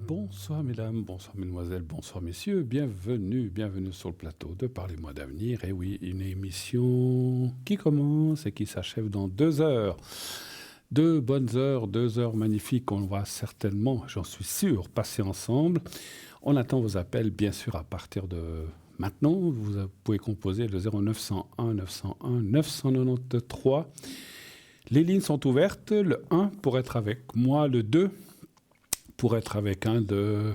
Bonsoir mesdames, bonsoir mesdemoiselles, bonsoir messieurs, bienvenue sur le plateau de Parlez-moi d'avenir. Et oui, une émission qui commence et qui s'achève dans 2 heures. 2 bonnes heures, 2 heures magnifiques qu'on va certainement, j'en suis sûr, passer ensemble. On attend vos appels, bien sûr, à partir de maintenant. Vous pouvez composer le 0901 901 993. Les lignes sont ouvertes, le 1 pour être avec moi, le 2 pour être avec un de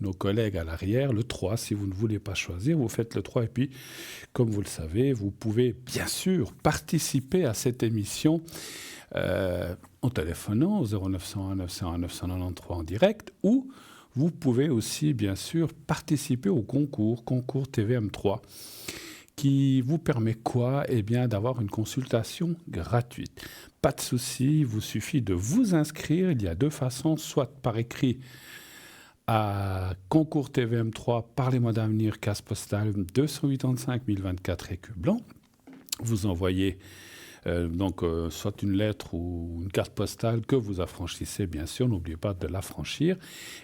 nos collègues à l'arrière, le 3 si vous ne voulez pas choisir, vous faites le 3 et puis, comme vous le savez, vous pouvez bien sûr participer à cette émission en téléphonant au 0901 901 993 en direct, ou vous pouvez aussi bien sûr participer au concours TVM3 qui vous permet quoi? Eh bien, d'avoir une consultation gratuite. Pas de souci, il vous suffit de vous inscrire. Il y a 2 façons, soit par écrit à concours TVM3, Parlez-moi d'avenir, case postale 285 024 écus blancs. Vous envoyez soit une lettre ou une carte postale que vous affranchissez, bien sûr, n'oubliez pas de l'affranchir.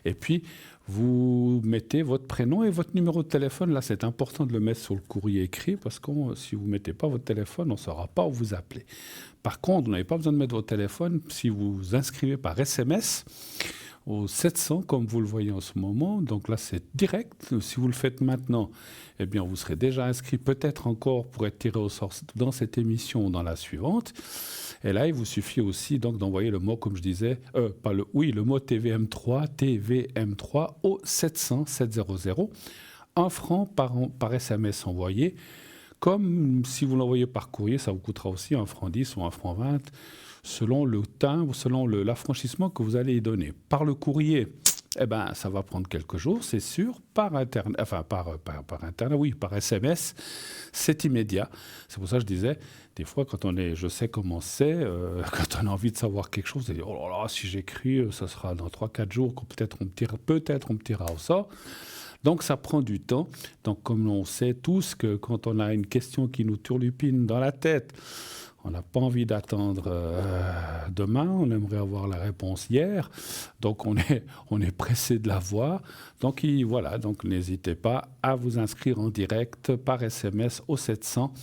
Et puis, vous mettez votre prénom et votre numéro de téléphone. Là, c'est important de le mettre sur le courrier écrit parce que si vous ne mettez pas votre téléphone, on ne saura pas où vous appeler. Par contre, vous n'avez pas besoin de mettre votre téléphone si vous vous inscrivez par SMS au 700, comme vous le voyez en ce moment. Donc là, c'est direct. Si vous le faites maintenant, eh bien, vous serez déjà inscrit peut-être encore pour être tiré au sort dans cette émission ou dans la suivante. Et là, il vous suffit aussi donc d'envoyer le mot, comme je disais, le mot TVM3 au 700 700. 1 franc par SMS envoyé. Comme si vous l'envoyez par courrier, ça vous coûtera aussi 1 franc 10 ou 1 franc 20, selon le timbre, selon l'affranchissement que vous allez y donner. Par le courrier, eh ben, ça va prendre quelques jours, c'est sûr. Par Internet, par SMS, c'est immédiat. C'est pour ça que je disais, des fois, je sais comment c'est, quand on a envie de savoir quelque chose, on dit, oh là là, si j'écris, ça sera dans 3-4 jours, peut-être on me tirera au sort. Donc, ça prend du temps. Donc, comme on sait tous que quand on a une question qui nous turlupine dans la tête, on n'a pas envie d'attendre demain, on aimerait avoir la réponse hier. Donc, on est pressé de l'avoir. Donc, voilà, donc n'hésitez pas à vous inscrire en direct par SMS au 700.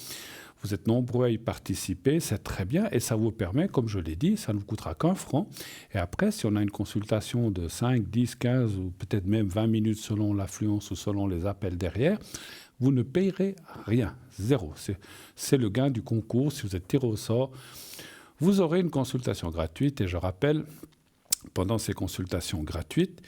Vous êtes nombreux à y participer, c'est très bien. Et ça vous permet, comme je l'ai dit, ça ne vous coûtera qu'1 franc. Et après, si on a une consultation de 5, 10, 15 ou peut-être même 20 minutes selon l'affluence ou selon les appels derrière, vous ne payerez rien, 0. C'est le gain du concours. Si vous êtes tiré au sort, vous aurez une consultation gratuite. Et je rappelle, pendant ces consultations gratuites,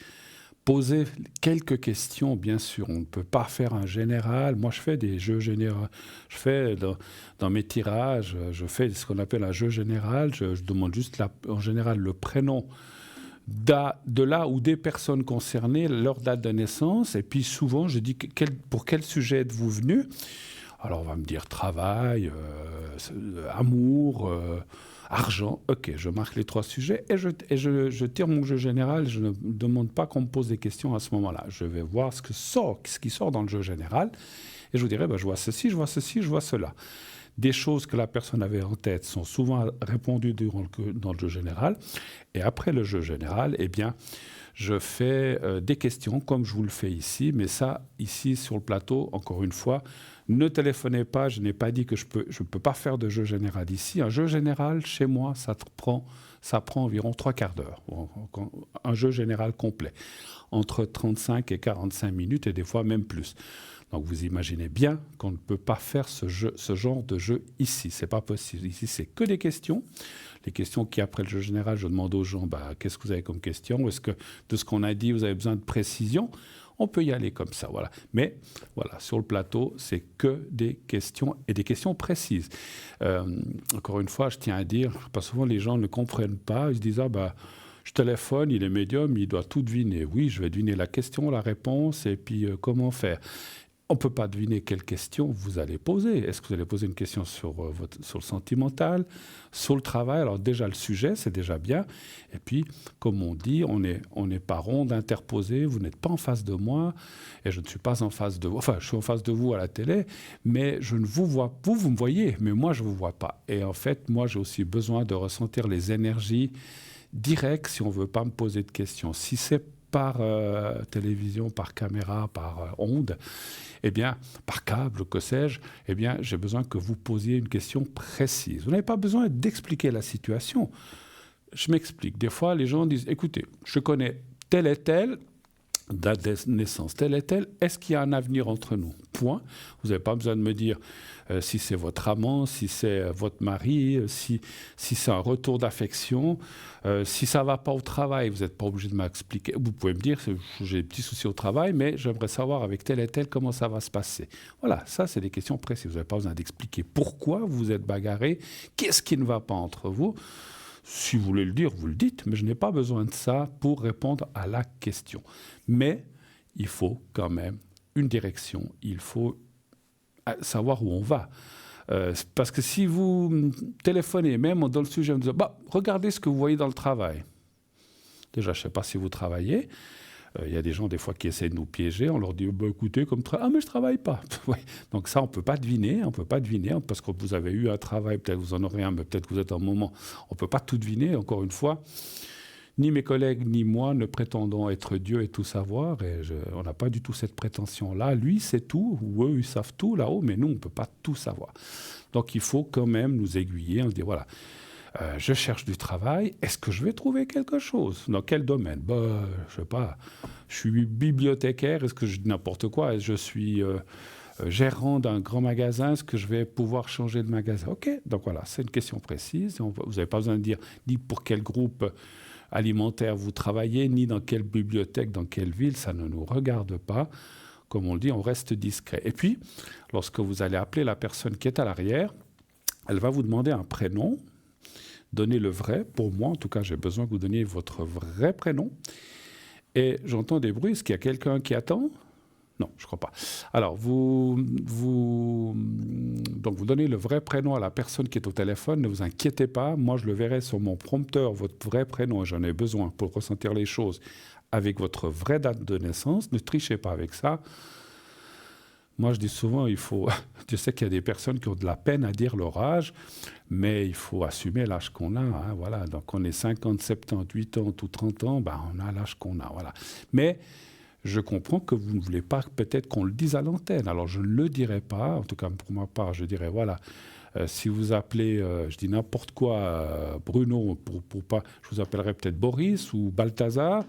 posez quelques questions, bien sûr. On ne peut pas faire un général. Moi, je fais des jeux généraux. Je fais dans mes tirages, je fais ce qu'on appelle un jeu général. Je demande juste en général le prénom de là ou des personnes concernées, leur date de naissance. Et puis souvent, je dis pour quel sujet êtes-vous venu? Alors, on va me dire travail, amour, argent. Ok, je marque les 3 sujets et je tire mon jeu général. Je ne demande pas qu'on me pose des questions à ce moment-là. Je vais voir ce qui sort dans le jeu général et je vous dirai, je vois ceci, je vois ceci, je vois cela. Des choses que la personne avait en tête sont souvent répondues dans le jeu général. Et après le jeu général, eh bien, je fais des questions comme je vous le fais ici. Mais ça, ici, sur le plateau, encore une fois, ne téléphonez pas. Je n'ai pas dit que je peux pas faire de jeu général ici. Un jeu général, chez moi, ça prend environ 3/4 d'heure. Un jeu général complet. Entre 35 et 45 minutes et des fois même plus. Donc vous imaginez bien qu'on ne peut pas faire ce genre de jeu ici. C'est pas possible. Ici, c'est que des questions. Les questions qui, après le jeu général, je demande aux gens, qu'est-ce que vous avez comme question? Est-ce que de ce qu'on a dit, vous avez besoin de précision? On peut y aller comme ça, voilà. Mais voilà, sur le plateau, c'est que des questions et des questions précises. Encore une fois, je tiens à dire, parce que souvent les gens ne comprennent pas. Ils se disent, je téléphone, il est médium, il doit tout deviner. Oui, je vais deviner la question, la réponse, et puis comment faire. On ne peut pas deviner quelle question vous allez poser. Est-ce que vous allez poser une question sur le sentimental, sur le travail? Alors déjà, le sujet, c'est déjà bien. Et puis, comme on dit, on n'est pas rond d'interposer. Vous n'êtes pas en face de moi et je ne suis pas en face de vous. Enfin, je suis en face de vous à la télé, mais je ne vous vois pas. Vous me voyez, mais moi, je ne vous vois pas. Et en fait, moi, j'ai aussi besoin de ressentir les énergies directes si on ne veut pas me poser de questions. Si c'est par télévision, par caméra, par onde, eh bien, par câble, que sais-je, eh bien, j'ai besoin que vous posiez une question précise. Vous n'avez pas besoin d'expliquer la situation. Je m'explique. Des fois, les gens disent, écoutez, je connais tel et tel, date de naissance telle et telle, est-ce qu'il y a un avenir entre nous? Point. Vous n'avez pas besoin de me dire si c'est votre amant, si c'est votre mari, si c'est un retour d'affection, si ça ne va pas au travail, vous n'êtes pas obligé de m'expliquer. Vous pouvez me dire, j'ai des petits soucis au travail, mais j'aimerais savoir avec tel et tel comment ça va se passer. Voilà, ça c'est des questions précises. Vous n'avez pas besoin d'expliquer pourquoi vous vous êtes bagarré, qu'est-ce qui ne va pas entre vous. Si vous voulez le dire, vous le dites, mais je n'ai pas besoin de ça pour répondre à la question. Mais il faut quand même une direction, il faut savoir où on va. Parce que si vous téléphonez, même dans le sujet, en disant regardez ce que vous voyez dans le travail. Déjà, je ne sais pas si vous travaillez. Il y a des gens, des fois, qui essaient de nous piéger. On leur dit, écoutez, mais je ne travaille pas. Ouais. Donc ça, on ne peut pas deviner, parce que vous avez eu un travail, peut-être vous en aurez un, mais peut-être que vous êtes en moment. On ne peut pas tout deviner, encore une fois. Ni mes collègues, ni moi ne prétendons être Dieu et tout savoir. On n'a pas du tout cette prétention-là. Lui, c'est tout, ou eux, ils savent tout là-haut, mais nous, on ne peut pas tout savoir. Donc il faut quand même nous aiguiller, on se dit, voilà, je cherche du travail, est-ce que je vais trouver quelque chose? Dans quel domaine? Je ne sais pas, je suis bibliothécaire, est-ce que je dis n'importe quoi? Je suis gérant d'un grand magasin, est-ce que je vais pouvoir changer de magasin? Ok, donc voilà, c'est une question précise. Vous n'avez pas besoin de dire ni pour quel groupe alimentaire vous travaillez, ni dans quelle bibliothèque, dans quelle ville, ça ne nous regarde pas. Comme on le dit, on reste discret. Et puis, lorsque vous allez appeler la personne qui est à l'arrière, elle va vous demander un prénom. Donnez le vrai. Pour moi, en tout cas, j'ai besoin que vous donniez votre vrai prénom. Et j'entends des bruits. Est-ce qu'il y a quelqu'un qui attend? Non, je ne crois pas. Alors, donc vous donnez le vrai prénom à la personne qui est au téléphone. Ne vous inquiétez pas. Moi, je le verrai sur mon prompteur, votre vrai prénom. J'en ai besoin pour ressentir les choses avec votre vraie date de naissance. Ne trichez pas avec ça. Moi, je dis souvent, je sais qu'il y a des personnes qui ont de la peine à dire leur âge, mais il faut assumer l'âge qu'on a. Hein, voilà. Donc, on est 50, 70, 80 ou 30 ans, on a l'âge qu'on a. Voilà. Mais je comprends que vous ne voulez pas peut-être qu'on le dise à l'antenne. Alors, je ne le dirai pas. En tout cas, pour ma part, je dirais, voilà, si vous appelez, je dis n'importe quoi, Bruno, pour pas, je vous appellerai peut-être Boris ou Balthazar.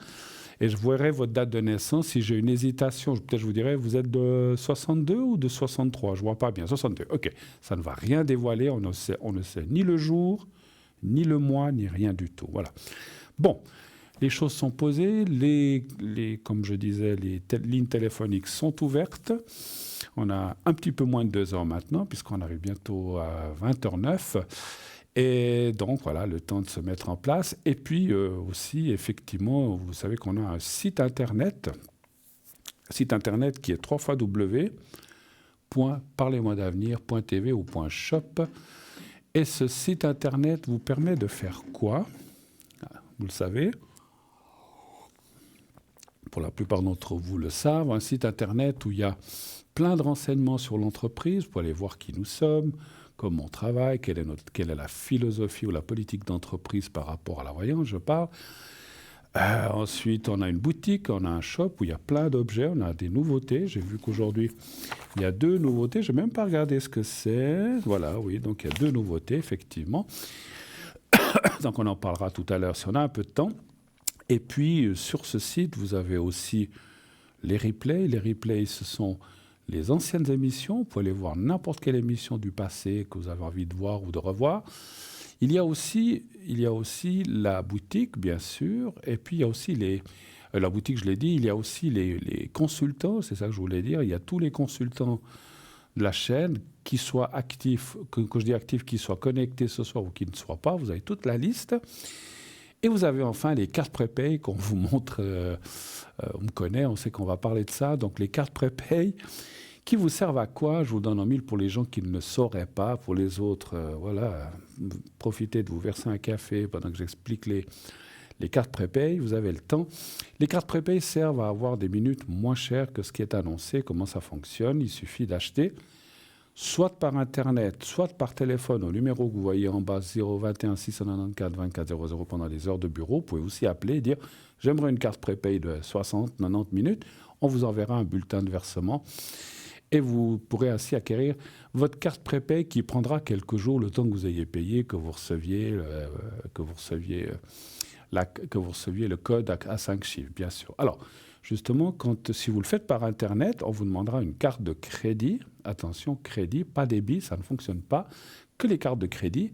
Et je verrai votre date de naissance. Si j'ai une hésitation, peut-être je vous dirai, vous êtes de 62 ou de 63? Je ne vois pas bien. 62, ok. Ça ne va rien dévoiler. On ne sait ni le jour, ni le mois, ni rien du tout. Voilà. Bon, les choses sont posées. Comme je disais, les lignes téléphoniques sont ouvertes. On a un petit peu moins de 2 heures maintenant, puisqu'on arrive bientôt à 20h09. Et donc, voilà, le temps de se mettre en place. Et puis aussi, effectivement, vous savez qu'on a un site Internet qui est www.parlez-moi-d'avenir.tv ou .shop. Et ce site Internet vous permet de faire quoi? Vous le savez. Pour la plupart d'entre vous le savent. Un site Internet où il y a plein de renseignements sur l'entreprise. Vous pouvez aller voir qui nous sommes, comment on travaille, quelle est la philosophie ou la politique d'entreprise par rapport à la voyance, je parle. Ensuite, on a une boutique, on a un shop où il y a plein d'objets, on a des nouveautés. J'ai vu qu'aujourd'hui, il y a 2 nouveautés. Je n'ai même pas regardé ce que c'est. Voilà, oui, donc il y a 2 nouveautés, effectivement. Donc on en parlera tout à l'heure si on a un peu de temps. Et puis, sur ce site, vous avez aussi les replays. Les replays, ce sont les anciennes émissions. Vous pouvez aller voir n'importe quelle émission du passé que vous avez envie de voir ou de revoir. Il y a aussi la boutique, bien sûr. Et puis, il y a aussi la boutique, je l'ai dit, il y a aussi les consultants. C'est ça que je voulais dire. Il y a tous les consultants de la chaîne qui soient actifs, que je dis actifs, qui soient connectés ce soir ou qui ne soient pas. Vous avez toute la liste. Et vous avez enfin les cartes prépay qu'on vous montre. On me connaît, on sait qu'on va parler de ça. Donc les cartes prépay qui vous servent à quoi? Je vous donne en mille pour les gens qui ne le sauraient pas. Pour les autres, voilà, profitez de vous verser un café pendant que j'explique les cartes prépay. Vous avez le temps. Les cartes prépay servent à avoir des minutes moins chères que ce qui est annoncé. Comment ça fonctionne? Il suffit d'acheter soit par Internet, soit par téléphone au numéro que vous voyez en bas, 021 694 24 00 pendant les heures de bureau. Vous pouvez aussi appeler et dire « J'aimerais une carte prépay de 60-90 minutes ». On vous enverra un bulletin de versement et vous pourrez ainsi acquérir votre carte prépay qui prendra quelques jours, le temps que vous ayez payé, que vous receviez le code à 5 chiffres, bien sûr. Alors, justement, si vous le faites par Internet, on vous demandera une carte de crédit. Attention, crédit, pas débit, ça ne fonctionne pas. Que les cartes de crédit.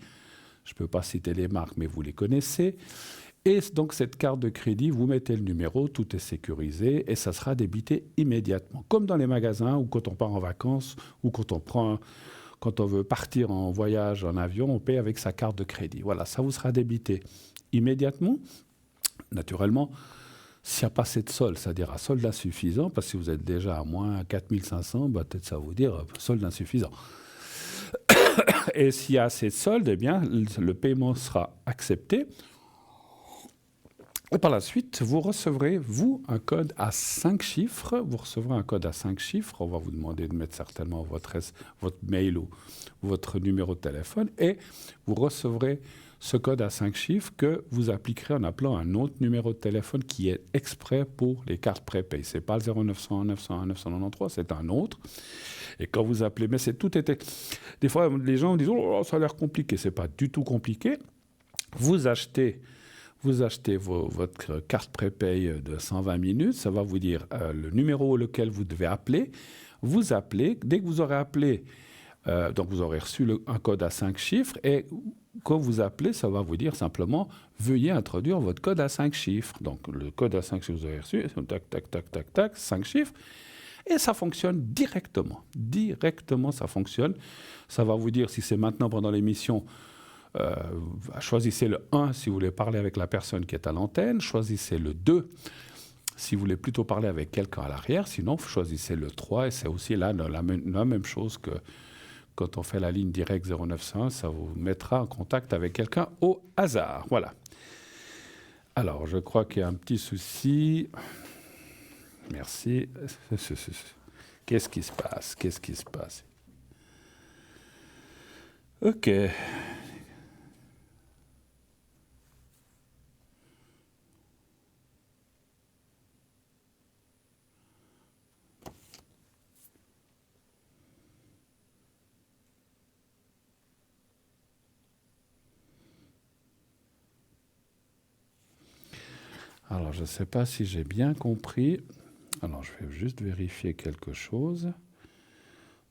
Je ne peux pas citer les marques, mais vous les connaissez. Et donc, cette carte de crédit, vous mettez le numéro, tout est sécurisé et ça sera débité immédiatement. Comme dans les magasins ou quand on part en vacances ou quand on veut partir en voyage en avion, on paye avec sa carte de crédit. Voilà, ça vous sera débité immédiatement. Naturellement, s'il n'y a pas assez de solde, c'est-à-dire à solde insuffisant, parce que si vous êtes déjà à moins 4500, peut-être ça vous dire solde insuffisant. Et s'il y a assez de solde, eh bien, le paiement sera accepté. Et par la suite, vous recevrez, un code à 5 chiffres. Vous recevrez un code à 5 chiffres. On va vous demander de mettre certainement votre mail ou votre numéro de téléphone. Et vous recevrez ce code à 5 chiffres que vous appliquerez en appelant un autre numéro de téléphone qui est exprès pour les cartes prépay. Ce n'est pas le 0901 901 993, c'est un autre. Et quand vous appelez, mais des fois, les gens disent « Oh, ça a l'air compliqué ». Ce n'est pas du tout compliqué. Vous achetez votre carte prépay de 120 minutes, ça va vous dire le numéro auquel vous devez appeler. Vous appelez, dès que vous aurez appelé, donc vous aurez reçu un code à 5 chiffres, et quand vous appelez, ça va vous dire simplement « Veuillez introduire votre code à 5 chiffres ». Donc le code à 5 chiffres que vous avez reçu, tac, tac, tac, tac, tac, 5 chiffres, et ça fonctionne directement. Directement, ça fonctionne. Ça va vous dire si c'est maintenant pendant l'émission. Choisissez le 1 si vous voulez parler avec la personne qui est à l'antenne. Choisissez le 2 si vous voulez plutôt parler avec quelqu'un à l'arrière. Sinon, choisissez le 3 et c'est aussi là la même chose que quand on fait la ligne directe 0901. Ça vous mettra en contact avec quelqu'un au hasard. Voilà. Alors, je crois qu'il y a un petit souci. Merci. Qu'est-ce qui se passe? OK. Alors, je ne sais pas si j'ai bien compris. Alors, je vais juste vérifier quelque chose.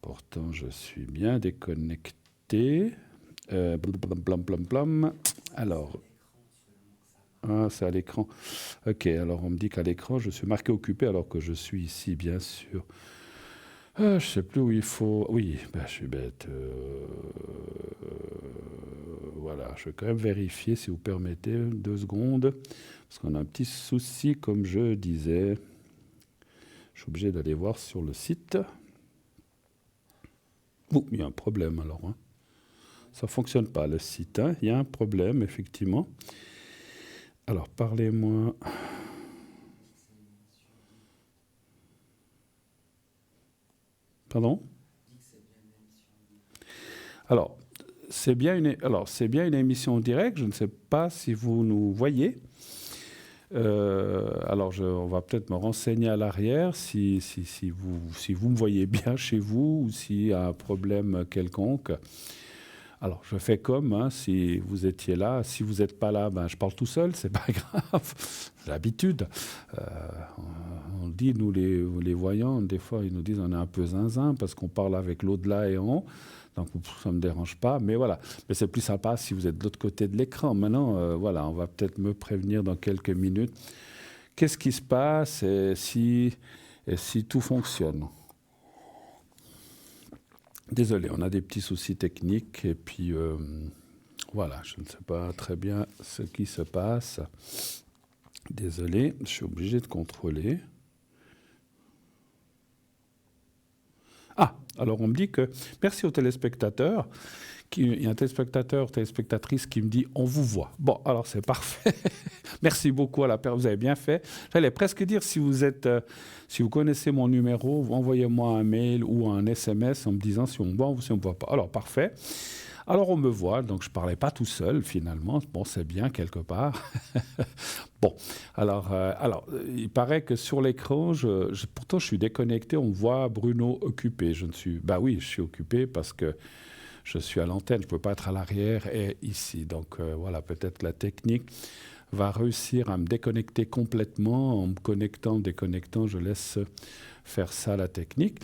Pourtant, je suis bien déconnecté. Alors, c'est à l'écran. OK, alors on me dit qu'à l'écran, je suis marqué occupé alors que je suis ici, bien sûr. Je ne sais plus où il faut... Oui, je suis bête. Voilà, je vais quand même vérifier, si vous permettez, 2 secondes. Parce qu'on a un petit souci, comme je disais. Je suis obligé d'aller voir sur le site. Oh, il y a un problème alors. Ça ne fonctionne pas, le site. Il y a un problème, effectivement. Alors, parlez-moi... Pardon ? Alors, c'est bien une émission en direct. Je ne sais pas si vous nous voyez. Alors, on va peut-être me renseigner à l'arrière si vous me voyez bien chez vous ou s'il y a un problème quelconque. Alors, je fais comme, si vous étiez là. Si vous n'êtes pas là, je parle tout seul, c'est pas grave. C'est l'habitude. On dit, nous les voyants, des fois, ils nous disent on est un peu zinzin parce qu'on parle avec l'au-delà et en haut. Donc, ça ne me dérange pas. Mais voilà. Mais c'est plus sympa si vous êtes de l'autre côté de l'écran. Maintenant, voilà, on va peut-être me prévenir dans quelques minutes. Qu'est-ce qui se passe et si tout fonctionne ? Désolé, on a des petits soucis techniques. Et puis, voilà, je ne sais pas très bien ce qui se passe. Désolé, je suis obligé de contrôler. Ah, alors on me dit que merci aux téléspectateurs Il y a un téléspectatrice qui me dit « on vous voit ». Bon, alors c'est parfait. Merci beaucoup à la personne, vous avez bien fait. J'allais presque dire, si vous connaissez mon numéro, envoyez-moi un mail ou un SMS en me disant si on me voit ou si on ne me voit pas. Alors, parfait. Alors, on me voit, donc je ne parlais pas tout seul, finalement. Bon, c'est bien, quelque part. Bon, alors, il paraît que sur l'écran, pourtant, je suis déconnecté, on voit Bruno occupé. Bah oui, je suis occupé parce que je suis à l'antenne, je ne peux pas être à l'arrière et ici. Donc, voilà, peut-être la technique va réussir à me déconnecter complètement. En me connectant, déconnectant, je laisse faire ça, la technique.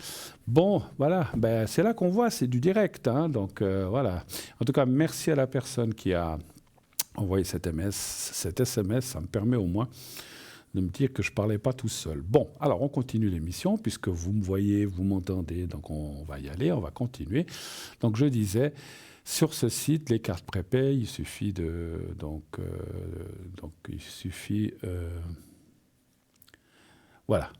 Bon, voilà, ben, c'est là qu'on voit, c'est du direct. Hein, donc, voilà. En tout cas, merci à la personne qui a envoyé cet SMS. Ça me permet au moins de me dire que je ne parlais pas tout seul. Bon, alors on continue l'émission, puisque vous me voyez, vous m'entendez, donc on va y aller, on va continuer. Donc, je disais... Sur ce site, les cartes prépay, il suffit voilà.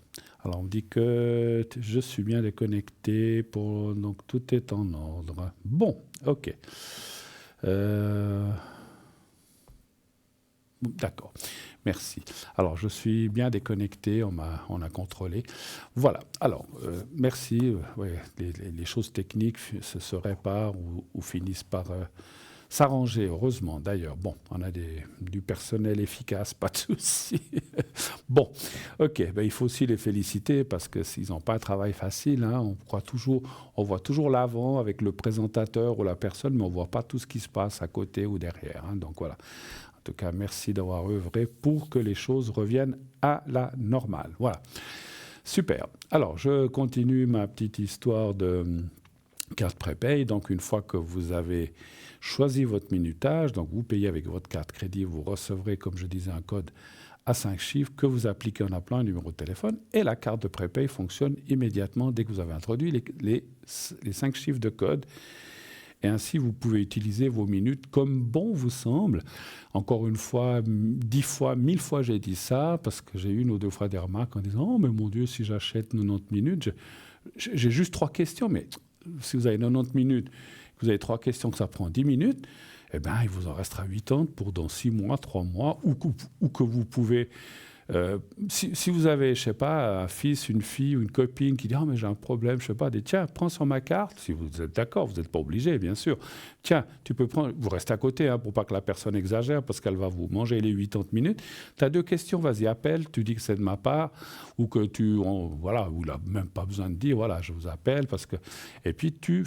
Alors, on me dit que je suis bien déconnecté, donc tout est en ordre. Bon, ok. D'accord, merci. Alors, je suis bien déconnecté, on a contrôlé. Voilà, alors, merci. Ouais, les choses techniques se réparent ou finissent par s'arranger, heureusement d'ailleurs. Bon, on a du personnel efficace, pas de souci. Bon, ok, ben, il faut aussi les féliciter parce que s'ils n'ont pas un travail facile, hein, on voit toujours l'avant avec le présentateur ou la personne, mais on ne voit pas tout ce qui se passe à côté ou derrière. Hein, donc voilà. En tout cas, merci d'avoir œuvré pour que les choses reviennent à la normale. Voilà. Super. Alors, je continue ma petite histoire de carte prépay. Donc, une fois que vous avez choisi votre minutage, donc vous payez avec votre carte crédit, vous recevrez, comme je disais, un code à 5 chiffres que vous appliquez en appelant un numéro de téléphone et la carte de prépay fonctionne immédiatement dès que vous avez introduit les 5 chiffres de code. Et ainsi, vous pouvez utiliser vos minutes comme bon vous semble. Encore une fois, 10 fois, 1000 fois, j'ai dit ça, parce que j'ai eu une ou deux fois des remarques en disant « Oh, mais mon Dieu, si j'achète 90 minutes, j'ai juste 3 questions. » Mais si vous avez 90 minutes, que vous avez 3 questions, que ça prend 10 minutes, eh bien, il vous en restera 80 pour dans 6 mois, 3 mois, ou que vous pouvez... si vous avez, je ne sais pas, un fils, une fille ou une copine qui dit « Ah, mais j'ai un problème, je ne sais pas, tiens, prends sur ma carte. » Si vous êtes d'accord, vous n'êtes pas obligé, bien sûr. Tiens, tu peux prendre... Vous restez à côté pour pas que la personne exagère parce qu'elle va vous manger les 80 minutes. Tu as 2 questions, vas-y, appelle, tu dis que c'est de ma part ou que voilà, ou là, même pas besoin de dire « Voilà, je vous appelle. » parce que Et puis, tu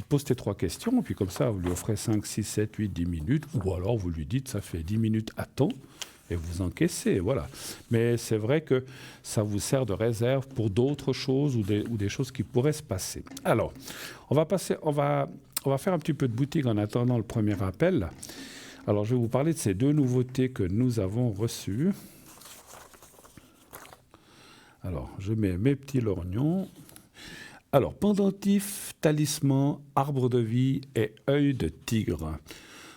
poses tes 3 questions, et puis comme ça, vous lui offrez 5, 6, 7, 8, 10 minutes, ou alors vous lui dites, ça fait 10 minutes à temps, et vous encaissez, voilà. Mais c'est vrai que ça vous sert de réserve pour d'autres choses ou des choses qui pourraient se passer. Alors, on va faire un petit peu de boutique en attendant le premier appel. Alors, je vais vous parler de ces 2 nouveautés que nous avons reçues. Alors, je mets mes petits lorgnons. Alors, pendentif, talisman, arbre de vie et œil de tigre.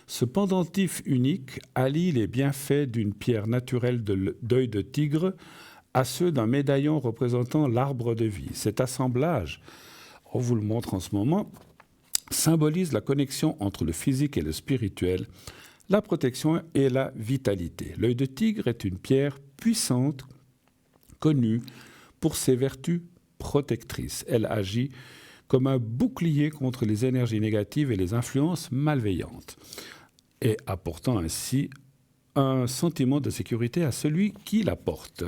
Ce pendentif unique allie les bienfaits d'une pierre naturelle d'œil de tigre à ceux d'un médaillon représentant l'arbre de vie. Cet assemblage, on vous le montre en ce moment, symbolise la connexion entre le physique et le spirituel, la protection et la vitalité. L'œil de tigre est une pierre puissante, connue pour ses vertus protectrice. Elle agit comme un bouclier contre les énergies négatives et les influences malveillantes, et apportant ainsi un sentiment de sécurité à celui qui la porte.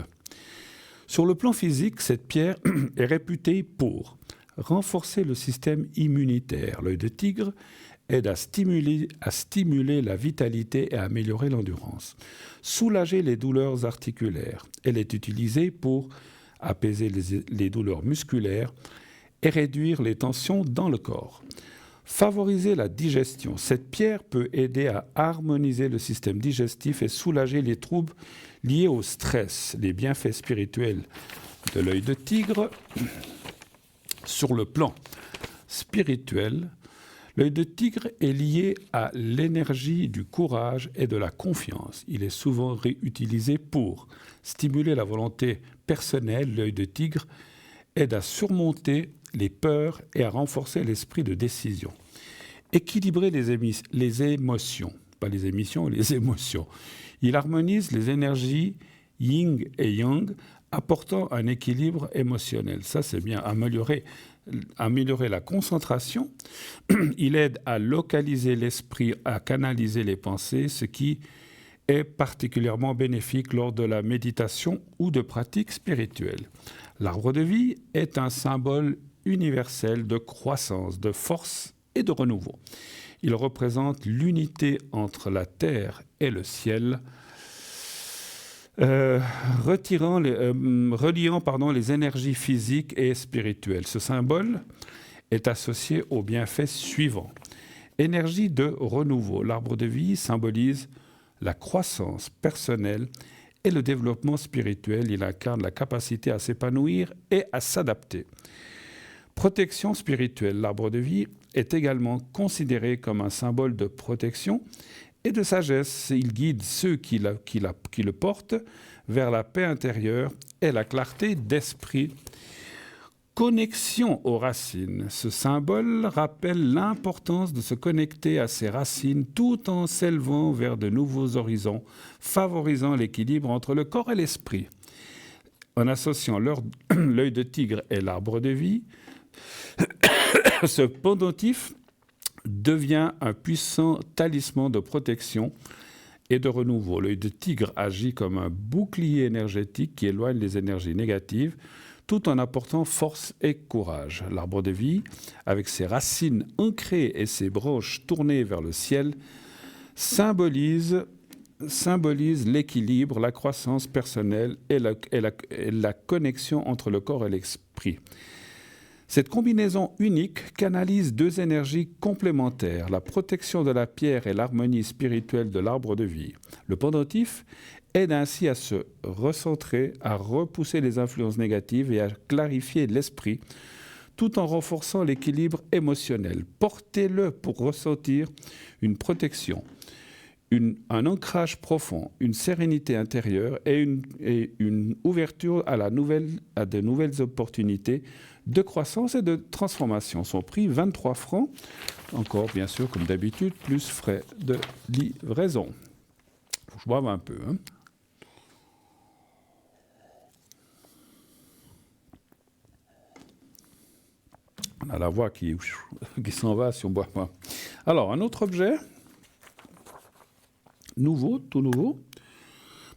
Sur le plan physique, cette pierre est réputée pour renforcer le système immunitaire. L'œil de tigre aide à stimuler la vitalité et à améliorer l'endurance. Soulager les douleurs articulaires. Elle est utilisée pour apaiser les douleurs musculaires et réduire les tensions dans le corps. Favoriser la digestion. Cette pierre peut aider à harmoniser le système digestif et soulager les troubles liés au stress. Les bienfaits spirituels de l'œil de tigre. Sur le plan spirituel, l'œil de tigre est lié à l'énergie du courage et de la confiance. Il est souvent réutilisé pour stimuler la volonté personnelle. L'œil de tigre aide à surmonter les peurs et à renforcer l'esprit de décision. Équilibrer les émotions, pas les émissions, les émotions. Il harmonise les énergies yin et yang, apportant un équilibre émotionnel. Ça, c'est bien. Améliorer la concentration. Il aide à localiser l'esprit, à canaliser les pensées, ce qui est particulièrement bénéfique lors de la méditation ou de pratiques spirituelles. L'arbre de vie est un symbole universel de croissance, de force et de renouveau. Il représente l'unité entre la terre et le ciel, reliant les énergies physiques et spirituelles. Ce symbole est associé aux bienfaits suivants. Énergie de renouveau. L'arbre de vie symbolise la croissance personnelle et le développement spirituel. Il incarne la capacité à s'épanouir et à s'adapter. Protection spirituelle. L'arbre de vie est également considéré comme un symbole de protection et de sagesse. Il guide ceux qui le portent vers la paix intérieure et la clarté d'esprit. Connexion aux racines. Ce symbole rappelle l'importance de se connecter à ses racines tout en s'élevant vers de nouveaux horizons, favorisant l'équilibre entre le corps et l'esprit. En associant l'œil de tigre et l'arbre de vie, ce pendentif devient un puissant talisman de protection et de renouveau. L'œil de tigre agit comme un bouclier énergétique qui éloigne les énergies négatives tout en apportant force et courage. L'arbre de vie, avec ses racines ancrées et ses branches tournées vers le ciel, symbolise l'équilibre, la croissance personnelle et la connexion entre le corps et l'esprit. Cette combinaison unique canalise deux énergies complémentaires, la protection de la pierre et l'harmonie spirituelle de l'arbre de vie. Le pendentif aide ainsi à se recentrer, à repousser les influences négatives et à clarifier l'esprit, tout en renforçant l'équilibre émotionnel. Portez-le pour ressentir une protection, un ancrage profond, une sérénité intérieure et une ouverture à de nouvelles opportunités de croissance et de transformation. Son prix, 23 francs. Encore, bien sûr, comme d'habitude, plus frais de livraison. Faut que je boive un peu. On a la voix qui s'en va si on ne boit pas. Alors, un autre objet, tout nouveau.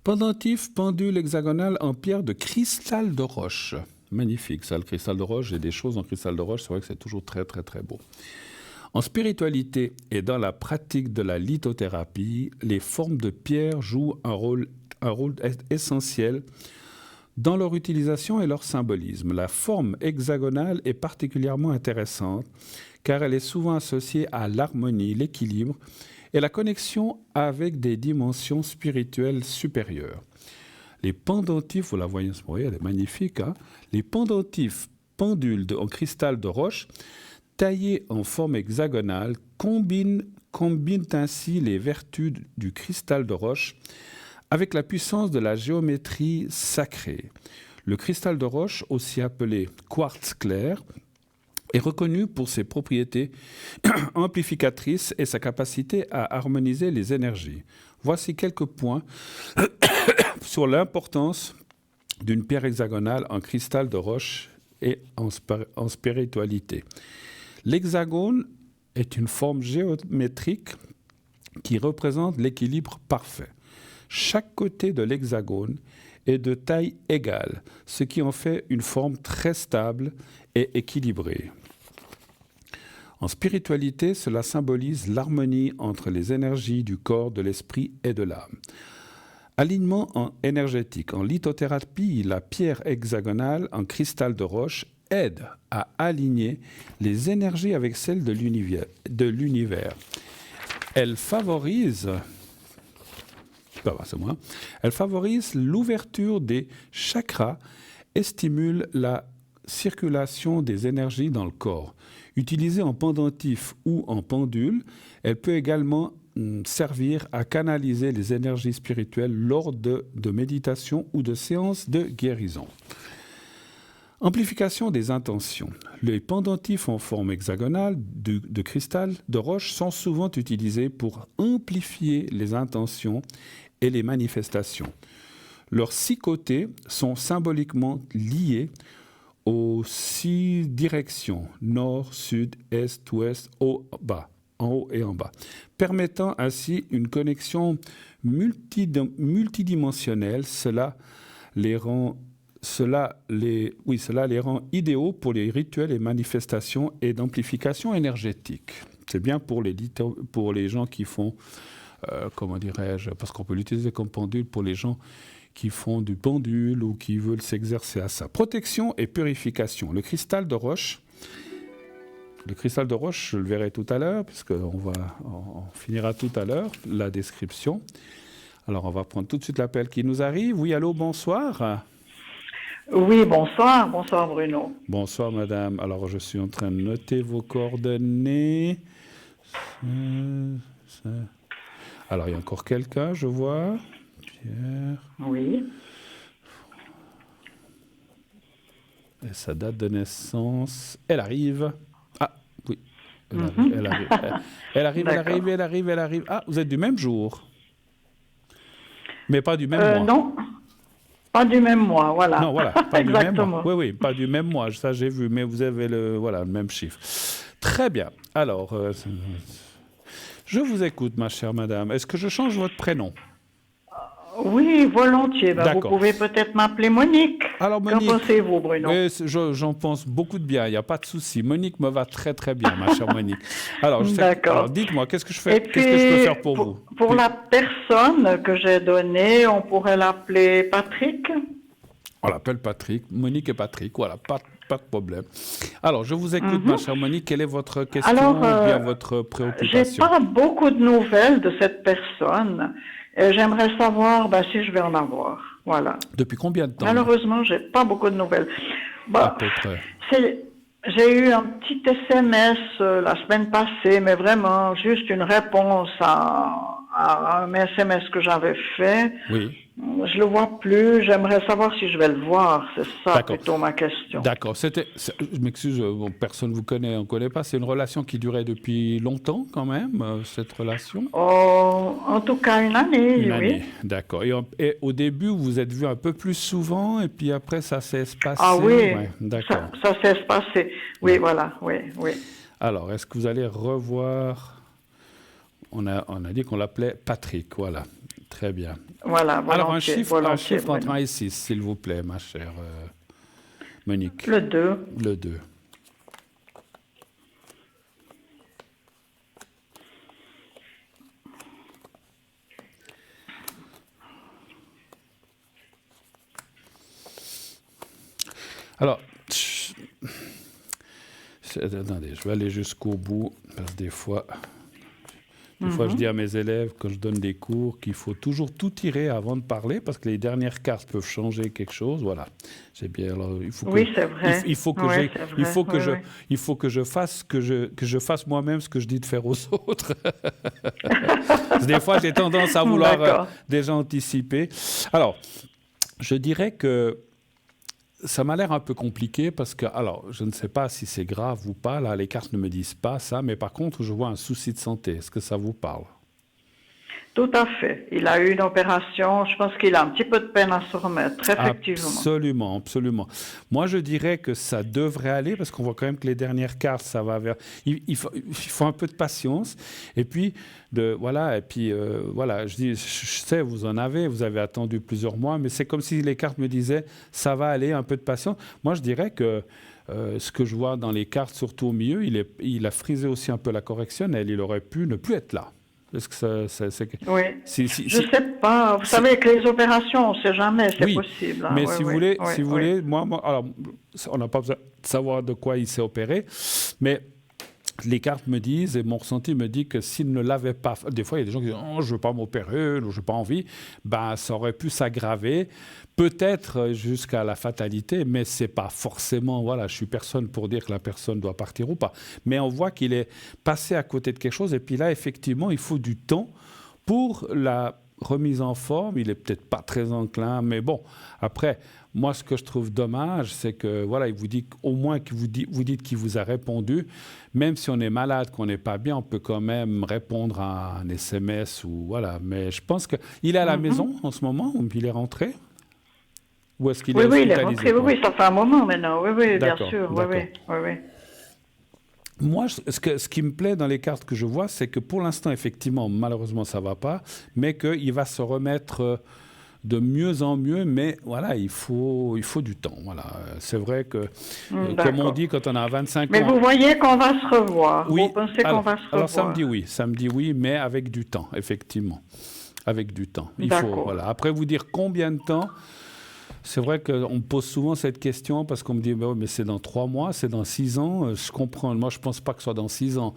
Pendentif pendule hexagonal en pierre de cristal de roche. Magnifique, ça, le cristal de roche. J'ai des choses en cristal de roche, c'est vrai que c'est toujours très, très, très beau. En spiritualité et dans la pratique de la lithothérapie, les formes de pierre jouent un rôle essentiel dans leur utilisation et leur symbolisme. La forme hexagonale est particulièrement intéressante car elle est souvent associée à l'harmonie, l'équilibre et la connexion avec des dimensions spirituelles supérieures. Les pendentifs, vous la voyez, elle est magnifique, hein? Les pendentifs pendules en cristal de roche taillés en forme hexagonale combinent ainsi les vertus du cristal de roche avec la puissance de la géométrie sacrée. Le cristal de roche, aussi appelé quartz clair, est reconnu pour ses propriétés amplificatrices et sa capacité à harmoniser les énergies. Voici quelques points sur l'importance d'une pierre hexagonale en cristal de roche et en spiritualité. L'hexagone est une forme géométrique qui représente l'équilibre parfait. Chaque côté de l'hexagone est de taille égale, ce qui en fait une forme très stable et équilibrée. En spiritualité, cela symbolise l'harmonie entre les énergies du corps, de l'esprit et de l'âme. Alignement énergétique. En lithothérapie, la pierre hexagonale en cristal de roche aide à aligner les énergies avec celles de l'univers. Elle favorise l'ouverture des chakras et stimule la circulation des énergies dans le corps. Utilisée en pendentif ou en pendule, elle peut également servir à canaliser les énergies spirituelles lors de méditation ou de séances de guérison. Amplification des intentions. Les pendentifs en forme hexagonale de cristal de roche sont souvent utilisés pour amplifier les intentions et les manifestations. Leurs 6 côtés sont symboliquement liés aux 6 directions, nord, sud, est, ouest, haut, bas, en haut et en bas, permettant ainsi une connexion multidimensionnelle. Cela les rend idéaux pour les rituels et manifestations et d'amplification énergétique. C'est bien pour les gens qui font, comment dirais-je, parce qu'on peut l'utiliser comme pendule pour les gens qui font du pendule ou qui veulent s'exercer à ça. Protection et purification. Le cristal de roche, je le verrai tout à l'heure, puisqu'on finira tout à l'heure la description. Alors, on va prendre tout de suite l'appel qui nous arrive. Oui, allô, bonsoir. Oui, bonsoir. Bonsoir, Bruno. Bonsoir, madame. Alors, je suis en train de noter vos coordonnées. Alors, il y a encore quelqu'un, je vois. Pierre. Oui. Et sa date de naissance, elle arrive. Ah, oui. Elle arrive. Ah, vous êtes du même jour. Mais pas du même mois. Non, pas du même mois, voilà. Non, voilà, pas du même Exactement. mois. Oui, pas du même mois, ça j'ai vu, mais vous avez le même chiffre. Très bien. Alors, je vous écoute, ma chère madame. Est-ce que je change votre prénom? Oui, volontiers. Vous pouvez peut-être m'appeler Monique. Alors, Monique, qu'en pensez-vous, Bruno? J'en pense beaucoup de bien, il n'y a pas de souci. Monique me va très très bien, ma chère Monique. Alors, dites-moi, qu'est-ce que je peux faire pour vous? Pour la personne que j'ai donnée, on pourrait l'appeler Patrick? On l'appelle Patrick, Monique et Patrick, voilà, pas de problème. Alors, je vous écoute, ma chère Monique, quelle est votre question ou bien votre préoccupation? J'ai pas beaucoup de nouvelles de cette personne. Et j'aimerais savoir si je vais en avoir. Voilà. Depuis combien de temps? Malheureusement, j'ai pas beaucoup de nouvelles. À peu près. J'ai eu un petit SMS la semaine passée, mais vraiment juste une réponse à un SMS que j'avais fait. Oui. Je le vois plus. J'aimerais savoir si je vais le voir. C'est ça plutôt ma question. D'accord. Je m'excuse, personne ne vous connaît, on ne connaît pas. C'est une relation qui durait depuis longtemps quand même, cette relation? En tout cas, une année, Une année, d'accord. Et au début, vous vous êtes vus un peu plus souvent et puis après, ça s'est espacé? Ah oui, ouais, d'accord. Ça s'est espacé. Oui, ouais. Voilà, oui. Alors, est-ce que vous allez revoir... On a dit qu'on l'appelait Patrick, voilà. Très bien. Voilà, alors, un chiffre entre 1 et 6, s'il vous plaît, ma chère Monique. Le 2. Le 2. Alors, attendez, je vais aller jusqu'au bout, parce que des fois, je dis à mes élèves, quand je donne des cours, qu'il faut toujours tout tirer avant de parler, parce que les dernières cartes peuvent changer quelque chose. Voilà. C'est bien. Alors, il faut oui, c'est vrai. Il faut que je fasse moi-même ce que je dis de faire aux autres. Des fois, j'ai tendance à vouloir déjà anticiper. Alors, je dirais que ça m'a l'air un peu compliqué parce que, alors, je ne sais pas si c'est grave ou pas, là, les cartes ne me disent pas ça, mais par contre, je vois un souci de santé. Est-ce que ça vous parle? Tout à fait. Il a eu une opération, je pense qu'il a un petit peu de peine à se remettre, effectivement. Absolument, absolument. Moi, je dirais que ça devrait aller, parce qu'on voit quand même que les dernières cartes, ça va vers... Il faut un peu de patience, et puis, voilà, je sais, vous avez attendu plusieurs mois, mais c'est comme si les cartes me disaient, ça va aller, un peu de patience. Moi, je dirais que ce que je vois dans les cartes, surtout au milieu, il a frisé aussi un peu la correctionnelle, il aurait pu ne plus être là. Est-ce que c'est... Oui, je ne sais pas. Vous savez, avec les opérations, on ne sait jamais, c'est possible. Hein. Mais si vous voulez, moi, alors, on n'a pas besoin de savoir de quoi il s'est opéré, mais les cartes me disent, et mon ressenti me dit que s'il ne l'avait pas... Des fois, il y a des gens qui disent « Oh, je ne veux pas m'opérer, je n'ai pas envie », ça aurait pu s'aggraver, peut-être jusqu'à la fatalité, mais ce n'est pas forcément... Voilà, je ne suis personne pour dire que la personne doit partir ou pas. Mais on voit qu'il est passé à côté de quelque chose, et puis là, effectivement, il faut du temps pour remise en forme, il est peut-être pas très enclin, mais bon, après, moi, ce que je trouve dommage, c'est que, voilà, il vous dit au moins que vous dites qu'il vous a répondu, même si on est malade, qu'on n'est pas bien, on peut quand même répondre à un SMS ou voilà, mais je pense qu'il est à la maison en ce moment, ou il est rentré, ou est-ce qu'il est Oui, il est hospitalisé? rentré, oui, ça fait un moment maintenant, oui, bien D'accord, sûr, d'accord. oui. Moi, ce qui me plaît dans les cartes que je vois, c'est que pour l'instant, effectivement, malheureusement, ça ne va pas, mais qu'il va se remettre de mieux en mieux, mais voilà, il faut du temps. Voilà. C'est vrai que, comme on dit, quand on a 25 Mais ans... vous voyez qu'on va se revoir, Oui, vous pensez qu'on va se revoir? alors samedi oui, mais avec du temps, effectivement. Avec du temps. Il faut, D'accord. voilà. Après, vous dire combien de temps... C'est vrai qu'on me pose souvent cette question parce qu'on me dit mais c'est dans 3 mois, c'est dans 6 ans. Je comprends. Moi, je ne pense pas que ce soit dans 6 ans.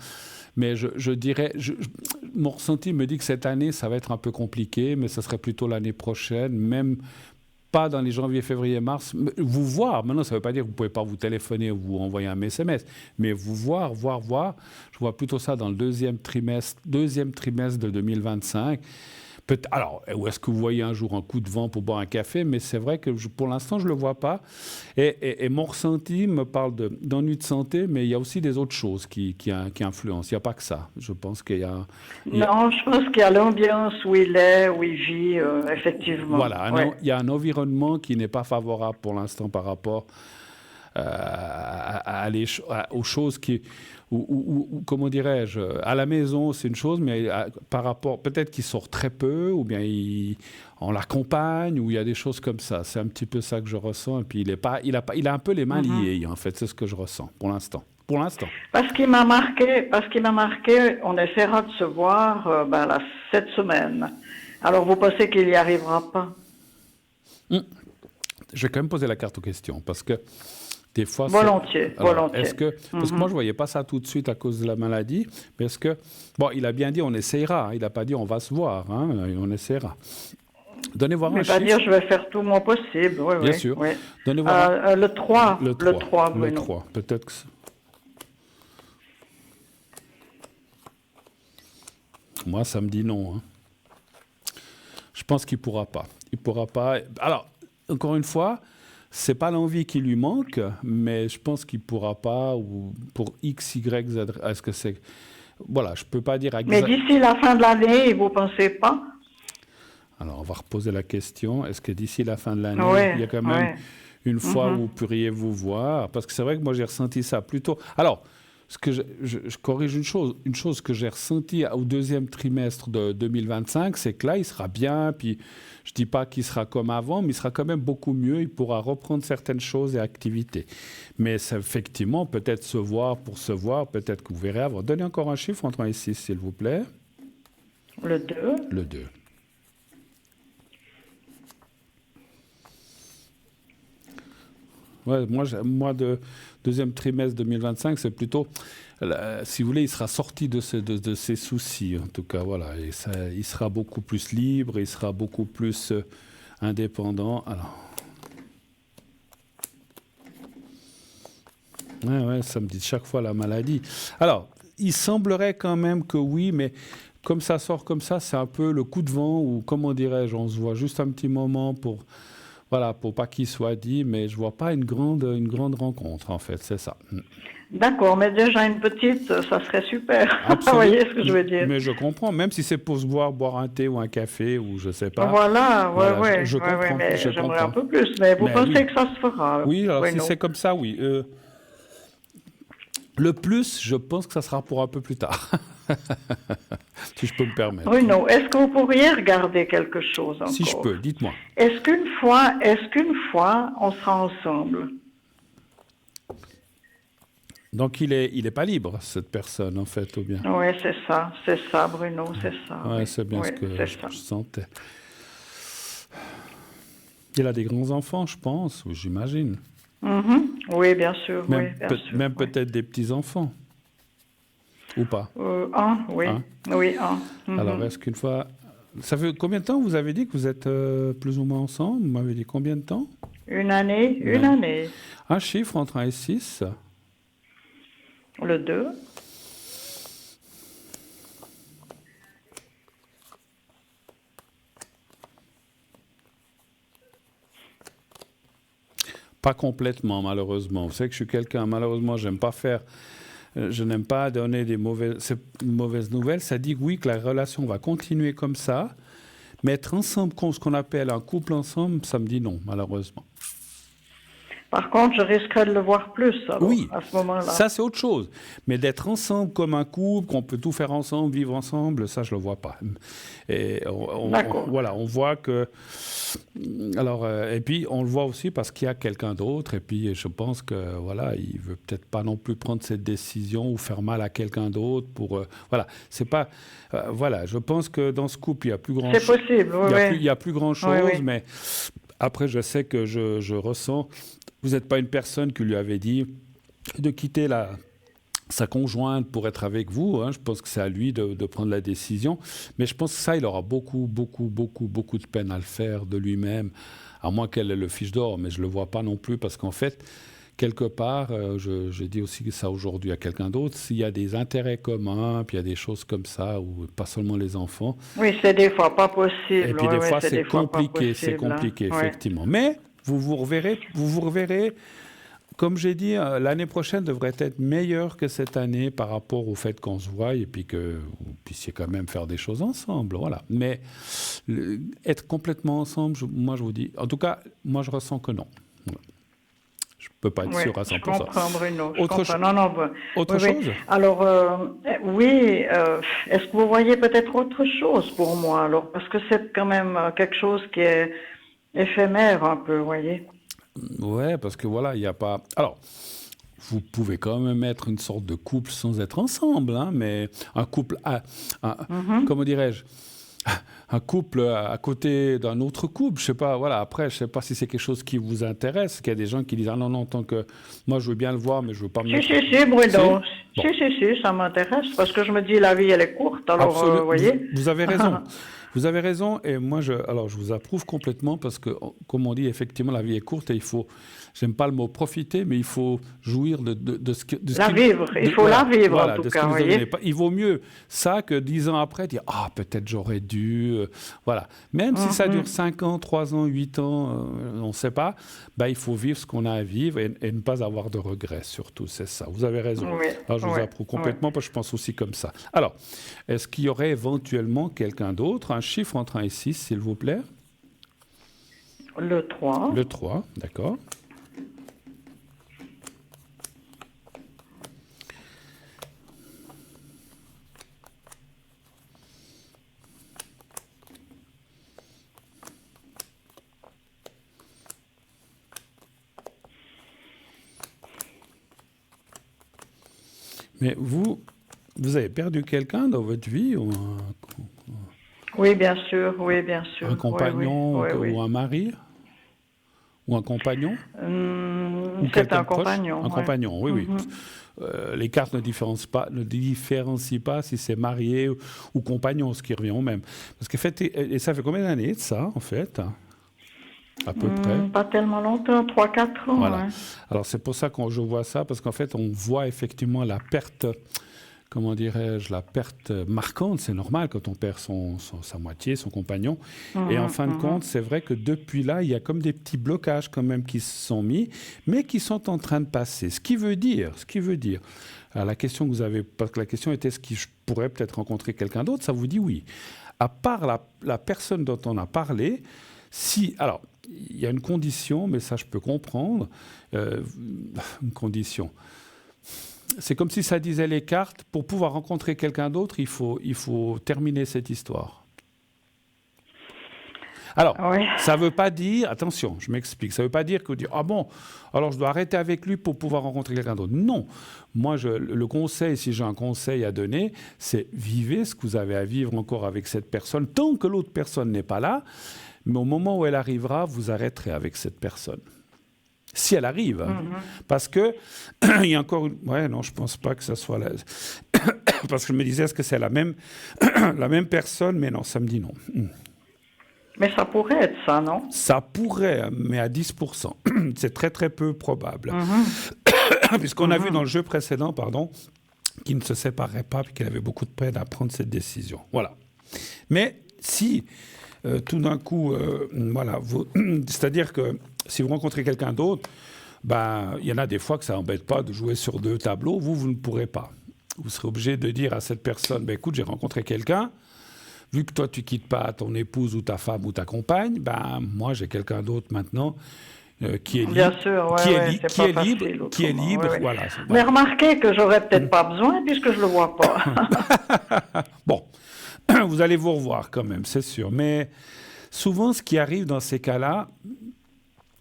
Mais je dirais, mon ressenti me dit que cette année, ça va être un peu compliqué, mais ça serait plutôt l'année prochaine, même pas dans les janvier, février, mars. Vous voir, maintenant, ça ne veut pas dire que vous ne pouvez pas vous téléphoner ou vous envoyer un SMS, mais vous voir. Je vois plutôt ça dans le deuxième trimestre de 2025. Alors, où est-ce que vous voyez un jour un coup de vent pour boire un café? Mais c'est vrai que pour l'instant, je ne le vois pas. Et mon ressenti me parle d'ennui de santé, mais il y a aussi des autres choses qui influencent. Il n'y a pas que ça. Je pense qu'il y a... Non, je pense qu'il y a l'ambiance où il est, où il vit, effectivement. Voilà, il y a un environnement qui n'est pas favorable pour l'instant par rapport aux choses qui... Ou comment dirais-je, à la maison, c'est une chose, mais par rapport, peut-être qu'il sort très peu, ou bien on l'accompagne, ou il y a des choses comme ça. C'est un petit peu ça que je ressens. Et puis, il a un peu les mains liées, en fait. C'est ce que je ressens, pour l'instant. Pour l'instant. Parce qu'il m'a marqué, on essaiera de se voir cette semaine. Alors, vous pensez qu'il n'y arrivera pas? Je vais quand même poser la carte aux questions, parce que des fois, volontiers. Parce que moi, je ne voyais pas ça tout de suite à cause de la maladie. Mais est-ce que... Bon, il a bien dit on essayera. Il n'a pas dit on va se voir. Hein, on essayera. Donnez voir un chiffre. Il va dire je vais faire tout mon possible. Oui, bien sûr. Oui. Donnez voir le 3. Le 3, Bruno. Le 3. Peut-être que... Moi, ça me dit non. Hein. Je pense qu'il ne pourra pas. Il ne pourra pas... Alors, encore une fois... C'est pas l'envie qui lui manque, mais je pense qu'il pourra pas, ou pour X, Y, Z, est-ce que c'est... Voilà, je peux pas dire... Mais d'ici la fin de l'année, vous pensez pas? Alors, on va reposer la question. Est-ce que d'ici la fin de l'année, il y a quand même une fois où vous pourriez vous voir? Parce que c'est vrai que moi, j'ai ressenti ça plutôt... Alors, ce que je corrige une chose que j'ai ressentie au deuxième trimestre de 2025, c'est que là, il sera bien, puis je ne dis pas qu'il sera comme avant, mais il sera quand même beaucoup mieux, il pourra reprendre certaines choses et activités. Mais c'est effectivement, peut-être se voir pour se voir, peut-être que vous verrez avant. Donnez encore un chiffre entre 1 et 6, s'il vous plaît. Le 2. Le 2. Ouais, moi, de deuxième trimestre 2025, c'est plutôt, si vous voulez, il sera sorti de ses soucis, en tout cas, voilà. Et il sera beaucoup plus libre, il sera beaucoup plus indépendant. Alors, ouais, ça me dit chaque fois la maladie. Alors, il semblerait quand même que oui, mais comme ça sort comme ça, c'est un peu le coup de vent, ou comment dirais-je, on se voit juste un petit moment pour... Voilà, pour pas qu'il soit dit, mais je vois pas une grande rencontre, en fait, c'est ça. D'accord, mais déjà une petite, ça serait super. Vous voyez ce que je veux dire? Mais je comprends, même si c'est pour se boire un thé ou un café, ou je sais pas. Voilà, je comprends. Mais j'aimerais un peu plus, mais vous pensez que ça se fera? Oui, alors si c'est comme ça, oui. Le plus, je pense que ça sera pour un peu plus tard. Si je peux me permettre. Bruno, est-ce que vous pourriez regarder quelque chose encore? Si je peux, dites-moi. Est-ce qu'une fois, on sera ensemble? Donc il est pas libre, cette personne, en fait, ou bien? Oui, c'est ça, Bruno, c'est ça. Ouais, c'est bien ce que je sentais. Il a des grands-enfants, je pense, ou j'imagine. Oui, bien sûr. Même peut-être des petits-enfants. Ou pas? Un. Alors, est-ce qu'une fois... Ça fait combien de temps vous avez dit que vous êtes plus ou moins ensemble? Vous m'avez dit combien de temps? Une année. Un chiffre entre 1 et 6? Le 2. « Pas complètement, malheureusement. Vous savez que je suis quelqu'un, malheureusement, je n'aime pas donner des mauvaises nouvelles. Ça dit oui, que la relation va continuer comme ça, mais être ensemble, ce qu'on appelle un couple ensemble, ça me dit non, malheureusement. Par contre, je risquerais de le voir plus, alors, Oui, à ce moment-là. ça c'est autre chose. Mais d'être ensemble comme un couple, qu'on peut tout faire ensemble, vivre ensemble, ça je le vois pas. Et voilà, on voit que... Alors, et puis on le voit aussi parce qu'il y a quelqu'un d'autre. Et puis je pense que voilà, il veut peut-être pas non plus prendre cette décision ou faire mal à quelqu'un d'autre. Voilà, c'est pas... voilà, je pense que dans ce couple, il y a plus grand. C'est possible, oui. Il y a plus grand chose, oui. Mais après, je sais que je ressens. Vous n'êtes pas une personne qui lui avait dit de quitter sa conjointe pour être avec vous. Hein. Je pense que c'est à lui de prendre la décision. Mais je pense que ça, il aura beaucoup de peine à le faire de lui-même, à moins qu'elle ait le fiche d'or. Mais je ne le vois pas non plus parce qu'en fait, quelque part, je dis aussi ça aujourd'hui à quelqu'un d'autre, s'il y a des intérêts communs, puis il y a des choses comme ça, ou pas seulement les enfants. Oui, c'est des fois pas possible. Et puis des fois, c'est compliqué, effectivement. Mais vous vous reverrez. Comme j'ai dit, l'année prochaine devrait être meilleure que cette année par rapport au fait qu'on se voie et puis que vous puissiez quand même faire des choses ensemble. Voilà. Mais être complètement ensemble, moi je vous dis, en tout cas, moi je ressens que non. Voilà. Je ne peux pas être sûr à 100%. Je comprends, Bruno. Autre chose. Alors, oui, est-ce que vous voyez peut-être autre chose pour moi alors? Parce que c'est quand même quelque chose qui est éphémère un peu, vous voyez. Ouais, parce que voilà, il n'y a pas... Alors, vous pouvez quand même être une sorte de couple sans être ensemble, hein, mais un couple... Comment dirais-je? Un couple à côté d'un autre couple, je sais pas, voilà, après, je sais pas si c'est quelque chose qui vous intéresse, qu'il y a des gens qui disent « Ah non, tant que... Moi, je veux bien le voir, mais je veux pas me mettre... » Si, Bruno. Si, ça m'intéresse, parce que je me dis, la vie, elle est courte, alors, vous voyez. Vous avez raison. Vous avez raison, et moi, je vous approuve complètement, parce que, comme on dit, effectivement, la vie est courte, et il faut... J'aime pas le mot profiter, mais il faut jouir de ce que... Il faut la vivre, en tout cas, vous voyez. Il vaut mieux ça que 10 ans après, dire « Ah, peut-être j'aurais dû... Voilà. Même si ça dure 5 ans, 3 ans, 8 ans, on ne sait pas, il faut vivre ce qu'on a à vivre et ne pas avoir de regrets, surtout, c'est ça. Vous avez raison. Alors, je vous approuve complètement, parce que je pense aussi comme ça. Alors, est-ce qu'il y aurait éventuellement quelqu'un d'autre? Un chiffre entre 1 et 6, s'il vous plaît. Le 3. Le 3, d'accord. Mais vous avez perdu quelqu'un dans votre vie ou Oui, bien sûr. Un compagnon ou un mari? Ou un compagnon? C'est un compagnon. Un compagnon, oui. Les cartes ne différencient pas si c'est marié ou compagnon, ce qui revient au même. Parce qu'en fait, et ça fait combien d'années de ça, en fait? À peu près. Pas tellement longtemps, 3-4 ans. Voilà. Ouais. Alors c'est pour ça que je vois ça, parce qu'en fait on voit effectivement la perte, comment dirais-je, la perte marquante. C'est normal quand on perd sa moitié, son compagnon. Et en fin de compte, c'est vrai que depuis là, il y a comme des petits blocages quand même qui se sont mis, mais qui sont en train de passer. Ce qui veut dire, alors la question que vous avez, parce que la question était est-ce que je pourrais peut-être rencontrer quelqu'un d'autre, ça vous dit oui. À part la personne dont on a parlé, alors, il y a une condition, mais ça je peux comprendre, une condition. C'est comme si ça disait les cartes, pour pouvoir rencontrer quelqu'un d'autre, il faut terminer cette histoire. Alors, ça ne veut pas dire, attention, je m'explique, ça ne veut pas dire que vous dites, ah bon, alors je dois arrêter avec lui pour pouvoir rencontrer quelqu'un d'autre. Non, moi, le conseil, si j'ai un conseil à donner, c'est vivez ce que vous avez à vivre encore avec cette personne, tant que l'autre personne n'est pas là, mais au moment où elle arrivera, vous arrêterez avec cette personne. Si elle arrive. Parce que, il y a encore une... Ouais, non, je ne pense pas que ça soit... Parce que je me disais, est-ce que c'est la même personne? Mais non, ça me dit non. Mais ça pourrait être ça, non? Ça pourrait, mais à 10%. C'est très, très peu probable. Puisqu'on a vu dans le jeu précédent, qu'il ne se séparait pas et qu'il avait beaucoup de peine à prendre cette décision. Voilà. Mais si... tout d'un coup, c'est-à-dire que si vous rencontrez quelqu'un d'autre, ben, il y en a des fois que ça n'embête pas de jouer sur 2 tableaux. Vous ne pourrez pas. Vous serez obligé de dire à cette personne, ben, écoute, j'ai rencontré quelqu'un. Vu que toi, tu ne quittes pas ton épouse ou ta femme ou ta compagne, ben, moi, j'ai quelqu'un d'autre maintenant qui est libre. Bien sûr, qui est libre, ouais. voilà. Mais remarquez que j'aurais peut-être pas besoin puisque je le vois pas. Bon, vous allez vous revoir quand même, c'est sûr. Mais souvent, ce qui arrive dans ces cas-là,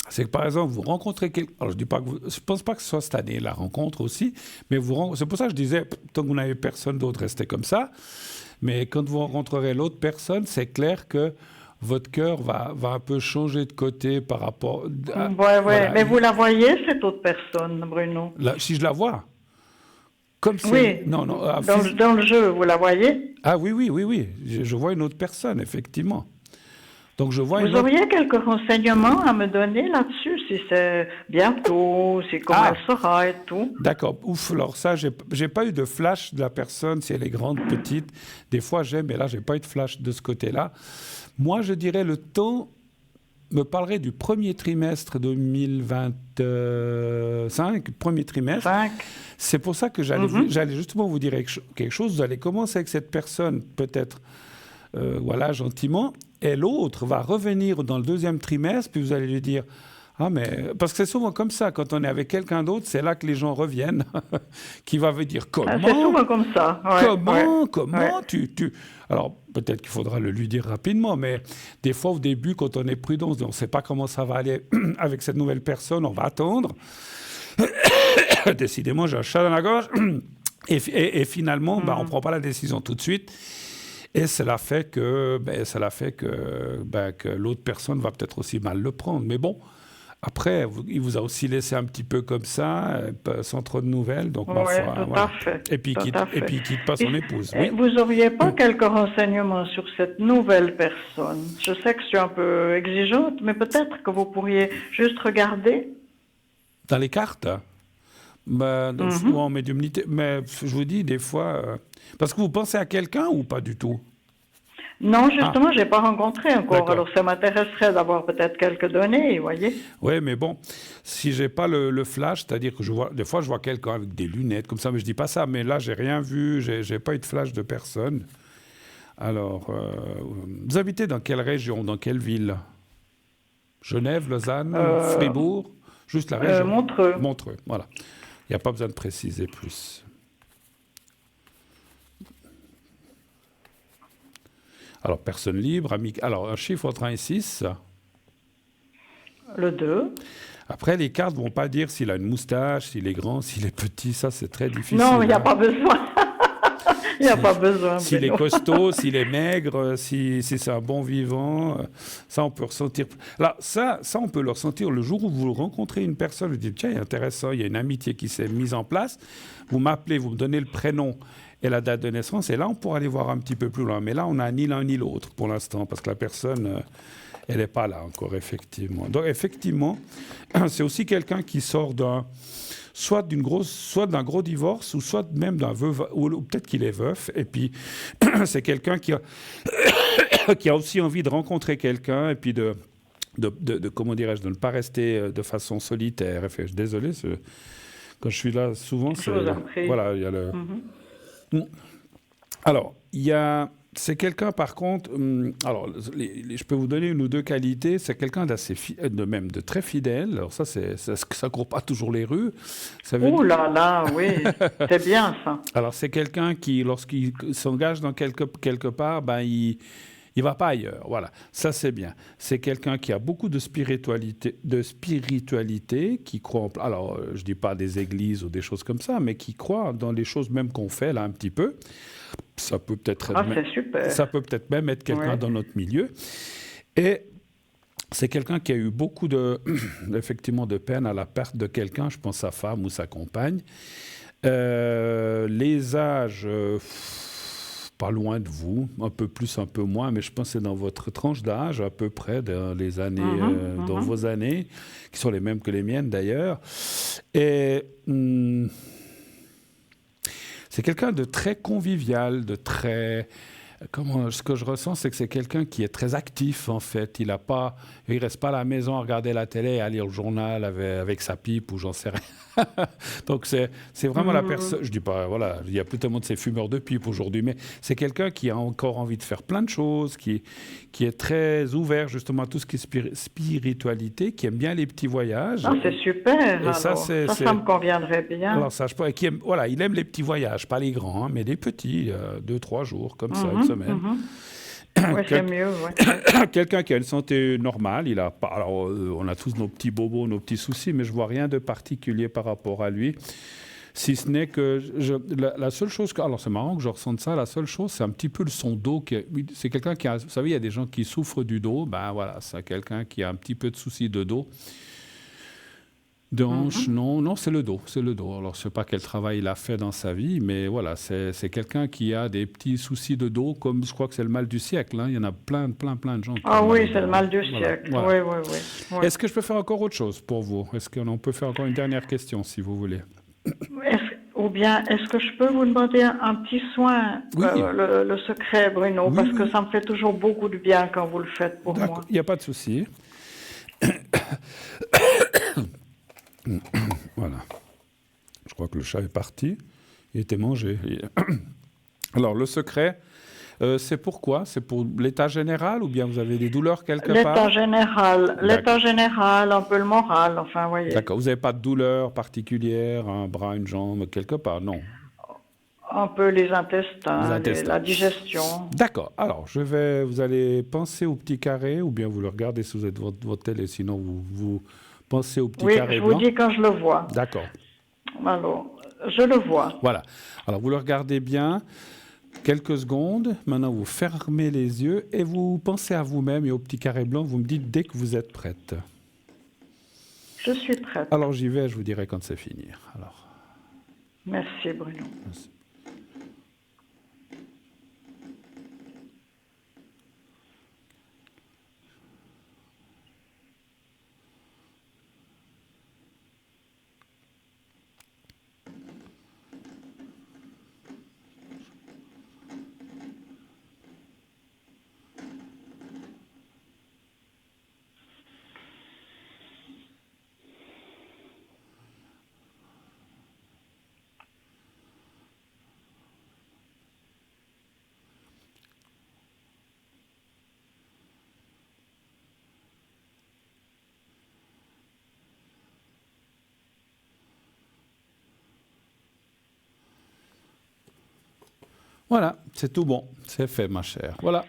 c'est que par exemple, vous rencontrez quelqu'un. Alors, je pense pas que ce soit cette année la rencontre aussi, mais c'est pour ça que je disais, tant que vous n'avez personne d'autre, restez comme ça. Mais quand vous rencontrerez l'autre personne, c'est clair que votre cœur va un peu changer de côté par rapport à... Voilà. Mais vous la voyez, cette autre personne, Bruno? Si je la vois. Comme si... Oui. Non. Dans le jeu, vous la voyez? Ah oui. Je vois une autre personne, effectivement. Donc je vois vous auriez quelques renseignements à me donner là-dessus, si c'est bientôt, si comment elle sera et tout? D'accord. Ouf, alors ça, j'ai pas eu de flash de la personne, si elle est grande, petite. Des fois, mais là, j'ai pas eu de flash de ce côté-là. Moi, je dirais le temps me parlerait du premier trimestre 2025, premier trimestre. 5. C'est pour ça que j'allais justement vous dire quelque chose. Vous allez commencer avec cette personne, peut-être, gentiment, et l'autre va revenir dans le 2e trimestre, puis vous allez lui dire... Ah, mais... Parce que c'est souvent comme ça, quand on est avec quelqu'un d'autre, c'est là que les gens reviennent, qui va vous dire comment... c'est souvent comme ça. Comment tu... Alors, peut-être qu'il faudra le lui dire rapidement, mais des fois, au début, quand on est prudent, on ne sait pas comment ça va aller avec cette nouvelle personne, on va attendre. Décidément, j'ai un chat dans la gorge. Et finalement, on ne prend pas la décision tout de suite. Et cela fait que l'autre personne va peut-être aussi mal le prendre. Mais bon, après, il vous a aussi laissé un petit peu comme ça, sans trop de nouvelles. Donc, ma foi, à fait. Et puis, il quitte pas son épouse. Oui. Vous n'auriez pas quelques renseignements sur cette nouvelle personne? Je sais que je suis un peu exigeante, mais peut-être que vous pourriez juste regarder. Dans les cartes? En médiumnité. Mais je vous dis, des fois... parce que vous pensez à quelqu'un ou pas du tout? Non, justement, je n'ai pas rencontré encore. D'accord. Alors, ça m'intéresserait d'avoir peut-être quelques données, vous voyez. Oui, mais bon, si je n'ai pas le flash, c'est-à-dire que des fois, je vois quelqu'un avec des lunettes, comme ça, mais je ne dis pas ça. Mais là, je n'ai rien vu, je n'ai pas eu de flash de personne. Alors, vous habitez dans quelle région, dans quelle ville? Genève, Lausanne, Fribourg? Juste la région? Montreux. Montreux, voilà. Il n'y a pas besoin de préciser plus. Alors, personne libre, alors un chiffre entre 1 et 6. Le 2. Après, les cartes ne vont pas dire s'il a une moustache, s'il est grand, s'il est petit, ça c'est très difficile. Non, il n'y a pas besoin. Il n'y a pas besoin. S'il est costaud, s'il est maigre, si c'est un bon vivant, ça on peut ressentir. Là, ça on peut le ressentir le jour où vous rencontrez une personne, vous dites tiens, il est intéressant, il y a une amitié qui s'est mise en place, vous m'appelez, vous me donnez le prénom et la date de naissance, et là on pourra aller voir un petit peu plus loin. Mais là, on n'a ni l'un ni l'autre pour l'instant, parce que la personne, elle n'est pas là encore, effectivement. Donc effectivement, c'est aussi quelqu'un qui sort soit d'un gros divorce, ou soit même d'un veuf, ou peut-être qu'il est veuf, et puis c'est quelqu'un qui a aussi envie de rencontrer quelqu'un, et puis de comment dirais-je, de ne pas rester de façon solitaire. Je suis désolé, quand je suis là, souvent, voilà, il y a le... Alors, c'est quelqu'un, par contre, alors, je peux vous donner une ou deux qualités. C'est quelqu'un de très fidèle. Alors ça court pas toujours les rues. Là, oui, c'est bien ça. Alors, c'est quelqu'un qui, lorsqu'il s'engage dans quelque part, il va pas ailleurs. Voilà, ça c'est bien. C'est quelqu'un qui a beaucoup de spiritualité, qui croit alors, je dis pas des églises ou des choses comme ça, mais qui croit dans les choses même qu'on fait là un petit peu. Ça peut peut-être même être quelqu'un dans notre milieu. Et c'est quelqu'un qui a eu beaucoup effectivement de peine à la perte de quelqu'un, je pense sa femme ou sa compagne. Les âges, pas loin de vous, un peu plus, un peu moins, mais je pense que c'est dans votre tranche d'âge, à peu près, dans les années, dans vos années, qui sont les mêmes que les miennes d'ailleurs. Et... c'est quelqu'un de très convivial, de très... Ce que je ressens, c'est que c'est quelqu'un qui est très actif, en fait. Il reste pas à la maison à regarder la télé, à lire le journal avec sa pipe ou j'en sais rien. Donc, c'est vraiment la personne. Je dis pas, voilà, il y a plus tellement de ces fumeurs de pipe aujourd'hui, mais c'est quelqu'un qui a encore envie de faire plein de choses, qui est très ouvert, justement, à tout ce qui est spiritualité, qui aime bien les petits voyages. Ah, c'est super. Et ça, Alors. Ça me conviendrait bien. Alors, ça, voilà, il aime les petits voyages, pas les grands, hein, mais les petits, 2-3 jours, comme ça, une semaine. Oui, c'est mieux, ouais. Quelqu'un qui a une santé normale, il a pas. Alors, on a tous nos petits bobos, nos petits soucis, mais je vois rien de particulier par rapport à lui. Si ce n'est que la seule chose alors c'est marrant que je ressente ça, la seule chose, c'est un petit peu son dos. C'est quelqu'un qui a, vous savez, il y a des gens qui souffrent du dos, ben voilà, c'est quelqu'un qui a un petit peu de soucis de dos. De hanche, non, c'est le dos. Alors, je ne sais pas quel travail il a fait dans sa vie, mais voilà, c'est quelqu'un qui a des petits soucis de dos, comme je crois que c'est le mal du siècle. Hein. Il y en a plein de gens. Ah oui, c'est le mal du siècle. Voilà. Oui. Est-ce que je peux faire encore autre chose pour vous? Est-ce qu'on peut faire encore une dernière question, si vous voulez? Ou bien, est-ce que je peux vous demander un petit soin, oui. Le secret, Bruno, parce que ça me fait toujours beaucoup de bien quand vous le faites pour moi. Il n'y a pas de souci. Voilà. Je crois que le chat est parti. Il était mangé. Alors, le secret, c'est pourquoi? C'est pour l'état général ou bien vous avez des douleurs quelque part? L'état général, un peu le moral, enfin, vous voyez. D'accord. Vous n'avez pas de douleur particulière, un bras, une jambe, quelque part? Non. Un peu les intestins. La digestion. D'accord. Alors, vous allez penser au petit carré ou bien vous le regardez si vous êtes votre télé, sinon vous pensez au petit carré blanc. Oui, je vous dis quand je le vois. D'accord. Alors, je le vois. Voilà. Alors, vous le regardez bien. Quelques secondes. Maintenant, vous fermez les yeux et vous pensez à vous-même et au petit carré blanc. Vous me dites dès que vous êtes prête. Je suis prête. Alors, j'y vais. Je vous dirai quand c'est fini. Alors. Merci, Bruno. Merci. Voilà, c'est tout bon. C'est fait, ma chère. Voilà.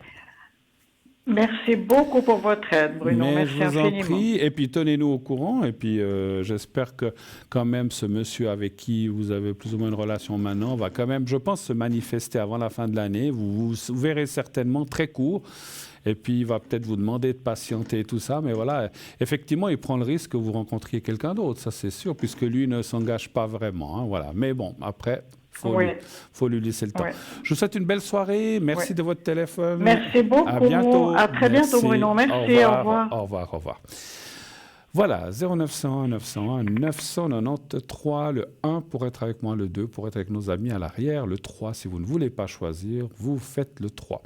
Merci beaucoup pour votre aide, Bruno. Merci je vous infiniment. en prie. Et puis, tenez-nous au courant. Et puis, j'espère que quand même ce monsieur avec qui vous avez plus ou moins une relation maintenant va quand même, je pense, se manifester avant la fin de l'année. Vous verrez certainement très court. Et puis, il va peut-être vous demander de patienter et tout ça. Mais voilà, effectivement, il prend le risque que vous rencontriez quelqu'un d'autre. Ça, c'est sûr, puisque lui ne s'engage pas vraiment. Hein, voilà. Mais bon, après... faut lui laisser le temps. Oui. Je vous souhaite une belle soirée. Merci de votre téléphone. Merci beaucoup. À bientôt. À très bientôt, Bruno. Merci. Au revoir. Au revoir. Voilà, 0901 901 993, le 1 pour être avec moi, le 2 pour être avec nos amis à l'arrière, le 3 si vous ne voulez pas choisir, vous faites le 3.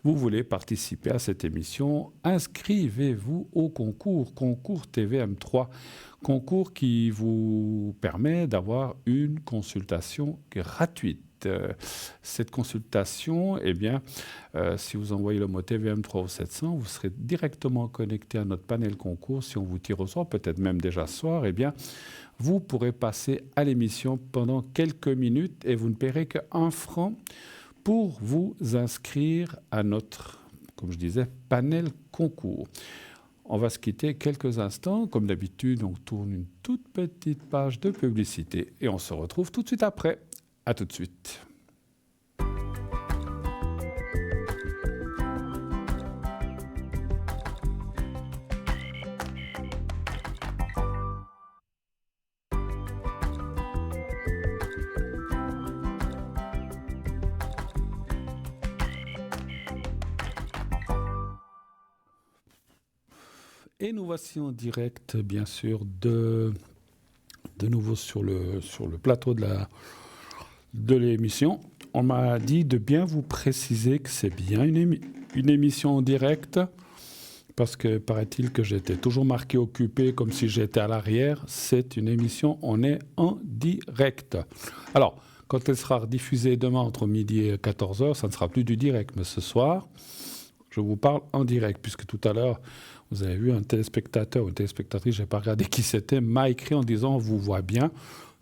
Vous voulez participer à cette émission, inscrivez-vous au concours TVM3, concours qui vous permet d'avoir une consultation gratuite. Cette consultation, eh bien, si vous envoyez le mot TVM3 au 700, vous serez directement connecté à notre panel concours. Si on vous tire au sort, peut-être même déjà ce soir, eh bien, vous pourrez passer à l'émission pendant quelques minutes et vous ne paierez qu'1 franc pour vous inscrire à notre, comme je disais, panel concours. On va se quitter quelques instants. Comme d'habitude, on tourne une toute petite page de publicité et on se retrouve tout de suite après. À tout de suite. Et nous voici en direct, bien sûr, de nouveau sur le plateau de l'émission. on m'a dit de bien vous préciser que c'est bien une émission en direct, parce que paraît-il que j'étais toujours marqué occupé comme si j'étais à l'arrière. C'est une émission, on est en direct. Alors, quand elle sera diffusée demain entre midi et 14h, ça ne sera plus du direct, mais ce soir, je vous parle en direct, puisque tout à l'heure, vous avez vu un téléspectateur ou une téléspectatrice, je n'ai pas regardé qui c'était, m'a écrit en disant « on vous voit bien ».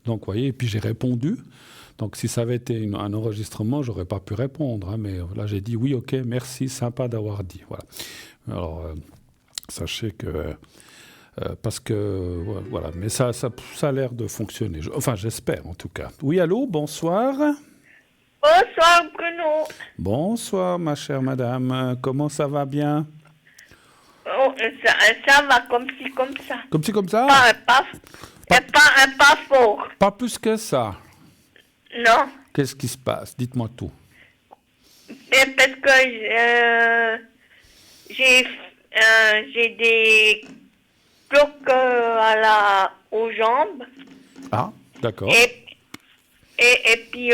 Donc, vous voyez, et puis j'ai répondu. Donc, si ça avait été un enregistrement, je n'aurais pas pu répondre. Hein, mais là, j'ai dit « oui, ok, merci, sympa d'avoir dit ». Voilà. Alors, sachez que... parce que, voilà, mais ça a l'air de fonctionner. Enfin, j'espère en tout cas. Oui, allô, bonsoir. Bonsoir Bruno. Bonsoir, ma chère madame. Comment ça va bien? Oh, ça va comme ci, comme ça. Comme ci, comme ça? Pas un pas fort. Pas plus que ça. Non. Qu'est-ce qui se passe? Dites-moi tout. Et parce que j'ai des cloques aux jambes. Ah, d'accord. Et puis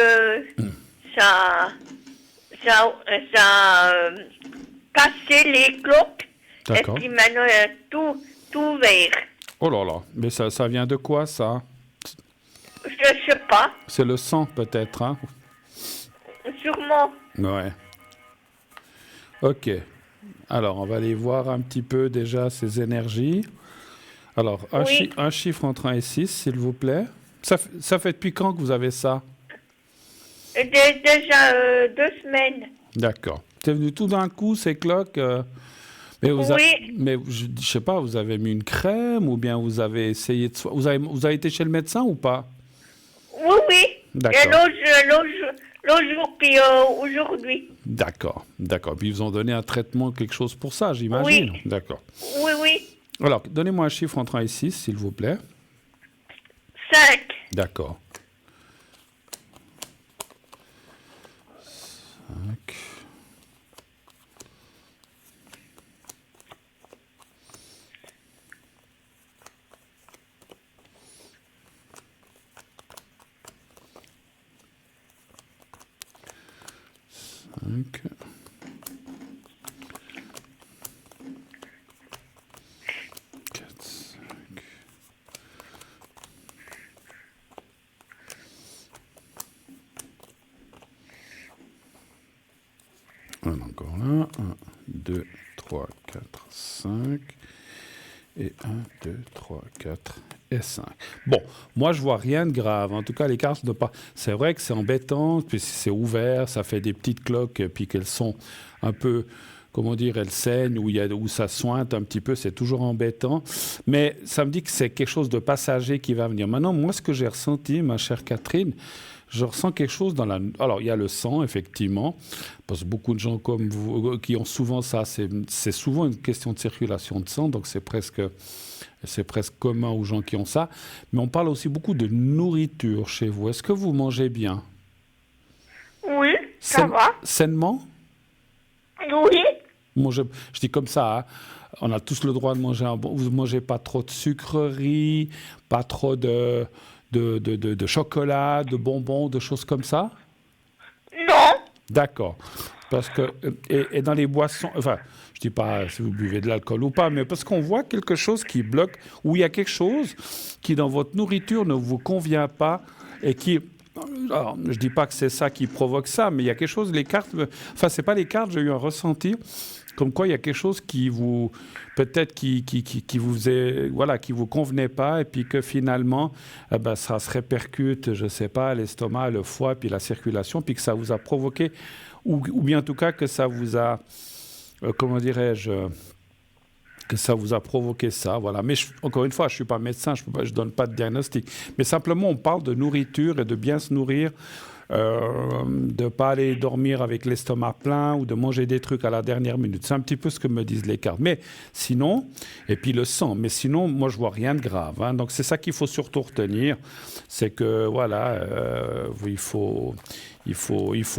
ça a cassé les cloques. D'accord. Et puis maintenant tout vert. Oh là là, mais ça vient de quoi, ça? Je sais pas. C'est le sang, peut-être, hein? Sûrement. Ouais. Ok. Alors, on va aller voir un petit peu déjà ces énergies. Alors, un chiffre entre 1 et 6, s'il vous plaît. Ça fait depuis quand que vous avez ça? Déjà 2 semaines. D'accord. C'est venu tout d'un coup, ces cloques mais je sais pas, vous avez mis une crème ou bien vous avez essayé de... Vous avez été chez le médecin ou pas? Oui. D'accord. Et l'autre jour, puis aujourd'hui. D'accord. Puis ils vous ont donné un traitement, quelque chose pour ça, j'imagine. Oui. D'accord. Oui. Alors, donnez-moi un chiffre entre 1 et 6, s'il vous plaît. 5. D'accord. 5. Encore là, 1, 2, 3, 4, 5, et 1, 2, 3, 4 et 5. Bon, moi je vois rien de grave, en tout cas les cartes ne pas... C'est vrai que c'est embêtant, puis c'est ouvert, ça fait des petites cloques, puis qu'elles sont un peu... Comment dire, elles saignent, où ça sointe un petit peu, c'est toujours embêtant. Mais ça me dit que c'est quelque chose de passager qui va venir. Maintenant, moi, ce que j'ai ressenti, ma chère Catherine, je ressens quelque chose dans la... Alors, il y a le sang, effectivement, parce que beaucoup de gens comme vous, qui ont souvent ça, c'est souvent une question de circulation de sang, donc c'est presque commun aux gens qui ont ça. Mais on parle aussi beaucoup de nourriture chez vous. Est-ce que vous mangez bien? Oui, ça va. Sainement? Oui. Moi, je dis comme ça, hein. On a tous le droit de manger un bon... Vous ne mangez pas trop de sucreries, pas trop de chocolat, de bonbons, de choses comme ça? Non. D'accord. Parce que... Et dans les boissons... Enfin, je ne dis pas si vous buvez de l'alcool ou pas, mais parce qu'on voit quelque chose qui bloque, ou il y a quelque chose qui, dans votre nourriture, ne vous convient pas et qui... Alors, je ne dis pas que c'est ça qui provoque ça, mais il y a quelque chose, les cartes... Enfin, ce n'est pas les cartes, j'ai eu un ressenti, comme quoi il y a quelque chose qui vous... Peut-être qui vous convenait pas, et puis que finalement, ça se répercute, je ne sais pas, l'estomac, le foie, puis la circulation, puis que ça vous a provoqué, ou bien en tout cas que ça vous a... comment dirais-je que ça vous a provoqué ça, voilà. Mais encore une fois, je ne suis pas médecin, je ne donne pas de diagnostic. Mais simplement, on parle de nourriture et de bien se nourrir, de ne pas aller dormir avec l'estomac plein ou de manger des trucs à la dernière minute. C'est un petit peu ce que me disent les cartes. Mais sinon, et puis le sang, mais sinon, moi, je ne vois rien de grave. Hein. Donc, c'est ça qu'il faut surtout retenir, c'est que, voilà, il faut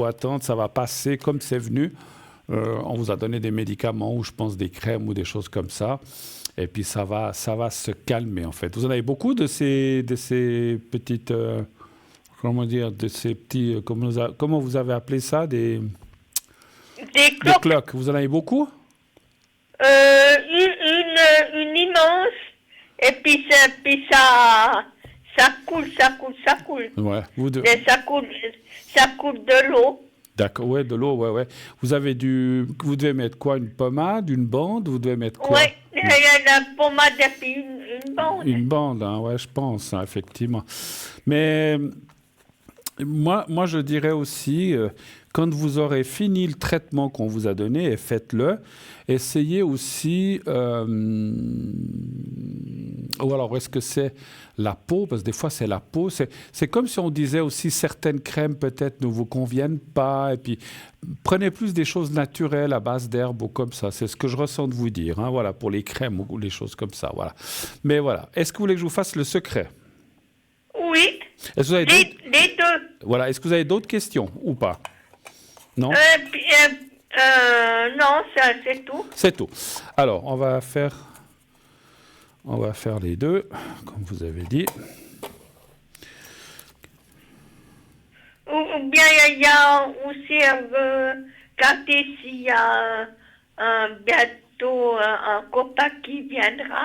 attendre, ça va passer comme c'est venu. On vous a donné des médicaments ou je pense des crèmes ou des choses comme ça. Et puis ça va se calmer en fait. Vous en avez beaucoup de ces petites comment dire, de ces petits, comment vous avez appelé ça, Des des cloques. cloques. Vous en avez beaucoup? Une immense. Et puis ça coule. Ouais. Et ça coule de l'eau. D'accord, ouais, de l'eau, ouais, ouais. Vous devez mettre quoi? Une pommade, une bande? Vous devez mettre quoi? Oui, il y a la pommade et puis une bande. Une bande, hein, ouais, je pense, hein, effectivement. Mais moi, je dirais aussi, quand vous aurez fini le traitement qu'on vous a donné, et faites-le, essayez aussi, ou alors est-ce que c'est la peau, parce que des fois c'est la peau, c'est comme si on disait aussi certaines crèmes peut-être ne vous conviennent pas, et puis prenez plus des choses naturelles à base d'herbes ou comme ça, c'est ce que je ressens de vous dire, hein, voilà, pour les crèmes ou les choses comme ça, voilà. Mais voilà, est-ce que vous voulez que je vous fasse le secret? Oui, Est-ce que vous avez les deux. voilà, est-ce que vous avez d'autres questions ou pas? Non? Non, ça, c'est tout. C'est tout. Alors, on va faire les deux, comme vous avez dit. Ou bien il y a aussi regardez s'il y a bientôt un copain qui viendra.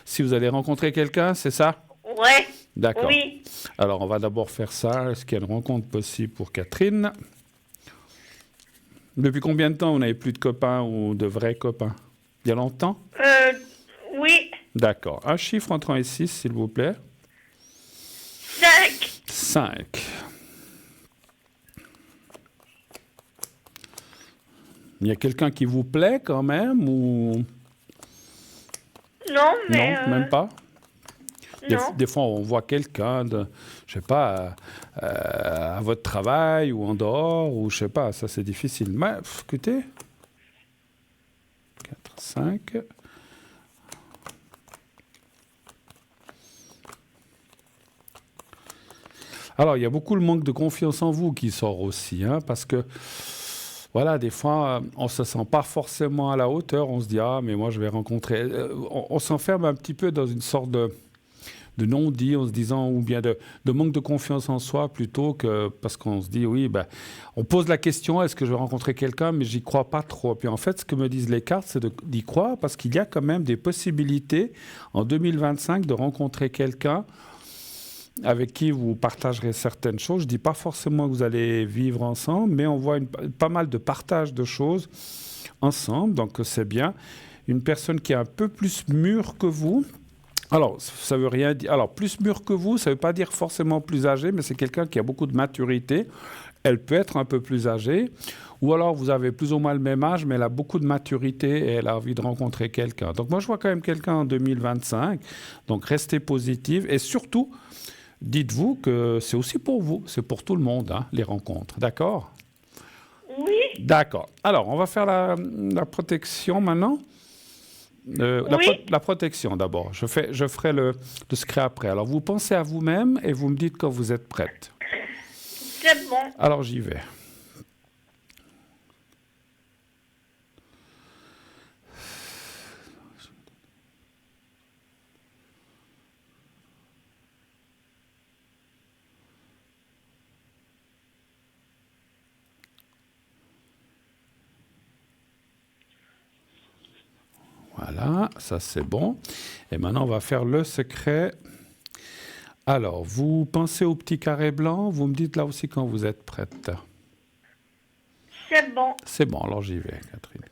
Si vous allez rencontrer quelqu'un, c'est ça? Ouais. D'accord. Oui. Alors, on va d'abord faire ça. Est-ce qu'il y a une rencontre possible pour Catherine? Depuis combien de temps vous n'avez plus de copains ou de vrais copains? Il y a longtemps? Oui. D'accord. Un chiffre entre 1 et 6, s'il vous plaît. 5. 5. Il y a quelqu'un qui vous plaît quand même ou... Non, mais... Non, même pas? Non. Des fois, on voit quelqu'un, je sais pas, à votre travail ou en dehors, ou je sais pas, ça c'est difficile. Mais écoutez, 4, 5. Alors, il y a beaucoup le manque de confiance en vous qui sort aussi, hein, parce que, voilà, des fois, on ne se sent pas forcément à la hauteur, on se dit, ah, mais moi je vais rencontrer... on s'enferme un petit peu dans une sorte de non-dit en se disant, ou bien de manque de confiance en soi plutôt que parce qu'on se dit, oui, ben, on pose la question, est-ce que je vais rencontrer quelqu'un, mais j'y crois pas trop. Puis en fait, ce que me disent les cartes, c'est d'y croire parce qu'il y a quand même des possibilités en 2025 de rencontrer quelqu'un avec qui vous partagerez certaines choses. Je dis pas forcément que vous allez vivre ensemble, mais on voit pas mal de partage de choses ensemble, donc c'est bien. Une personne qui est un peu plus mûre que vous. Alors, ça veut rien dire. Alors, plus mûr que vous, ça ne veut pas dire forcément plus âgé, mais c'est quelqu'un qui a beaucoup de maturité. Elle peut être un peu plus âgée. Ou alors, vous avez plus ou moins le même âge, mais elle a beaucoup de maturité et elle a envie de rencontrer quelqu'un. Donc, moi, je vois quand même quelqu'un en 2025. Donc, restez positive. Et surtout, dites-vous que c'est aussi pour vous. C'est pour tout le monde, hein, les rencontres. D'accord? Oui. D'accord. Alors, on va faire la protection maintenant. Oui. La protection d'abord. Je ferai le secret après. Alors, vous pensez à vous-même et vous me dites quand vous êtes prête. C'est bon. Alors, j'y vais. Voilà, ça c'est bon. Et maintenant, on va faire le secret. Alors, vous pensez au petit carré blanc, vous me dites là aussi quand vous êtes prête. C'est bon. C'est bon, alors j'y vais, Catherine.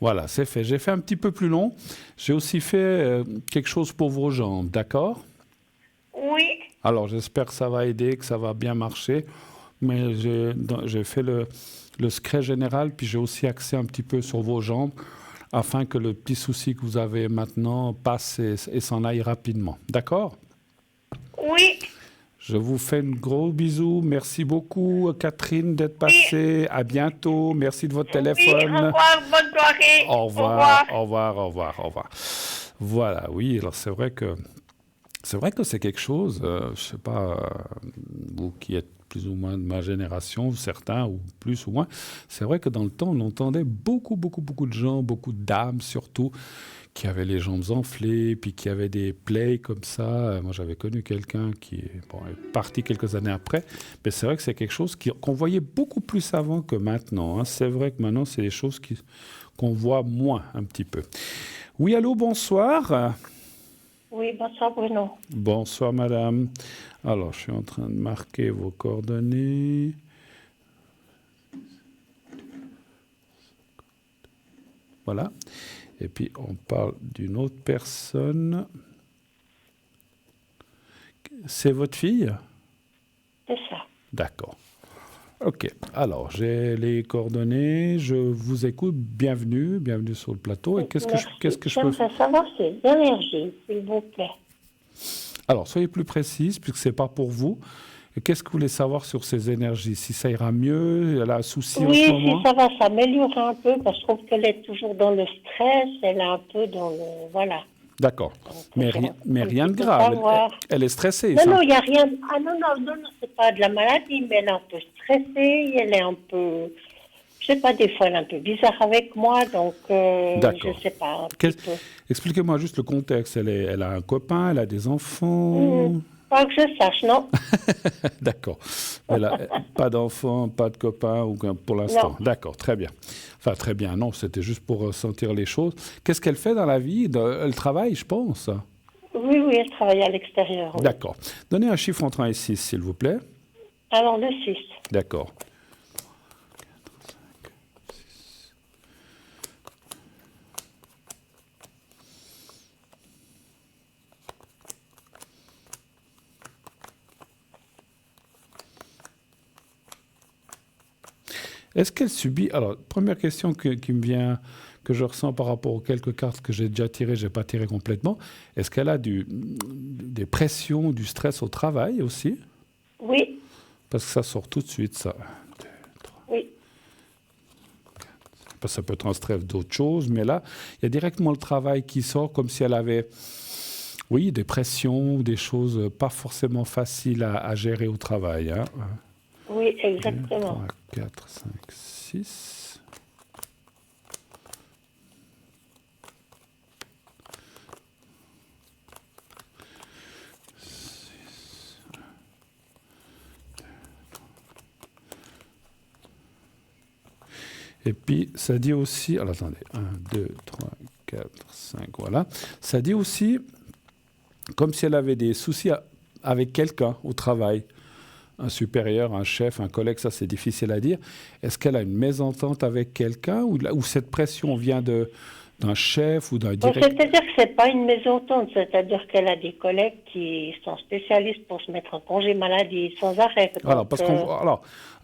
Voilà, c'est fait. J'ai fait un petit peu plus long. J'ai aussi fait quelque chose pour vos jambes, d'accord? Oui. Alors, j'espère que ça va aider, que ça va bien marcher. Mais j'ai fait le secret général, puis j'ai aussi axé un petit peu sur vos jambes, afin que le petit souci que vous avez maintenant passe et s'en aille rapidement. D'accord? Oui. Je vous fais un gros bisou. Merci beaucoup, Catherine, d'être passée. À bientôt. Merci de votre Oui, au téléphone. revoir, bonne soirée. Au revoir, au revoir, au revoir, au revoir. Voilà, oui, alors c'est vrai que c'est quelque chose, je sais pas, vous qui êtes plus ou moins de ma génération, certains, ou plus ou moins, c'est vrai que dans le temps, on entendait beaucoup de gens, beaucoup de dames surtout, qui avaient les jambes enflées, puis qui avaient des plaies comme ça. Moi, j'avais connu quelqu'un qui est parti quelques années après, mais c'est vrai que c'est quelque chose qu'on voyait beaucoup plus avant que maintenant, hein. C'est vrai que maintenant, c'est des choses qu'on voit moins un petit peu. Oui, allô, bonsoir. Oui, bonsoir Bruno. Bonsoir, madame. Alors, je suis en train de marquer vos coordonnées. Voilà. Et puis, on parle d'une autre personne. C'est votre fille? C'est ça. D'accord. OK. Alors, j'ai les coordonnées. Je vous écoute. Bienvenue sur le plateau. Et qu'est-ce que je peux faire? J'aimerais savoir ces énergies, s'il vous plaît. Alors, soyez plus précise, puisque ce n'est pas pour vous. Et qu'est-ce que vous voulez savoir sur ces énergies? Si ça ira mieux, elle a un souci en ce moment? Oui, si ça va s'améliorer un peu, parce que je trouve qu'elle est toujours dans le stress, elle est un peu dans le... Voilà. D'accord. Donc, Mais rien de grave. Elle est stressée. Non, il n'y a rien... Ah non, c'est pas de la maladie, mais elle est un peu stressée, elle est un peu... Je sais pas, des fois, elle est un peu bizarre avec moi, donc je sais pas. Expliquez-moi juste le contexte. Elle a un copain, elle a des enfants? Pas que je sache, non. D'accord. Pas d'enfants, pas de copain pour l'instant. D'accord, très bien. Enfin, très bien, non, c'était juste pour sentir les choses. Qu'est-ce qu'elle fait dans la vie? Elle travaille, je pense. Oui, elle travaille à l'extérieur. Oui. D'accord. Donnez un chiffre entre 1 et 6, s'il vous plaît. Alors, le 6. D'accord. Est-ce qu'elle subit... Alors, première question qui me vient, que je ressens par rapport aux quelques cartes que j'ai déjà tirées, je n'ai pas tiré complètement. Est-ce qu'elle a des pressions, du stress au travail aussi? Oui. Parce que ça sort tout de suite, ça. 1, 2, 3. Oui. Parce que ça peut être un stress d'autre chose, mais là, il y a directement le travail qui sort comme si elle avait... Oui, des pressions, des choses pas forcément faciles à gérer au travail, hein. Oui, exactement. 2, 3, 4, 5, 6. Et puis, ça dit aussi... Alors, attendez. 1, 2, 3, 4, 5, voilà. Ça dit aussi comme si elle avait des soucis avec quelqu'un au travail. Un supérieur, un chef, un collègue, ça c'est difficile à dire. Est-ce qu'elle a une mésentente avec quelqu'un ou cette pression vient d'un chef ou d'un directeur? C'est-à-dire que c'est pas une mésentente, c'est-à-dire qu'elle a des collègues qui sont spécialistes pour se mettre en congé maladie sans arrêt. Alors,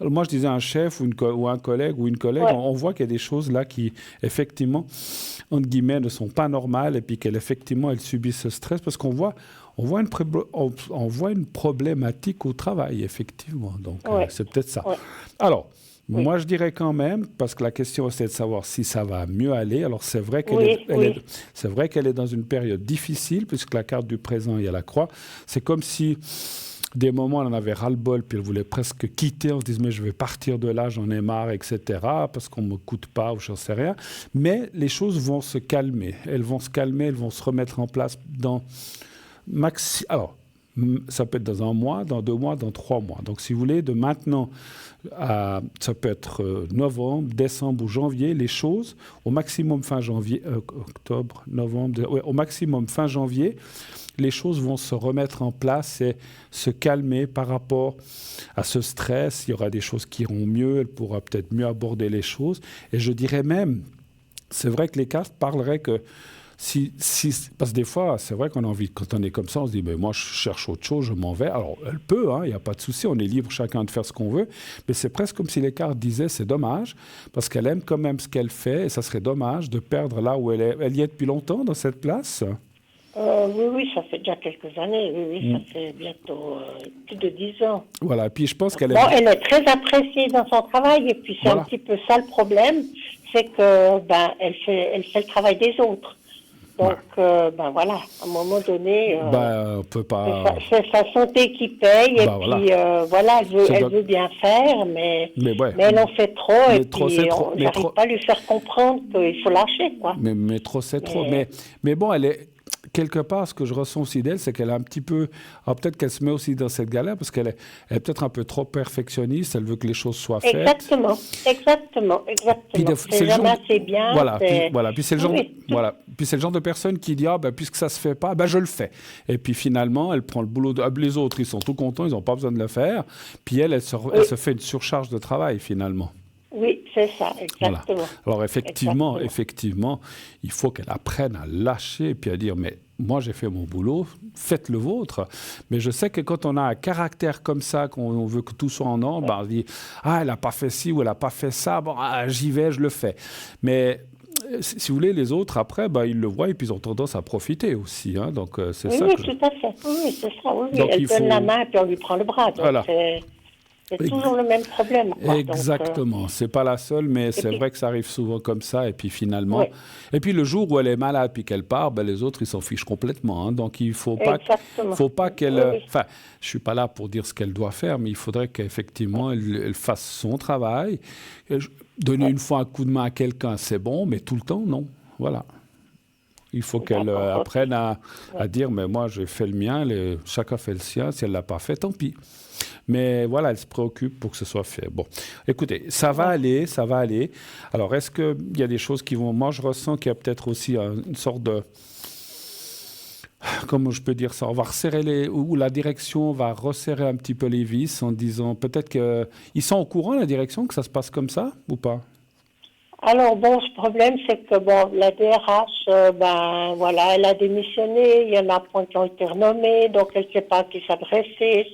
moi je disais un chef ou un collègue ou une collègue, on voit qu'il y a des choses là qui, effectivement, entre guillemets, ne sont pas normales et puis qu'elle, effectivement, elle subit ce stress parce qu'on voit une problématique au travail, effectivement. Donc, c'est peut-être ça. Ouais. Alors, moi, je dirais quand même, parce que la question, c'est de savoir si ça va mieux aller. Alors, c'est vrai qu'elle est dans une période difficile, puisque la carte du présent, il y a la croix. C'est comme si, des moments, elle en avait ras-le-bol, puis elle voulait presque quitter. On se disait, mais je vais partir de là, j'en ai marre, etc., parce qu'on ne me coûte pas, ou je ne sais rien. Mais les choses vont se calmer. Elles vont se calmer, elles vont se remettre en place dans... Alors, ça peut être dans 1 mois, dans 2 mois, dans 3 mois. Donc, si vous voulez, de maintenant, ça peut être novembre, décembre ou janvier, les choses, au maximum fin janvier, octobre, novembre, au maximum fin janvier, les choses vont se remettre en place et se calmer par rapport à ce stress. Il y aura des choses qui iront mieux, elle pourra peut-être mieux aborder les choses. Et je dirais même c'est vrai que les cartes parleraient que parce que des fois, c'est vrai qu'on a envie, quand on est comme ça, on se dit, moi, je cherche autre chose, je m'en vais. Alors, elle peut, il n'y a pas de souci, on est libre chacun de faire ce qu'on veut, mais c'est presque comme si les cartes disaient, c'est dommage, parce qu'elle aime quand même ce qu'elle fait, et ça serait dommage de perdre là où elle est. Elle y est depuis longtemps, dans cette place? Oui, ça fait déjà quelques années, oui, ça fait bientôt plus de 10 ans. Voilà, et puis je pense qu'elle Bon, elle est très appréciée dans son travail, et puis c'est un petit peu ça le problème, c'est que, elle fait le travail des autres. Donc, voilà, à un moment donné, on peut pas... c'est sa santé qui paye, et puis, elle veut bien faire, mais elle en fait trop, et puis on n'arrive pas à lui faire comprendre qu'il faut lâcher, quoi. Mais trop, c'est trop. Mais bon, elle est... Quelque part, ce que je ressens aussi d'elle, c'est qu'elle a un petit peu... Alors peut-être qu'elle se met aussi dans cette galère, parce qu'elle est peut-être un peu trop perfectionniste, elle veut que les choses soient faites. Exactement. Puis c'est jamais assez bien. Puis c'est le genre de personne qui dit, puisque ça se fait pas, je le fais. Et puis finalement, elle prend le boulot... Les autres, ils sont tout contents, ils n'ont pas besoin de le faire. Puis elle se fait une surcharge de travail, finalement. Oui, c'est ça, exactement. Voilà. Alors effectivement, il faut qu'elle apprenne à lâcher puis à dire, mais moi j'ai fait mon boulot, faites le vôtre. Mais je sais que quand on a un caractère comme ça, qu'on veut que tout soit en ordre, on dit, elle n'a pas fait ci ou elle n'a pas fait ça, j'y vais, je le fais. Mais si vous voulez, les autres, après, ils le voient et puis ils ont tendance à profiter aussi. Donc c'est ça. Oui, tout à fait. Oui, c'est ça. Oui, donc, elle donne la main et puis on lui prend le bras. Donc voilà. C'est toujours le même problème. Quoi. Exactement. C'est pas la seule, mais c'est vrai que ça arrive souvent comme ça. Et puis finalement... Oui. Et puis le jour où elle est malade puis qu'elle part, les autres, ils s'en fichent complètement. Donc il ne faut pas qu'elle... Enfin, je ne suis pas là pour dire ce qu'elle doit faire, mais il faudrait qu'effectivement, elle fasse son travail. Donner une fois un coup de main à quelqu'un, c'est bon, mais tout le temps, non. Voilà. Il faut qu'elle apprenne à dire, mais moi, j'ai fait le mien, chacun fait le sien. Si elle ne l'a pas fait, tant pis. Mais voilà, elle se préoccupe pour que ce soit fait. Bon, écoutez, ça va aller. Alors, est-ce qu'il y a des choses qui vont... Moi, je ressens qu'il y a peut-être aussi une sorte de... Comment je peux dire ça? On va resserrer ou la direction va resserrer un petit peu les vis en disant peut-être qu'ils sont au courant, la direction, que ça se passe comme ça ou pas? Alors ce problème, c'est que la DRH, elle a démissionné, il y en a point qui ont été renommés, donc elle ne sait pas à qui s'adresser,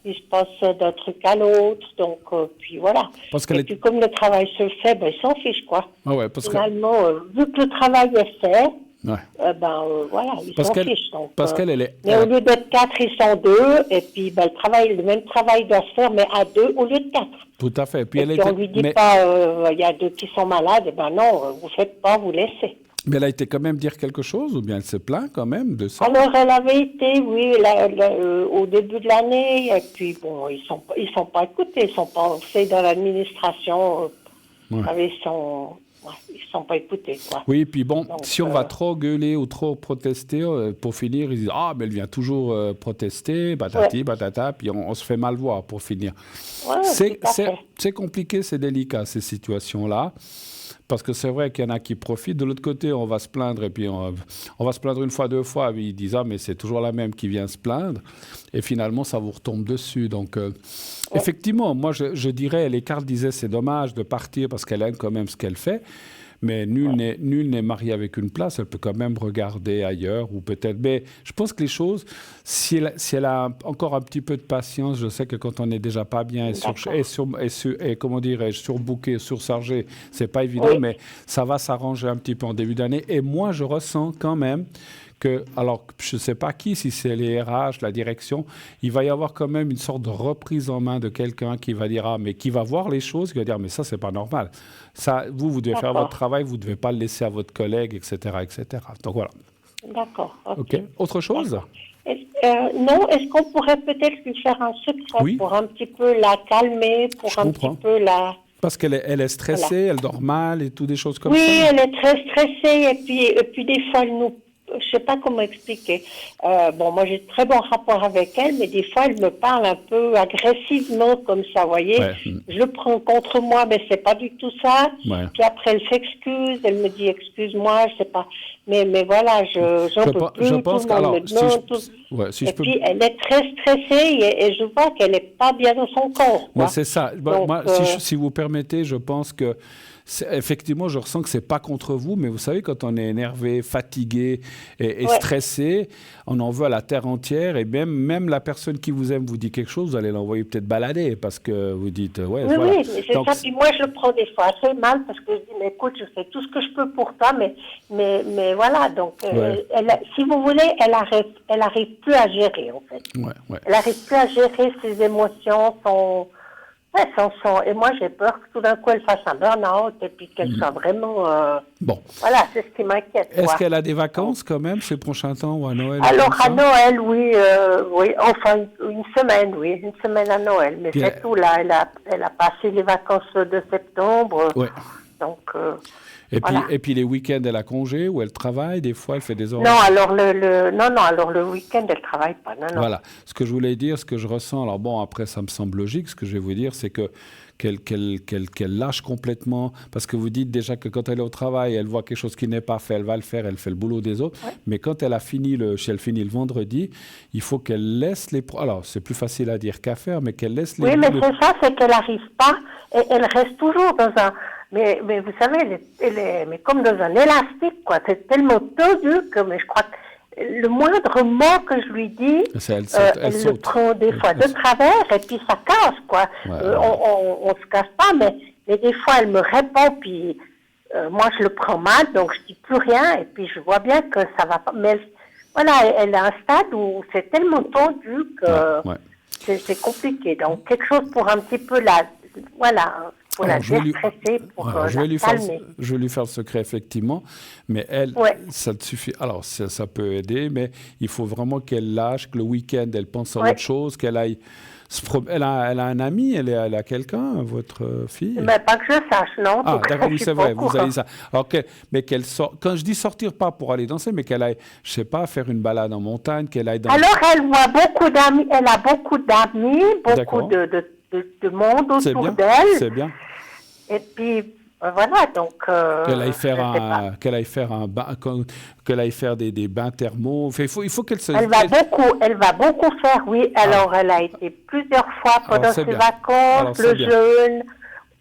il se passe d'un truc à l'autre, donc puis voilà. Puis comme le travail se fait, ils s'en fichent, quoi. Ah ouais, finalement, vu que le travail est fait, ils s'en fichent. Donc, mais au lieu d'être 4, ils sont 2, et puis le même travail doit se faire, mais à 2 au lieu de 4. Tout à fait. Puis on ne lui dit pas, il y a 2 qui sont malades, non, vous ne faites pas, vous laissez. Mais elle a été quand même dire quelque chose, ou bien elle se plaint quand même de ça? Alors, elle avait été, oui, au début de l'année, et puis ils sont pas écoutés, ils sont pas, c'est dans l'administration, ils sont pas écoutés, quoi. Oui, puis donc, si on va trop gueuler ou trop protester, pour finir, ils disent, mais elle vient toujours protester, patati, patata, puis on se fait mal voir pour finir. Ouais, c'est compliqué, c'est délicat, ces situations-là. Parce que c'est vrai qu'il y en a qui profitent. De l'autre côté, on va se plaindre, et puis on va se plaindre une fois, 2 fois, et ils disent « Ah, mais c'est toujours la même qui vient se plaindre ». Et finalement, ça vous retombe dessus. Donc, effectivement, moi, je dirais, les cartes disaient « C'est dommage de partir parce qu'elle aime quand même ce qu'elle fait ». Mais nul n'est marié avec une place. Elle peut quand même regarder ailleurs ou peut-être... Mais je pense que les choses, si elle a encore un petit peu de patience, je sais que quand on n'est déjà pas bien et comment dirais-je, surbooké, surchargé, c'est pas évident, mais ça va s'arranger un petit peu en début d'année. Et moi, je ressens quand même que, alors je ne sais pas qui, si c'est les RH, la direction, il va y avoir quand même une sorte de reprise en main de quelqu'un qui va dire, mais qui va voir les choses, qui va dire, mais ça, c'est pas normal. Ça, vous devez faire votre travail, vous ne devez pas le laisser à votre collègue, etc., etc. Donc voilà. D'accord. OK. Autre chose? Non, est-ce qu'on pourrait peut-être lui faire un secret pour un petit peu la calmer, petit peu la... Parce qu'elle est stressée, elle dort mal et tout, des choses comme ça. Oui, elle est très stressée et puis des fois, elle nous... Je sais pas comment expliquer. Moi, j'ai de très bons rapports avec elle, mais des fois, elle me parle un peu agressivement, comme ça, vous voyez. Ouais. Je le prends contre moi, mais c'est pas du tout ça. Ouais. Puis après, elle s'excuse, elle me dit, excuse-moi, je sais pas. Mais voilà, j'en peux plus. Je pense puis, elle est très stressée et je vois qu'elle est pas bien dans son corps. Moi, c'est ça. Donc, moi, si vous permettez, je pense que effectivement, je ressens que c'est pas contre vous, mais vous savez, quand on est énervé, fatigué et stressé, on en veut à la terre entière, et même la personne qui vous aime vous dit quelque chose, vous allez l'envoyer peut-être balader, parce que vous dites, oui, mais c'est donc, ça. Puis moi, je le prends des fois assez mal, parce que je dis, mais écoute, je fais tout ce que je peux pour toi, mais voilà, donc, si vous voulez, elle arrive plus à gérer, en fait. Elle arrive plus à gérer ses émotions, et moi, j'ai peur que tout d'un coup, elle fasse un burn-out et puis qu'elle soit vraiment... Bon. Voilà, c'est ce qui m'inquiète. Est-ce qu'elle a des vacances quand même ces prochains temps ou à Noël? Alors, à Noël, oui. Enfin, une semaine à Noël. Mais c'est tout, là. Elle a passé les vacances de septembre. Oui. Donc... Et puis les week-ends, elle a congé ou elle travaille? Des fois, elle fait des horaires? Non, alors le week-end, elle travaille pas. Non. Voilà. Ce que je voulais dire, ce que je ressens, alors bon, après, ça me semble logique. Ce que je vais vous dire, c'est qu'elle lâche complètement. Parce que vous dites déjà que quand elle est au travail, elle voit quelque chose qui n'est pas fait, elle va le faire, elle fait le boulot des autres. Ouais. Mais quand elle finit le vendredi, il faut qu'elle laisse les... Alors, c'est plus facile à dire qu'à faire, mais qu'elle laisse les... Oui, mais c'est ça, c'est qu'elle n'arrive pas. Et elle reste toujours dans un... Mais vous savez, elle est mais comme dans un élastique, quoi. C'est tellement tendu que je crois que le moindre mot que je lui dis, elle le prend des fois de travers et puis ça casse, quoi. Ouais. On se casse pas, mais des fois elle me répond, puis moi je le prends mal, donc je dis plus rien et puis je vois bien que ça va pas. Mais elle est à un stade où c'est tellement tendu que c'est compliqué. Donc quelque chose pour un petit peu pour la déstresser, pour la calmer. Je vais lui faire le secret, effectivement. Mais elle, ça te suffit. Alors, ça peut aider, mais il faut vraiment qu'elle lâche, que le week-end, elle pense à autre chose, qu'elle aille... Elle a un ami, elle a quelqu'un, votre fille? Mais pas que je sache, non. Ah, d'accord, oui, c'est vrai, vous avez ça. Alors, mais qu'elle sort... Quand je dis sortir, pas pour aller danser, mais qu'elle aille, je sais pas, faire une balade en montagne, qu'elle aille dans... Alors, elle voit beaucoup d'amis, elle a beaucoup d'amis, beaucoup de monde autour d'elle. C'est bien. Et puis, voilà, donc... qu'elle aille faire des bains thermaux. Enfin, il faut qu'elle se... Elle va beaucoup faire, oui. Alors, elle a été plusieurs fois pendant ses vacances, le jeûne.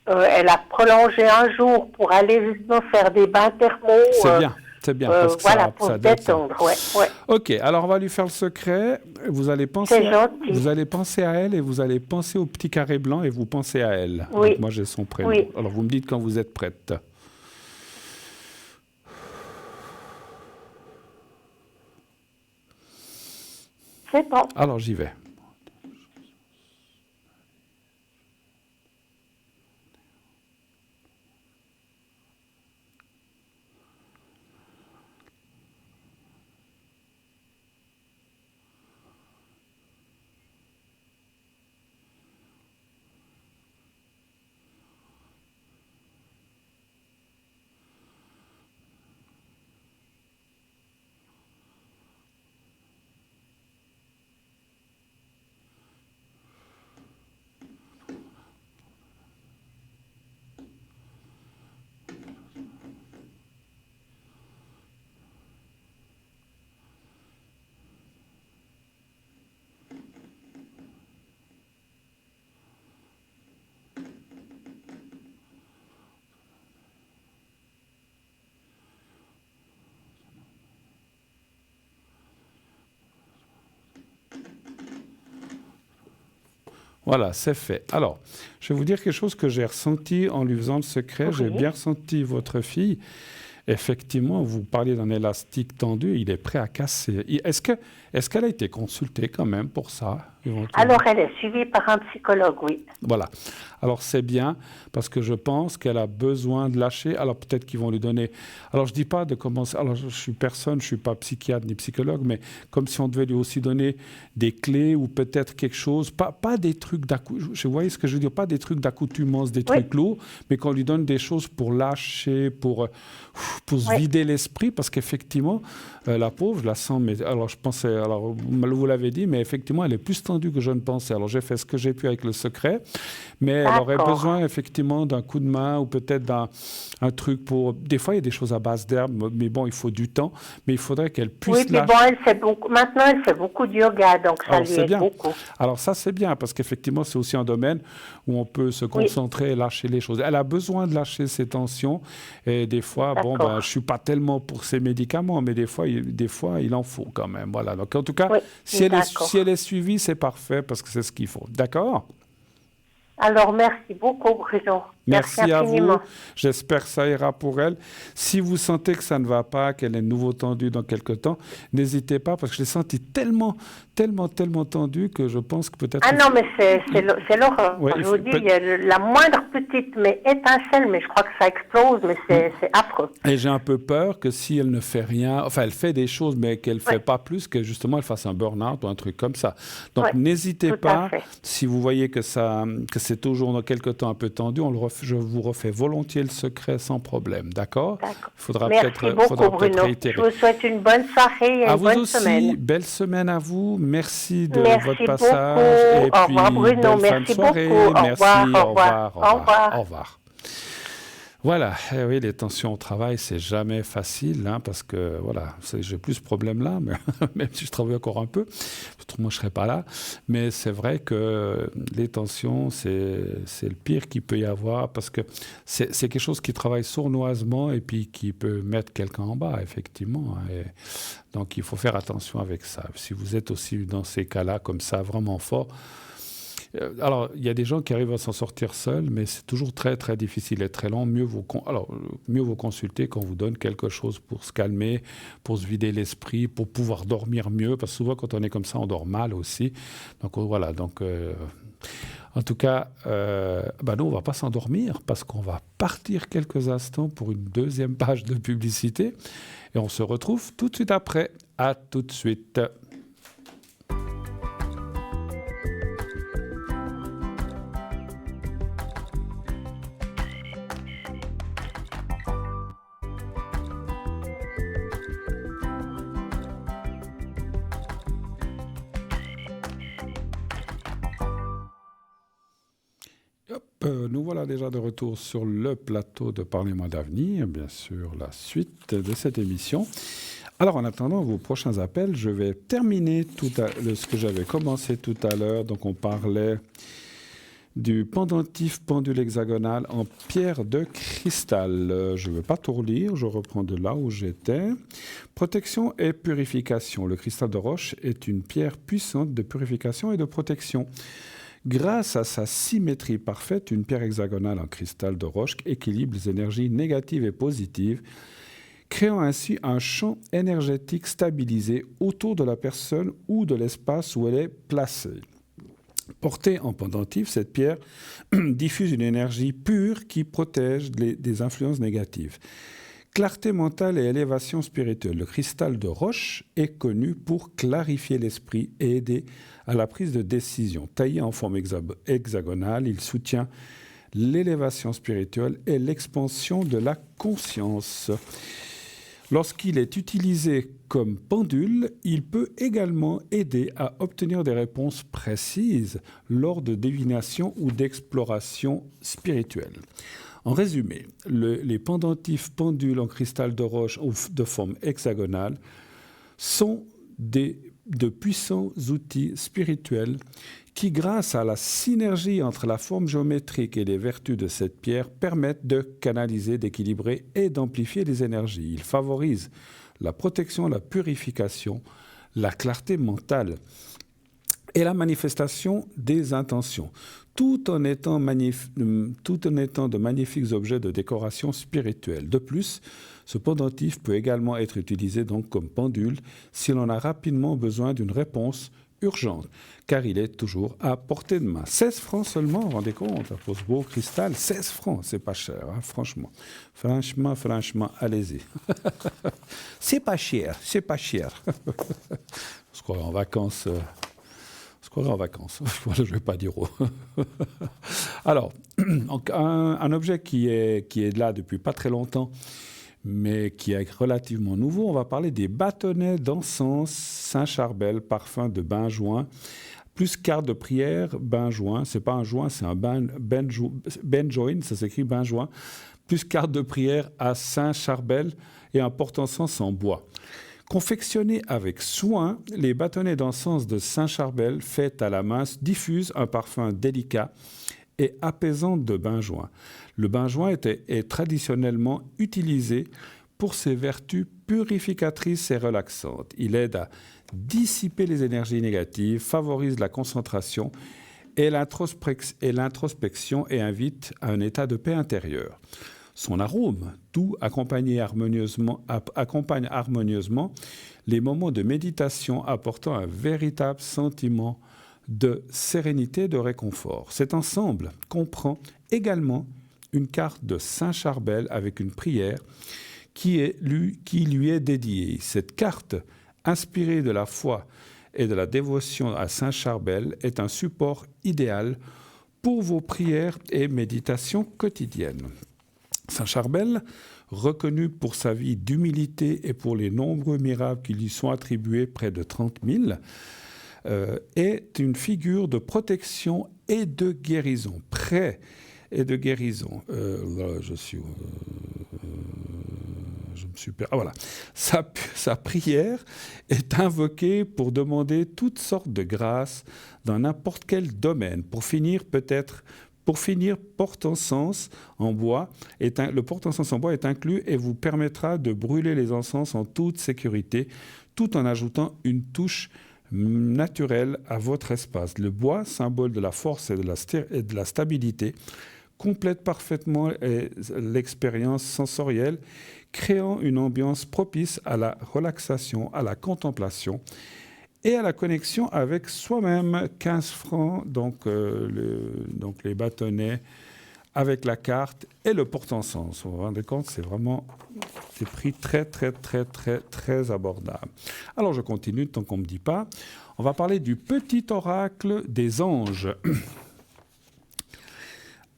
Elle a prolongé un jour pour aller justement faire des bains thermaux. C'est bien, parce que pour se détendre, ouais. OK, alors on va lui faire le secret. Vous allez penser à elle et vous allez penser au petit carré blanc et vous pensez à elle. Oui. Donc moi, j'ai son prénom. Oui. Alors, vous me dites quand vous êtes prête. C'est bon. Alors, j'y vais. Voilà, c'est fait. Alors, je vais vous dire quelque chose que j'ai ressenti en lui faisant le secret. Okay. J'ai bien ressenti votre fille. Effectivement, vous parliez d'un élastique tendu, il est prêt à casser. Est-ce qu'elle a été consultée quand même pour ça? Alors, elle est suivie par un psychologue, oui. Voilà. Alors, c'est bien, parce que je pense qu'elle a besoin de lâcher. Alors, peut-être qu'ils vont lui donner... Alors, je ne dis pas de commencer... Alors, je suis personne, je ne suis pas psychiatre ni psychologue, mais comme si on devait lui aussi donner des clés ou peut-être quelque chose. Pas des trucs d'accoutumance. Vous voyez ce que je veux dire? Pas des trucs d'accoutumance, des trucs lourds, mais qu'on lui donne des choses pour lâcher, pour se vider l'esprit, parce qu'effectivement, la pauvre, je la sens... Mais, alors, je pensais... Alors, vous l'avez dit, mais effectivement, elle est plus tendue tendue que je ne pensais. Alors, j'ai fait ce que j'ai pu avec le secret, mais elle aurait besoin effectivement d'un coup de main ou peut-être d'un truc pour... Des fois, il y a des choses à base d'herbe, mais bon, il faut du temps, mais il faudrait qu'elle puisse... Oui, mais bon, maintenant, elle fait beaucoup de yoga, donc ça lui aide beaucoup. Alors ça, c'est bien, parce qu'effectivement, c'est aussi un domaine où on peut se concentrer et lâcher les choses. Elle a besoin de lâcher ses tensions, et des fois, bon, je ne suis pas tellement pour ces médicaments, mais des fois, il en faut quand même. Voilà. Donc, en tout cas, si elle est suivie, c'est parfait, parce que c'est ce qu'il faut. D'accord ? Alors, merci beaucoup, Bruno. Merci à vous. J'espère que ça ira pour elle. Si vous sentez que ça ne va pas, qu'elle est de nouveau tendue dans quelques temps, n'hésitez pas, parce que je l'ai sentie tellement tendue que je pense que peut-être... Ah non, mais c'est l'horreur. Ouais, je vous dis, il y a la moindre petite étincelle, mais je crois que ça explose, mais c'est affreux. Et j'ai un peu peur que si elle ne fait rien, enfin, elle fait des choses, mais qu'elle ne fait pas plus, que justement, elle fasse un burn-out ou un truc comme ça. Donc, n'hésitez pas, si vous voyez que c'est toujours dans quelques temps un peu tendu, je vous refais volontiers le secret sans problème, d'accord ? Il faudra peut-être réitérer. Je vous souhaite une bonne soirée et une bonne semaine. À vous aussi, belle semaine à vous. Merci de votre passage. Et au revoir, Bruno. Merci beaucoup. Merci, au revoir. Au revoir. Voilà, oui, les tensions au travail, c'est jamais facile, parce que, voilà, j'ai plus ce problème-là, mais même si je travaille encore un peu, autrement je ne serais pas là. Mais c'est vrai que les tensions, c'est le pire qu'il peut y avoir, parce que c'est quelque chose qui travaille sournoisement et puis qui peut mettre quelqu'un en bas, effectivement. Et donc, il faut faire attention avec ça. Si vous êtes aussi dans ces cas-là, comme ça, vraiment fort, alors, il y a des gens qui arrivent à s'en sortir seuls, mais c'est toujours très, très difficile et très long. Mieux vaut consulter quand on vous donne quelque chose pour se calmer, pour se vider l'esprit, pour pouvoir dormir mieux, parce que souvent, quand on est comme ça, on dort mal aussi. Donc, voilà. En tout cas, nous, on ne va pas s'endormir, parce qu'on va partir quelques instants pour une deuxième page de publicité, et on se retrouve tout de suite après. À tout de suite. Nous voilà déjà de retour sur le plateau de Parlez-moi d'avenir, bien sûr, la suite de cette émission. Alors, en attendant vos prochains appels, je vais terminer ce que j'avais commencé tout à l'heure. Donc, on parlait du pendentif pendule hexagonal en pierre de cristal. Je ne vais pas tout relire, je reprends de là où j'étais. Protection et purification. Le cristal de roche est une pierre puissante de purification et de protection. Grâce à sa symétrie parfaite, une pierre hexagonale en cristal de roche équilibre les énergies négatives et positives, créant ainsi un champ énergétique stabilisé autour de la personne ou de l'espace où elle est placée. Portée en pendentif, cette pierre diffuse une énergie pure qui protège des influences négatives. Clarté mentale et élévation spirituelle. Le cristal de roche est connu pour clarifier l'esprit et aider à la prise de décision. Taillé en forme hexagonale, il soutient l'élévation spirituelle et l'expansion de la conscience. Lorsqu'il est utilisé comme pendule, il peut également aider à obtenir des réponses précises lors de divination ou d'exploration spirituelle. En résumé, les pendentifs pendules en cristal de roche ou de forme hexagonale sont de puissants outils spirituels qui, grâce à la synergie entre la forme géométrique et les vertus de cette pierre, permettent de canaliser, d'équilibrer et d'amplifier les énergies. Ils favorisent la protection, la purification, la clarté mentale et la manifestation des intentions, tout en étant de magnifiques objets de décoration spirituelle. De plus, ce pendentif peut également être utilisé donc comme pendule si l'on a rapidement besoin d'une réponse urgente, car il est toujours à portée de main. 16 francs seulement, vous vous rendez compte, pour ce beau cristal, 16 francs, c'est pas cher, franchement. Franchement, allez-y. C'est pas cher. On se croirait en vacances. Voilà, je ne vais pas dire où. Alors, un objet qui est là depuis pas très longtemps, mais qui est relativement nouveau, on va parler des bâtonnets d'encens Saint-Charbel, parfum de benjoin, plus carte de prière, benjoin, c'est pas un joint, c'est un benjoin, ça s'écrit benjoin, plus carte de prière à Saint-Charbel et un porte-encens en bois. Confectionnés avec soin, les bâtonnets d'encens de Saint-Charbel faits à la main diffusent un parfum délicat et apaisant de benjoin. Le benjoin est traditionnellement utilisé pour ses vertus purificatrices et relaxantes. Il aide à dissiper les énergies négatives, favorise la concentration et l'introspection et invite à un état de paix intérieure. Son arôme doux accompagne harmonieusement les moments de méditation, apportant un véritable sentiment de sérénité et de réconfort. Cet ensemble comprend également une carte de Saint-Charbel avec une prière qui lui est dédiée. Cette carte, inspirée de la foi et de la dévotion à Saint-Charbel, est un support idéal pour vos prières et méditations quotidiennes. Saint-Charbel, reconnu pour sa vie d'humilité et pour les nombreux miracles qui lui sont attribués, près de 30 000, est une figure de protection et de guérison. Près et de guérison. Voilà. Sa prière est invoquée pour demander toutes sortes de grâces dans n'importe quel domaine. Pour finir, porte-encens en bois le porte-encens en bois est inclus et vous permettra de brûler les encens en toute sécurité, tout en ajoutant une touche naturelle à votre espace. Le bois, symbole de la force et de la stabilité, complète parfaitement l'expérience sensorielle, créant une ambiance propice à la relaxation, à la contemplation et à la connexion avec soi-même. 15 francs, donc les bâtonnets avec la carte et le porte-encens. Vous vous rendez compte, c'est vraiment des prix très, très, très, très, très abordables. Alors, je continue, tant qu'on ne me dit pas. On va parler du petit oracle des anges.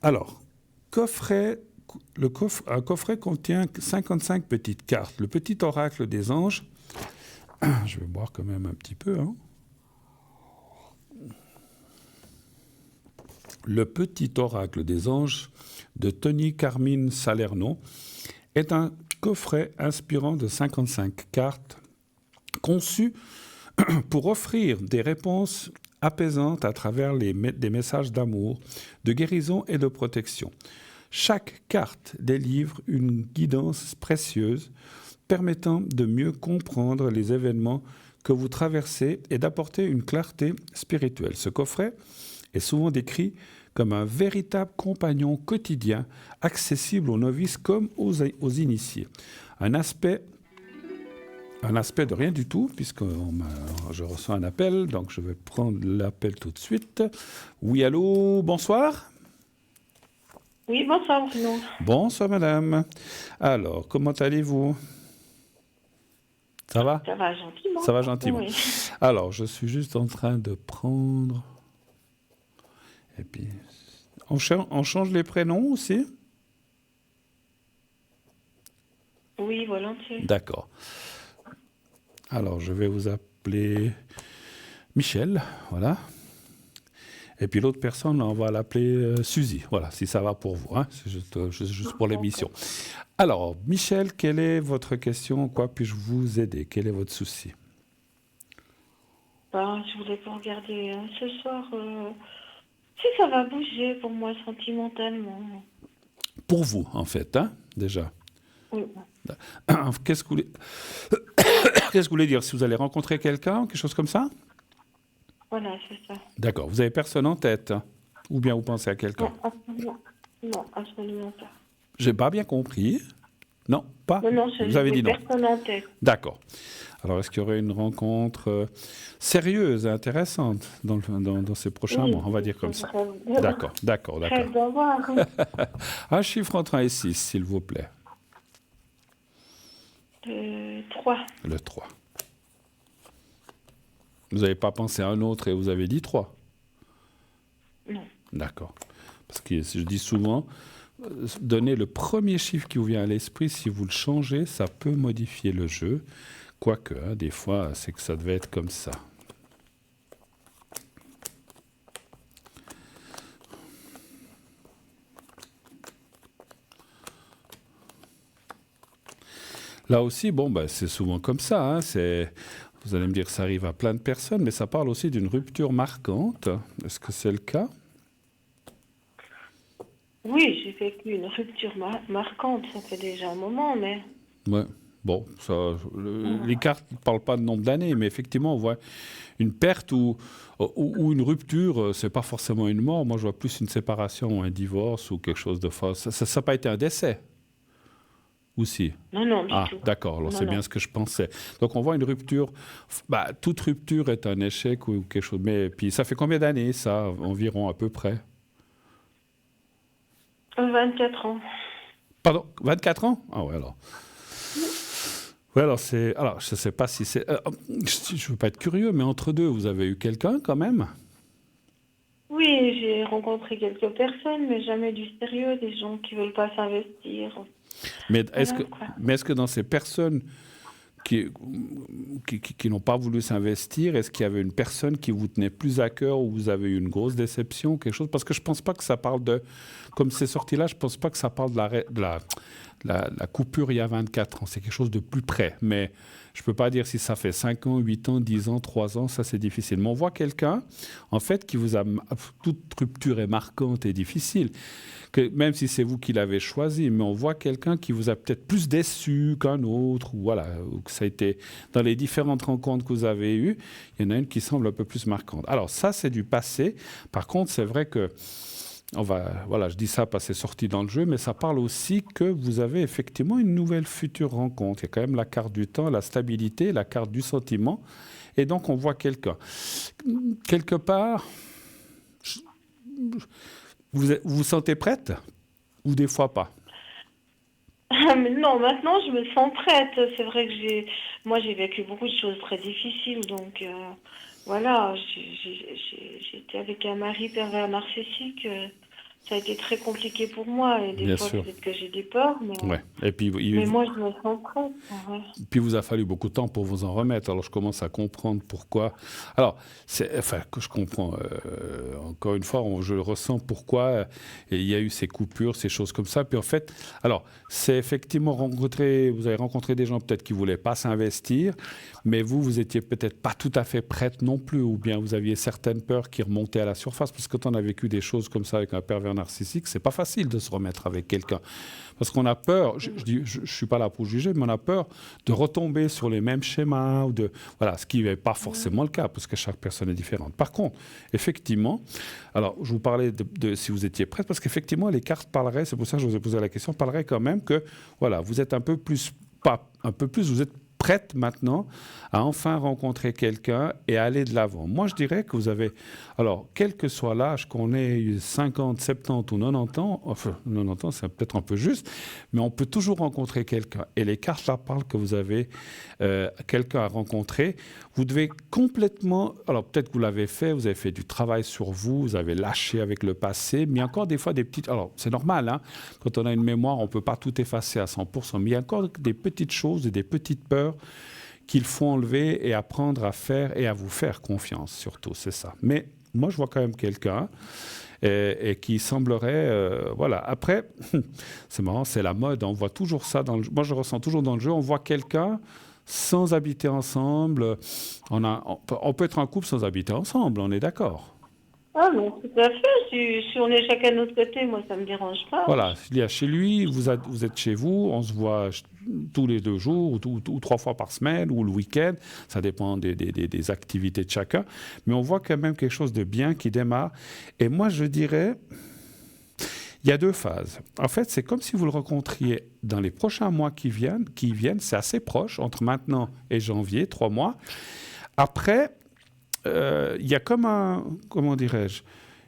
Alors, un coffret contient 55 petites cartes. Le petit oracle des anges, je vais boire quand même un petit peu. Le petit oracle des anges de Tony Carmine Salerno est un coffret inspirant de 55 cartes conçu pour offrir des réponses apaisantes à travers des messages d'amour, de guérison et de protection. Chaque carte délivre une guidance précieuse permettant de mieux comprendre les événements que vous traversez et d'apporter une clarté spirituelle. Ce coffret est souvent décrit comme un véritable compagnon quotidien, accessible aux novices comme aux initiés. Un aspect de rien du tout, puisque je reçois un appel, donc je vais prendre l'appel tout de suite. Oui, allô, bonsoir. Oui, bonsoir, Bruno. Bonsoir, madame. Alors, comment allez-vous ? Ça va ? Ça va gentiment. Ça va gentiment. Oui. Alors, je suis juste en train de prendre... Et puis, on change les prénoms aussi ? Oui, volontiers. D'accord. Alors, je vais vous appeler Michel, voilà. Et puis l'autre personne, on va l'appeler Suzy, voilà, si ça va pour vous, hein. C'est juste pour l'émission. Alors, Michel, quelle est votre question ? En quoi puis-je vous aider ? Quel est votre souci ? Je voulais pas regarder ce soir si ça va bouger pour moi sentimentalement. Pour vous, en fait, hein, déjà. Oui. Qu'est-ce que vous voulez dire ? Si vous allez rencontrer quelqu'un, quelque chose comme ça ? Voilà, c'est ça. D'accord. Vous n'avez personne en tête ? Ou bien vous pensez à quelqu'un ? Non, absolument pas. J'ai pas bien compris. Non, pas ? Non, vous avez dit non. Personne en tête. D'accord. Alors, est-ce qu'il y aurait une rencontre sérieuse et intéressante dans ces prochains mois ? On va dire comme ça. D'accord. Un chiffre entre 1 et 6, s'il vous plaît. 3. Le 3. Vous n'avez pas pensé à un autre et vous avez dit 3 ? Non. D'accord. Parce que je dis souvent, donnez le premier chiffre qui vous vient à l'esprit. Si vous le changez, ça peut modifier le jeu. Quoique, des fois, c'est que ça devait être comme ça. Là aussi, bon, bah, c'est souvent comme ça. Hein, vous allez me dire que ça arrive à plein de personnes, mais ça parle aussi d'une rupture marquante. Est-ce que c'est le cas? Oui, j'ai vécu une rupture marquante, ça fait déjà un moment, mais... Ouais. Bon, les cartes ne parlent pas de nombre d'années, mais effectivement, on voit une perte ou une rupture. C'est pas forcément une mort. Moi, je vois plus une séparation ou un divorce ou quelque chose de fort. Ça n'a pas été un décès? Ou si? Non, non, du tout. D'accord, alors Non, c'est non. bien ce que je pensais. Donc on voit une rupture, bah, toute rupture est un échec ou quelque chose, mais puis ça fait combien d'années ça, environ à peu près? 24 ans. Pardon, 24 ans? Ah ouais alors. Ouais alors je sais pas si c'est, je veux pas être curieux, mais entre deux, vous avez eu quelqu'un quand même? Oui, j'ai rencontré quelques personnes, mais jamais du sérieux, des gens qui veulent pas s'investir. Mais Voilà, quoi. est-ce que dans ces personnes qui, qui n'ont pas voulu s'investir, est-ce qu'il y avait une personne qui vous tenait plus à cœur ou vous avez eu une grosse déception, quelque chose? Parce que je ne pense pas que ça parle de... Comme c'est sorti là, je ne pense pas que ça parle de la coupure il y a 24 ans. C'est quelque chose de plus près. Mais je ne peux pas dire si ça fait 5 ans, 8 ans, 10 ans, 3 ans, ça c'est difficile. Mais on voit quelqu'un, en fait, qui vous a... Toute rupture est marquante et difficile. Que même si c'est vous qui l'avez choisi, mais on voit quelqu'un qui vous a peut-être plus déçu qu'un autre, ou voilà, ou que ça a été dans les différentes rencontres que vous avez eues, il y en a une qui semble un peu plus marquante. Alors ça, c'est du passé. Par contre, c'est vrai que voilà, je dis ça parce que c'est sorti dans le jeu, mais ça parle aussi que vous avez effectivement une nouvelle future rencontre. Il y a quand même la carte du temps, la stabilité, la carte du sentiment, et donc on voit quelqu'un. Quelque part, vous vous sentez prête ou des fois pas? Mais non, maintenant je me sens prête. C'est vrai que moi j'ai vécu beaucoup de choses très difficiles, donc voilà, j'étais avec un mari pervers narcissique. Ça a été très compliqué pour moi et des Bien fois sûr. peut-être que j'ai des peurs, Ouais. Et puis, mais moi je me sens prête. Ouais. puis, vous a fallu beaucoup de temps pour vous en remettre. Alors, je commence à comprendre pourquoi. Alors, enfin, que je comprends. Encore une fois, je ressens pourquoi il y a eu ces coupures, ces choses comme ça. Puis, en fait, alors, c'est effectivement vous avez rencontré des gens peut-être qui ne voulaient pas s'investir, mais vous étiez peut-être pas tout à fait prête non plus, ou bien vous aviez certaines peurs qui remontaient à la surface, parce que quand on a vécu des choses comme ça avec un pervers narcissique, c'est pas facile de se remettre avec quelqu'un. Parce qu'on a peur, je ne suis pas là pour juger, mais on a peur de retomber sur les mêmes schémas, voilà, ce qui n'est pas forcément le cas, parce que chaque personne est différente. Par contre, effectivement, alors je vous parlais de si vous étiez prête, parce qu'effectivement, les cartes parleraient, c'est pour ça que je vous ai posé la question, parleraient quand même que, voilà, vous êtes vous êtes prête maintenant à enfin rencontrer quelqu'un et aller de l'avant. Moi, je dirais que vous avez... Alors, quel que soit l'âge, qu'on ait 50, 70 ou 90 ans, enfin, 90 ans, c'est peut-être un peu juste, mais on peut toujours rencontrer quelqu'un. Et les cartes là parlent que vous avez quelqu'un à rencontrer. Vous devez complètement... Alors, peut-être que vous l'avez fait, vous avez fait du travail sur vous, vous avez lâché avec le passé, mais il y a encore des fois des petites... Alors, c'est normal, hein, quand on a une mémoire, on ne peut pas tout effacer à 100%, mais il y a encore des petites choses et des petites peurs qu'il faut enlever et apprendre à faire et à vous faire confiance, surtout, c'est ça. Mais moi, je vois quand même quelqu'un et qui semblerait... voilà. Après, c'est marrant, c'est la mode, on voit toujours ça dans le jeu. Moi, je ressens toujours dans le jeu, on voit quelqu'un sans habiter ensemble. On peut être un couple sans habiter ensemble, on est d'accord. Ah non, tout à fait. Si on est chacun de notre côté, moi ça me dérange pas. Voilà, il y a chez lui, vous êtes chez vous, on se voit tous les 2 jours ou 3 fois par semaine ou le week-end, ça dépend des activités de chacun, mais on voit quand même quelque chose de bien qui démarre. Et moi je dirais, il y a 2 phases. En fait, c'est comme si vous le rencontriez dans les prochains mois qui viennent, c'est assez proche, entre maintenant et janvier, 3 mois. Après, il y a comme comment dirais-je,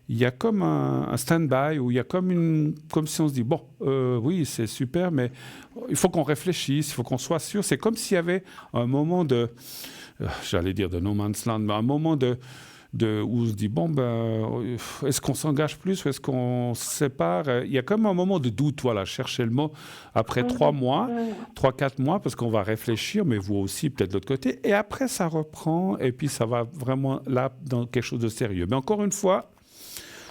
il y a comme un stand-by, où il y a comme si on se dit, bon, oui, c'est super, mais il faut qu'on réfléchisse, il faut qu'on soit sûr. C'est comme s'il y avait un moment j'allais dire de no man's land, mais un moment où on se dit, bon, est-ce qu'on s'engage plus ou est-ce qu'on se sépare? Il y a comme un moment de doute, voilà, chercher le mot, après 3 mois, 3-4 mois, parce qu'on va réfléchir, mais vous aussi, peut-être de l'autre côté, et après, ça reprend, et puis ça va vraiment là, dans quelque chose de sérieux. Mais encore une fois,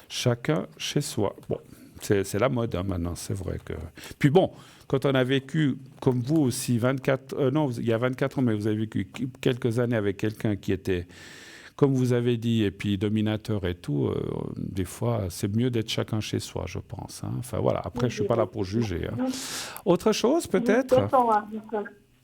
chacun chez soi. Bon, c'est la mode maintenant, c'est vrai que... Puis bon, quand on a vécu, comme vous aussi, 24... non, il y a 24 ans, mais vous avez vécu quelques années avec quelqu'un qui était, comme vous avez dit, et puis dominateur et tout, des fois, c'est mieux d'être chacun chez soi, je pense. Hein. Enfin voilà, après, je ne suis pas là pour juger. Hein. Autre chose, peut-être?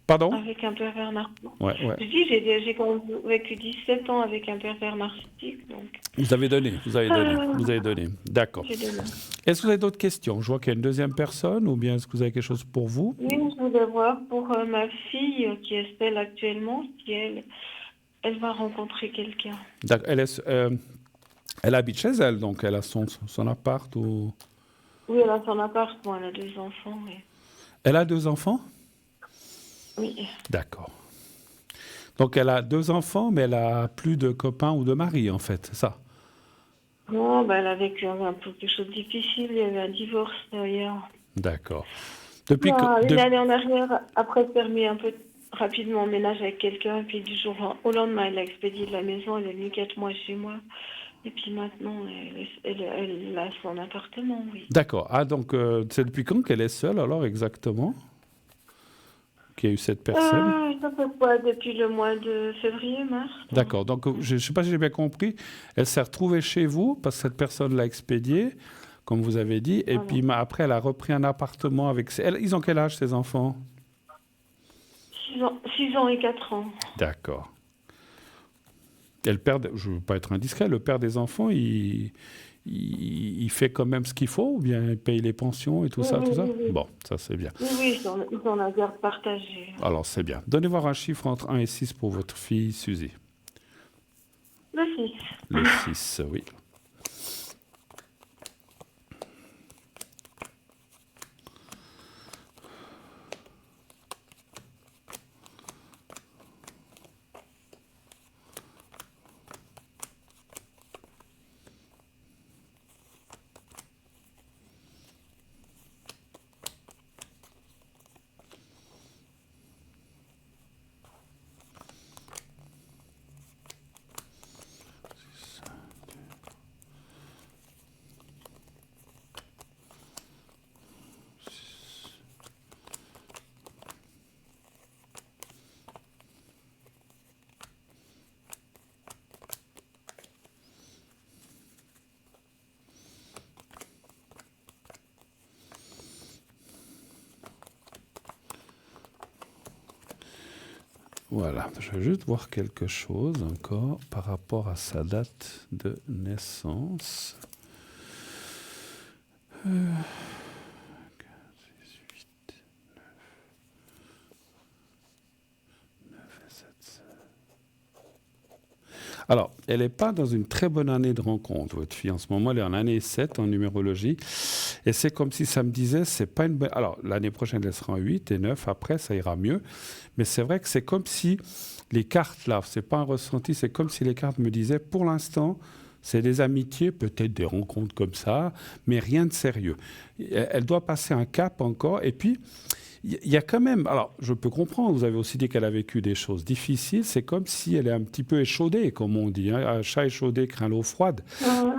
Pardon? Avec un pervers narcissique. Ouais. Je dis, j'ai quand même vécu 17 ans avec un pervers narcissique. Donc... Vous avez donné. D'accord. Est-ce que vous avez d'autres questions? Je vois qu'il y a une deuxième personne, ou bien est-ce que vous avez quelque chose pour vous? Oui, je voulais voir pour ma fille, qui est Estelle actuellement, si elle va rencontrer quelqu'un. D'accord. Elle habite chez elle, donc elle a son appart ou... Oui, elle a son appart, bon, elle a 2 enfants. Mais... Elle a 2 enfants? Oui. D'accord. Donc elle a 2 enfants, mais elle a plus de copains ou de mari, en fait, c'est ça? Non, elle a vécu un peu quelque chose de difficile. Il y a eu un divorce d'ailleurs. D'accord. Une année en arrière, après, elle s'est remis un peu rapidement en ménage avec quelqu'un. Puis du jour au lendemain, elle a expédié de la maison. Elle est venue 4 mois chez moi. Et puis maintenant, elle a son appartement, oui. D'accord. Ah, donc c'est depuis quand qu'elle est seule, alors, exactement? Qu'il y a eu cette personne? Ça fait quoi? Depuis le mois de février-mars. D'accord. Donc, je ne sais pas si j'ai bien compris. Elle s'est retrouvée chez vous parce que cette personne l'a expédiée, comme vous avez dit. Et puis, après, elle a repris un appartement avec... Ils ont quel âge, ces enfants? 6 ans et 4 ans. D'accord. Et le père, je ne veux pas être indiscret, le père des enfants, il fait quand même ce qu'il faut, ou bien il paye les pensions et tout ça? Oui. Bon, ça c'est bien. Oui, ils ont la garde partagée. Alors c'est bien. Donnez-moi un chiffre entre 1 et 6 pour votre fille, Suzy. Le 6. Le 6, oui. Voilà, je vais juste voir quelque chose encore par rapport à sa date de naissance. 4, 6, 8, 9 et 7, 7. Alors, elle n'est pas dans une très bonne année de rencontre, votre fille. En ce moment, elle est en année 7 en numérologie. Et c'est comme si ça me disait, c'est pas une bonne... Alors, l'année prochaine, elle sera en 8 et 9. Après, ça ira mieux. Mais c'est vrai que c'est comme si les cartes, là, c'est pas un ressenti, c'est comme si les cartes me disaient, pour l'instant, c'est des amitiés, peut-être des rencontres comme ça, mais rien de sérieux. Elle doit passer un cap encore. Et puis, il y a quand même... Alors, je peux comprendre, vous avez aussi dit qu'elle a vécu des choses difficiles. C'est comme si elle est un petit peu échaudée, comme on dit. Hein. Un chat échaudé craint l'eau froide,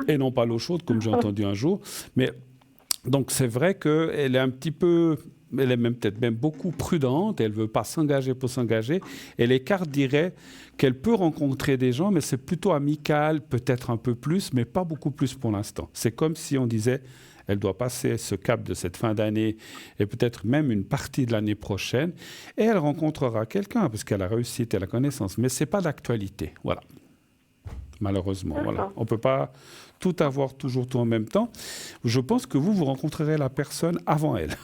et non pas l'eau chaude, comme j'ai entendu un jour. Mais... Donc c'est vrai qu'elle est un petit peu, elle est même peut-être même beaucoup prudente, elle ne veut pas s'engager pour s'engager, et les cartes diraient qu'elle peut rencontrer des gens, mais c'est plutôt amical, peut-être un peu plus, mais pas beaucoup plus pour l'instant. C'est comme si on disait, elle doit passer ce cap de cette fin d'année, et peut-être même une partie de l'année prochaine, et elle rencontrera quelqu'un, parce qu'elle a réussi, elle a la connaissance, mais ce n'est pas d'actualité, voilà. Malheureusement, voilà. On ne peut pas tout avoir toujours tout en même temps. Je pense que vous rencontrerez la personne avant elle.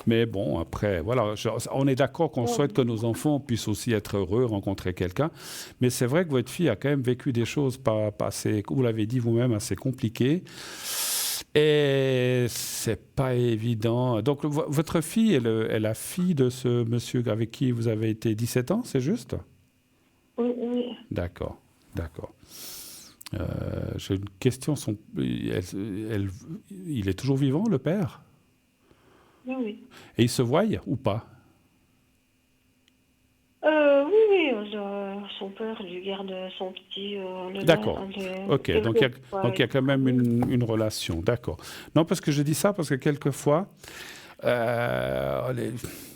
Mais bon, après, voilà, on est d'accord qu'on souhaite que nos enfants puissent aussi être heureux, rencontrer quelqu'un. Mais c'est vrai que votre fille a quand même vécu des choses pas assez, vous l'avez dit vous-même, assez compliquées. Et c'est pas évident. Donc, votre fille est la fille de ce monsieur avec qui vous avez été 17 ans, c'est juste? Oui. D'accord. J'ai une question. Il est toujours vivant, le père? Oui. Et ils se voient ou pas? Oui. son père lui garde son petit. D'accord. Ok, donc il y a quand même une relation. D'accord. Non, parce que je dis ça parce que quelquefois,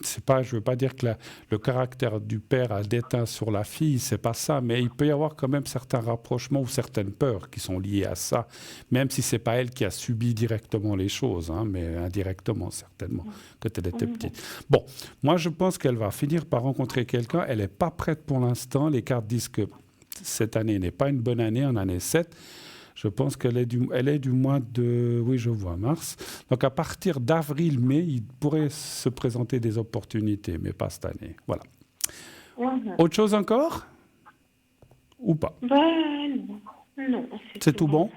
c'est pas, je veux pas dire que le caractère du père a déteint sur la fille, c'est pas ça, mais il peut y avoir quand même certains rapprochements ou certaines peurs qui sont liées à ça, même si c'est pas elle qui a subi directement les choses, hein, mais indirectement certainement quand elle était petite. Bon, moi je pense qu'elle va finir par rencontrer quelqu'un. Elle n'est pas prête pour l'instant. Les cartes disent que cette année n'est pas une bonne année, en année 7. Je pense qu'elle est du mois de... Oui, je vois, mars. Donc, à partir d'avril-mai, il pourrait se présenter des opportunités, mais pas cette année. Voilà. Autre chose encore? Ou pas? Non, c'est tout bon?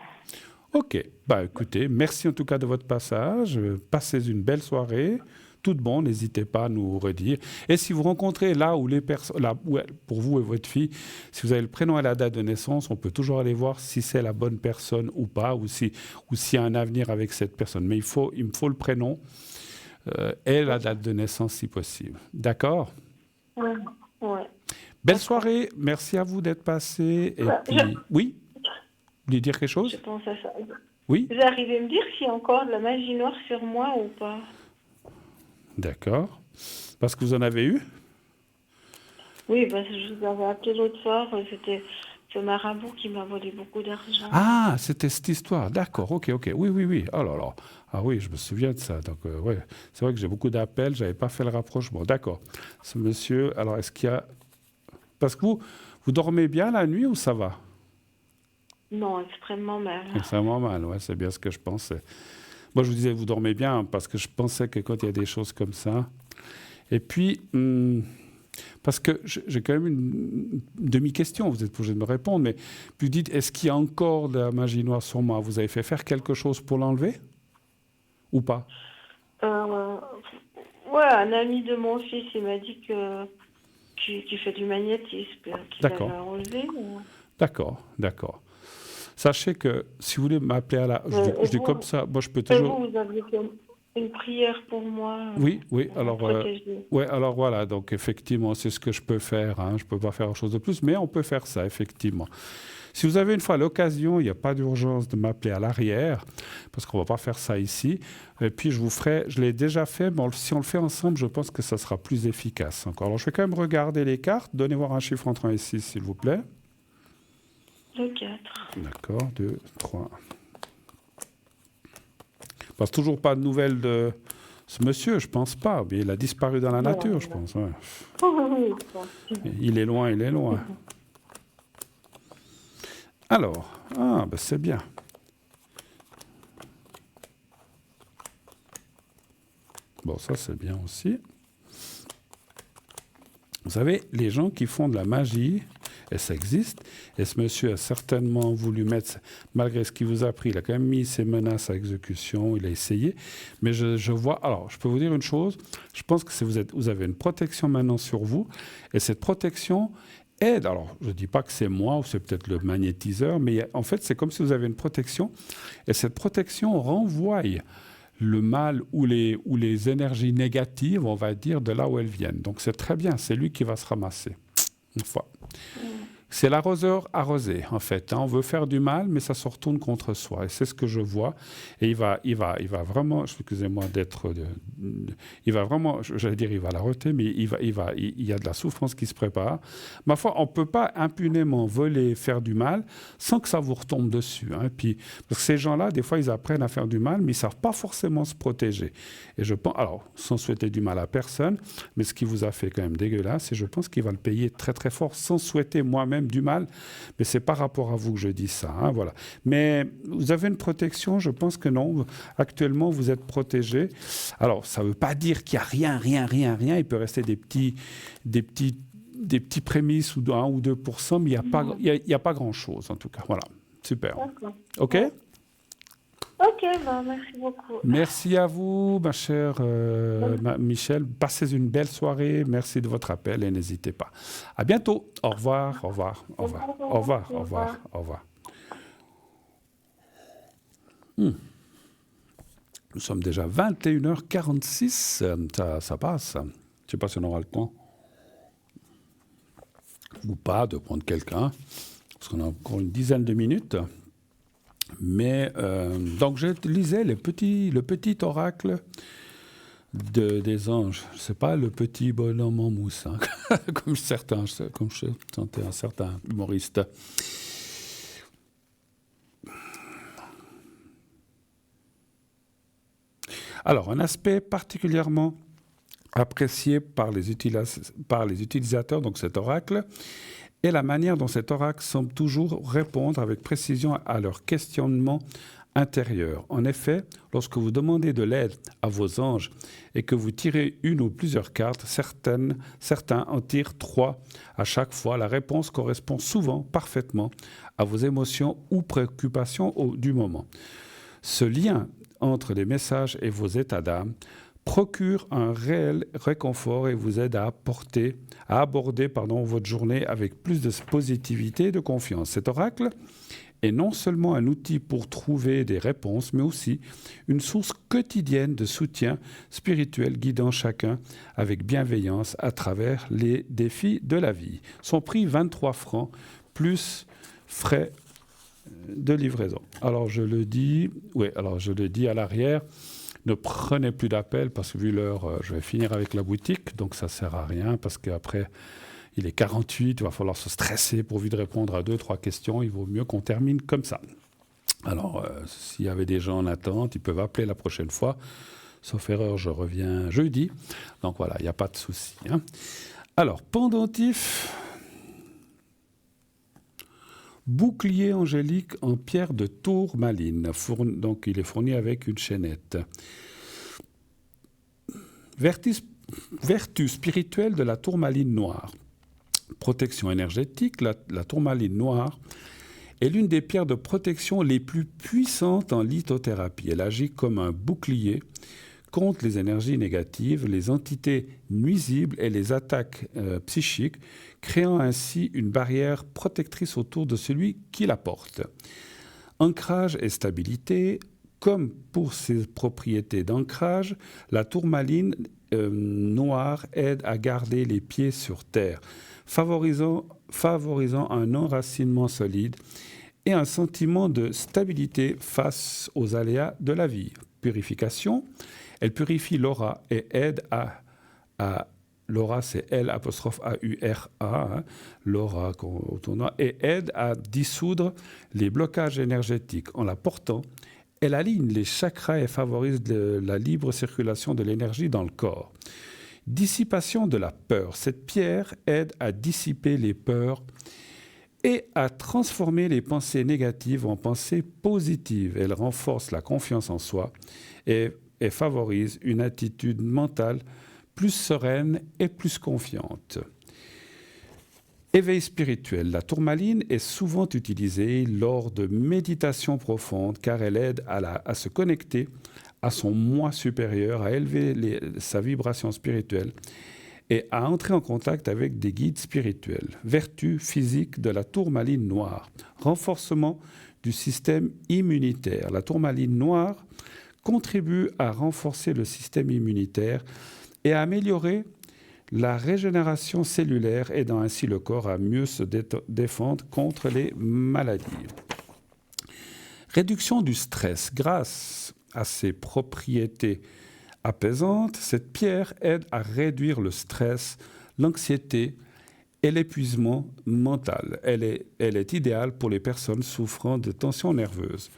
Ok. Écoutez, merci en tout cas de votre passage. Passez une belle soirée. Tout bon, n'hésitez pas à nous redire. Et si vous rencontrez là où les personnes, pour vous et votre fille, si vous avez le prénom et la date de naissance, on peut toujours aller voir si c'est la bonne personne ou pas, ou s'il y a un avenir avec cette personne. Mais il me faut le prénom et la date de naissance si possible. D'accord? Ouais. Belle soirée, merci à vous d'être passé. Et puis, oui? Vous voulez dire quelque chose? Je pense à ça. Oui? Vous arrivez à me dire s'il y a encore de la magie noire sur moi ou pas? D'accord. Parce que vous en avez eu? Oui, parce que je vous avais appelé l'autre soir. C'était ce marabout qui m'a volé beaucoup d'argent. Ah, c'était cette histoire. D'accord, ok. Oui. Oh là là. Ah oui, je me souviens de ça. Donc, ouais, c'est vrai que j'ai beaucoup d'appels. Je n'avais pas fait le rapprochement. D'accord. Ce monsieur, alors, est-ce qu'il y a... Parce que vous dormez bien la nuit ou ça va? Non, extrêmement mal. Extrêmement mal, ouais, c'est bien ce que je pensais. Moi, je vous disais, vous dormez bien, parce que je pensais que quand il y a des choses comme ça... Et puis, parce que j'ai quand même une demi-question, vous êtes obligé de me répondre, mais puis dites, est-ce qu'il y a encore de la magie noire sur moi? Vous avez fait faire quelque chose pour l'enlever? Ou pas? Ouais, un ami de mon fils, il m'a dit qu'il fait du magnétisme, qu'il l'avait enlevé. D'accord. Sachez que si vous voulez m'appeler à la... Je dis comme ça, moi je peux toujours... Vous aviez fait une prière pour moi. Oui, alors voilà, donc effectivement, c'est ce que je peux faire. Hein. Je ne peux pas faire autre chose de plus, mais on peut faire ça, effectivement. Si vous avez une fois l'occasion, il n'y a pas d'urgence de m'appeler à l'arrière, parce qu'on ne va pas faire ça ici. Et puis je l'ai déjà fait, mais si on le fait ensemble, je pense que ça sera plus efficace encore. Alors je vais quand même regarder les cartes. Donnez voir un chiffre entre 1 et 6, s'il vous plaît. Le 4. D'accord, 2, 3. Parce que toujours pas de nouvelles de ce monsieur, je pense pas. Mais il a disparu dans la nature, je pense. Ouais. Il est loin. Alors, c'est bien. Bon, ça c'est bien aussi. Vous savez, les gens qui font de la magie, et ça existe, et ce monsieur a certainement voulu mettre, malgré ce qu'il vous a appris, il a quand même mis ses menaces à exécution, il a essayé, mais je vois, alors je peux vous dire une chose, je pense que vous avez une protection maintenant sur vous, et cette protection aide, alors je ne dis pas que c'est moi, ou c'est peut-être le magnétiseur, mais en fait c'est comme si vous avez une protection, et cette protection renvoie le mal ou les énergies négatives, on va dire, de là où elles viennent. Donc c'est très bien, c'est lui qui va se ramasser. Une fois. C'est l'arroseur arrosé, en fait. Hein. On veut faire du mal, mais ça se retourne contre soi. Et c'est ce que je vois. Et il va vraiment, excusez-moi d'être... il va vraiment, j'allais dire, il va l'arrêter, mais il y a de la souffrance qui se prépare. Ma foi, on ne peut pas impunément voler, faire du mal, sans que ça vous retombe dessus. Hein. Puis, parce que ces gens-là, des fois, ils apprennent à faire du mal, mais ils ne savent pas forcément se protéger. Et je pense, alors, sans souhaiter du mal à personne, mais ce qui vous a fait quand même dégueulasse, et je pense qu'il va le payer très, très fort, sans souhaiter moi-même du mal, mais c'est par rapport à vous que je dis ça, hein, voilà. Mais vous avez une protection, je pense que non. Actuellement, vous êtes protégé. Alors, ça ne veut pas dire qu'il n'y a rien. Il peut rester des petits prémices ou de 1 ou 2%, mais il n'y a pas grand-chose, en tout cas. Voilà, super. D'accord. OK ? Ok, merci beaucoup. Merci à vous, ma chère Michel. Passez une belle soirée. Merci de votre appel et n'hésitez pas. À bientôt. Au revoir. Nous sommes déjà 21h46. Ça passe. Je ne sais pas si on aura le temps. ou pas, de prendre quelqu'un, parce qu'on a encore une dizaine de minutes. Mais donc je lisais le petit oracle des anges. C'est pas le petit bonhomme en mousse, hein, comme je sentais un certain humoriste. Alors, un aspect particulièrement apprécié par les utilisateurs, donc cet oracle, est la manière dont cet oracle semble toujours répondre avec précision à leurs questionnements intérieurs. En effet, lorsque vous demandez de l'aide à vos anges et que vous tirez une ou plusieurs cartes, certains en tirent 3 à chaque fois. La réponse correspond souvent parfaitement à vos émotions ou préoccupations du moment. Ce lien entre les messages et vos états d'âme procure un réel réconfort et vous aide à aborder votre journée avec plus de positivité et de confiance. Cet oracle est non seulement un outil pour trouver des réponses, mais aussi une source quotidienne de soutien spirituel guidant chacun avec bienveillance à travers les défis de la vie. Son prix, 23 francs, plus frais de livraison. Alors je le dis à l'arrière, ne prenez plus d'appels parce que vu l'heure, je vais finir avec la boutique, donc ça ne sert à rien parce qu'après, il est 48, il va falloir se stresser pourvu de répondre à 2-3 questions, il vaut mieux qu'on termine comme ça. Alors, s'il y avait des gens en attente, ils peuvent appeler la prochaine fois. Sauf erreur, je reviens jeudi. Donc voilà, il n'y a pas de souci. Hein. Alors, pendentif, bouclier angélique en pierre de tourmaline. Donc, il est fourni avec une chaînette. Vertu spirituelle de la tourmaline noire. Protection énergétique, la tourmaline noire est l'une des pierres de protection les plus puissantes en lithothérapie. Elle agit comme un bouclier contre les énergies négatives, les entités nuisibles et les attaques psychiques, créant ainsi une barrière protectrice autour de celui qui la porte. Ancrage et stabilité, comme pour ses propriétés d'ancrage, la tourmaline noire aide à garder les pieds sur terre, favorisant un enracinement solide et un sentiment de stabilité face aux aléas de la vie. Purification, elle purifie l'aura et aide l'aura, c'est L'-A-U-R-A, hein, l'aura au tournoi, et aide à dissoudre les blocages énergétiques. En la portant, elle aligne les chakras et favorise la libre circulation de l'énergie dans le corps. Dissipation de la peur. Cette pierre aide à dissiper les peurs et à transformer les pensées négatives en pensées positives. Elle renforce la confiance en soi et favorise une attitude mentale plus sereine et plus confiante. Éveil spirituel. La tourmaline est souvent utilisée lors de méditations profondes car elle aide à se connecter à son moi supérieur, à élever sa vibration spirituelle et à entrer en contact avec des guides spirituels. Vertu physique de la tourmaline noire. Renforcement du système immunitaire. La tourmaline noire contribue à renforcer le système immunitaire et à améliorer la régénération cellulaire, aidant ainsi le corps à mieux se défendre contre les maladies. Réduction du stress. Grâce à ses propriétés apaisantes, cette pierre aide à réduire le stress, l'anxiété et l'épuisement mental. Elle est idéale pour les personnes souffrant de tensions nerveuses.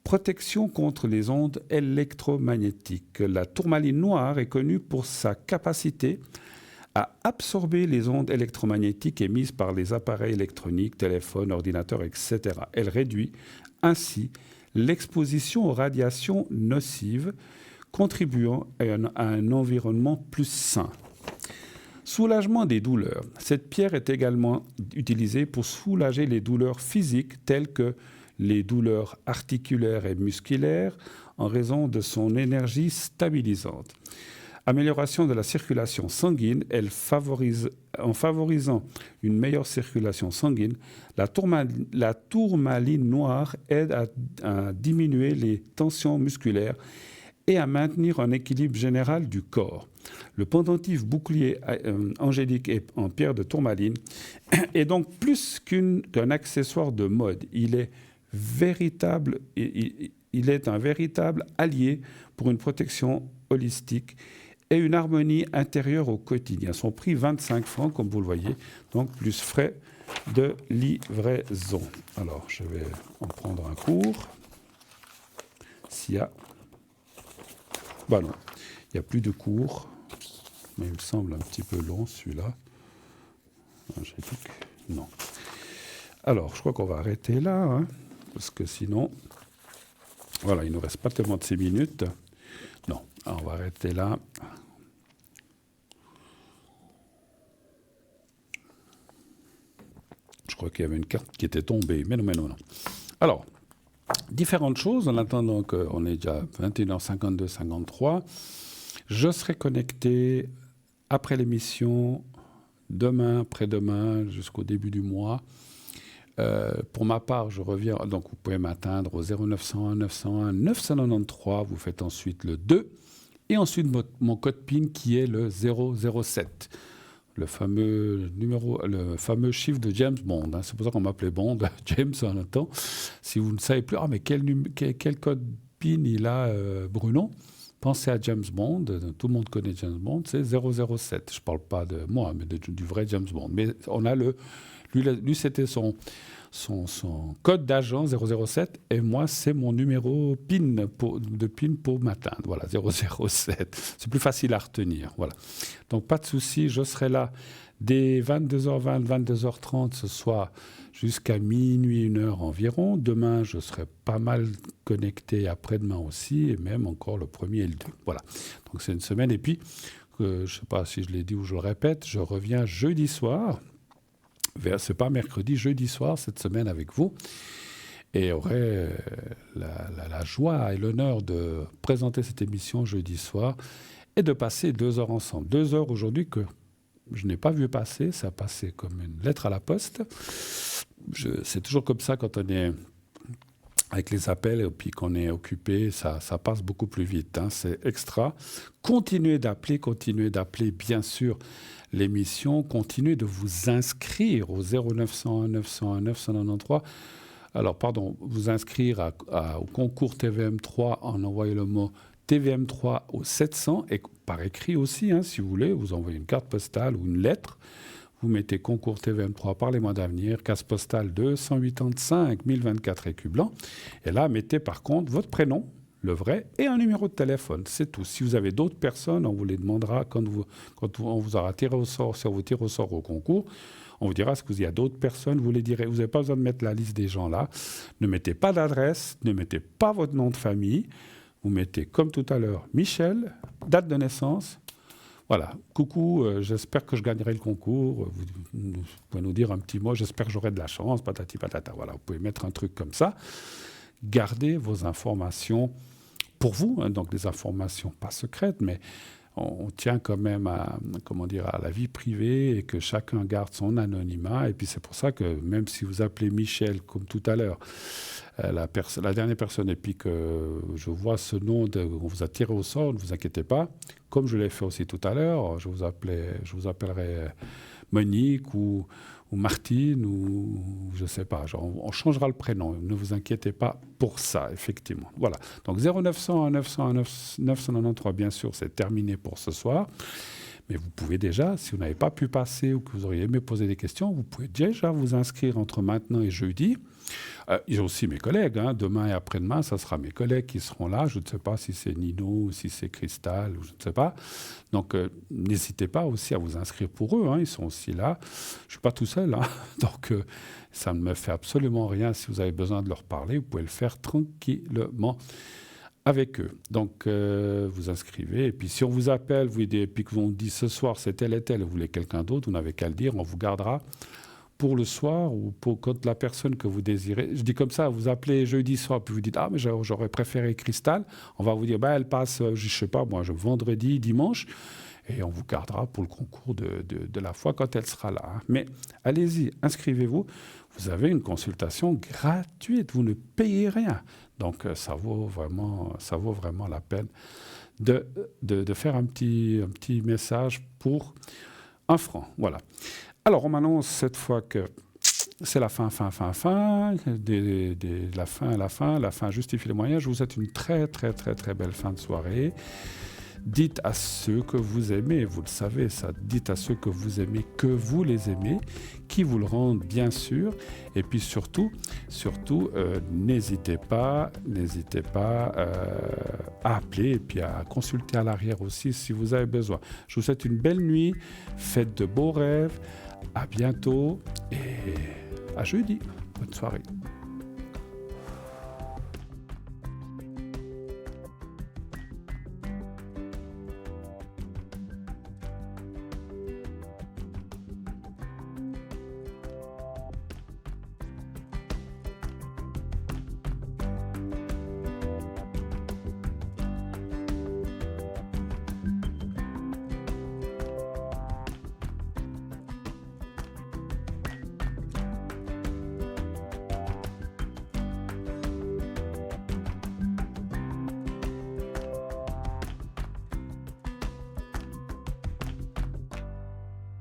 Protection contre les ondes électromagnétiques. La tourmaline noire est connue pour sa capacité à absorber les ondes électromagnétiques émises par les appareils électroniques, téléphones, ordinateurs, etc. Elle réduit ainsi l'exposition aux radiations nocives, contribuant à un environnement plus sain. Soulagement des douleurs. Cette pierre est également utilisée pour soulager les douleurs physiques telles que les douleurs articulaires et musculaires en raison de son énergie stabilisante. Amélioration de la circulation sanguine, en favorisant une meilleure circulation sanguine, la tourmaline noire aide à diminuer les tensions musculaires et à maintenir un équilibre général du corps. Le pendentif bouclier angélique en pierre de tourmaline est donc plus qu'un accessoire de mode. Il est un véritable allié pour une protection holistique et une harmonie intérieure au quotidien. Son prix 25 francs, comme vous le voyez, donc plus frais de livraison. Alors, je vais en prendre un cours. S'il y a... Ben non, il n'y a plus de cours, mais il me semble un petit peu long celui-là. Angélique, non. Alors, je crois qu'on va arrêter là, hein, parce que sinon, voilà, il ne nous reste pas tellement de 6 minutes. Non, alors on va arrêter là. Je crois qu'il y avait une carte qui était tombée, mais non. Alors, différentes choses, en attendant qu'on est déjà 21h52, 53. Je serai connecté après l'émission, demain, après-demain, jusqu'au début du mois. Pour ma part, je reviens, donc vous pouvez m'atteindre au 0901 901 993, vous faites ensuite le 2, et ensuite mon code PIN qui est le 007. Le fameux chiffre de James Bond. Hein. C'est pour ça qu'on m'appelait Bond, James en un temps. Si vous ne savez plus, mais quel code PIN il a, Bruno, pensez à James Bond. Tout le monde connaît James Bond, c'est 007. Je ne parle pas de moi, mais du vrai James Bond. Mais on a lui c'était son code d'agent 007 et moi c'est mon numéro PIN pour m'atteindre. Voilà, 007. C'est plus facile à retenir. Voilà. Donc pas de souci, je serai là dès 22h20, 22h30 ce soir jusqu'à minuit, 1h environ. Demain, je serai pas mal connecté, après-demain aussi, et même encore le 1er et le 2. Voilà. Donc c'est une semaine. Et puis, je ne sais pas si je l'ai dit ou je le répète, je reviens jeudi soir. C'est pas mercredi, jeudi soir, cette semaine avec vous. Et aurai la joie et l'honneur de présenter cette émission jeudi soir et de passer 2 heures ensemble. 2 heures aujourd'hui que je n'ai pas vu passer, ça a passé comme une lettre à la poste. C'est toujours comme ça quand on est avec les appels et puis qu'on est occupé, ça passe beaucoup plus vite. Hein, c'est extra. Continuez d'appeler, bien sûr, l'émission. Continuez de vous inscrire au 0901 901 993. Alors, vous inscrire au concours TVM3 en envoyant le mot TVM3 au 700 et par écrit aussi, hein, si vous voulez, vous envoyez une carte postale ou une lettre. Vous mettez concours TVM3 par les mois d'avenir, case postale 285 1024 écus blancs. Et là, mettez par contre votre prénom, le vrai, et un numéro de téléphone. C'est tout. Si vous avez d'autres personnes, on vous les demandera quand on vous aura tiré au sort, si on vous tire au sort au concours. On vous dira, est-ce qu'il y a d'autres personnes, vous les direz. Vous n'avez pas besoin de mettre la liste des gens là. Ne mettez pas d'adresse, ne mettez pas votre nom de famille. Vous mettez, comme tout à l'heure, Michel, date de naissance. Voilà, coucou, j'espère que je gagnerai le concours. Vous pouvez nous dire un petit mot, j'espère que j'aurai de la chance, patati patata. Voilà, vous pouvez mettre un truc comme ça. Gardez vos informations pour vous, hein, donc des informations pas secrètes, mais on tient quand même à la vie privée et que chacun garde son anonymat. Et puis c'est pour ça que même si vous appelez Michel, comme tout à l'heure, la dernière personne, et puis que je vois ce nom, on vous a tiré au sort, ne vous inquiétez pas. Comme je l'ai fait aussi tout à l'heure, je vous appellerai Monique ou Martine ou je ne sais pas. On changera le prénom. Ne vous inquiétez pas pour ça, effectivement. Voilà. Donc 0901 901 993, bien sûr, c'est terminé pour ce soir. Mais vous pouvez déjà, si vous n'avez pas pu passer ou que vous auriez aimé poser des questions, vous pouvez déjà vous inscrire entre maintenant et jeudi. Il y a aussi mes collègues. Hein. Demain et après-demain, ça sera mes collègues qui seront là. Je ne sais pas si c'est Nino ou si c'est Cristal, ou je ne sais pas. Donc, n'hésitez pas aussi à vous inscrire pour eux. Hein. Ils sont aussi là. Je ne suis pas tout seul. Hein. Donc, ça ne me fait absolument rien. Si vous avez besoin de leur parler, vous pouvez le faire tranquillement avec eux. Donc, vous inscrivez. Et puis, si on vous appelle, et puis qu'on dit ce soir, c'est tel et tel, et vous voulez quelqu'un d'autre, vous n'avez qu'à le dire, on vous gardera pour le soir ou pour quand la personne que vous désirez. Je dis comme ça, vous appelez jeudi soir, puis vous dites « Ah, mais j'aurais préféré Cristal ». On va vous dire « Elle passe, je ne sais pas, moi, vendredi, dimanche ». et on vous gardera pour le concours de la foi quand elle sera là. Hein. Mais allez-y, inscrivez-vous. Vous avez une consultation gratuite, vous ne payez rien. Donc ça vaut vraiment la peine de faire un petit message pour 1 franc. Voilà. Alors on m'annonce cette fois que c'est la fin, la fin justifie les moyens. Je vous souhaite une très, très, très, très belle fin de soirée. Dites à ceux que vous aimez, vous le savez ça, dites à ceux que vous aimez que vous les aimez, qui vous le rendent bien sûr. Et puis surtout, n'hésitez pas à appeler et puis à consulter à l'arrière aussi si vous avez besoin. Je vous souhaite une belle nuit, faites de beaux rêves, à bientôt et à jeudi. Bonne soirée.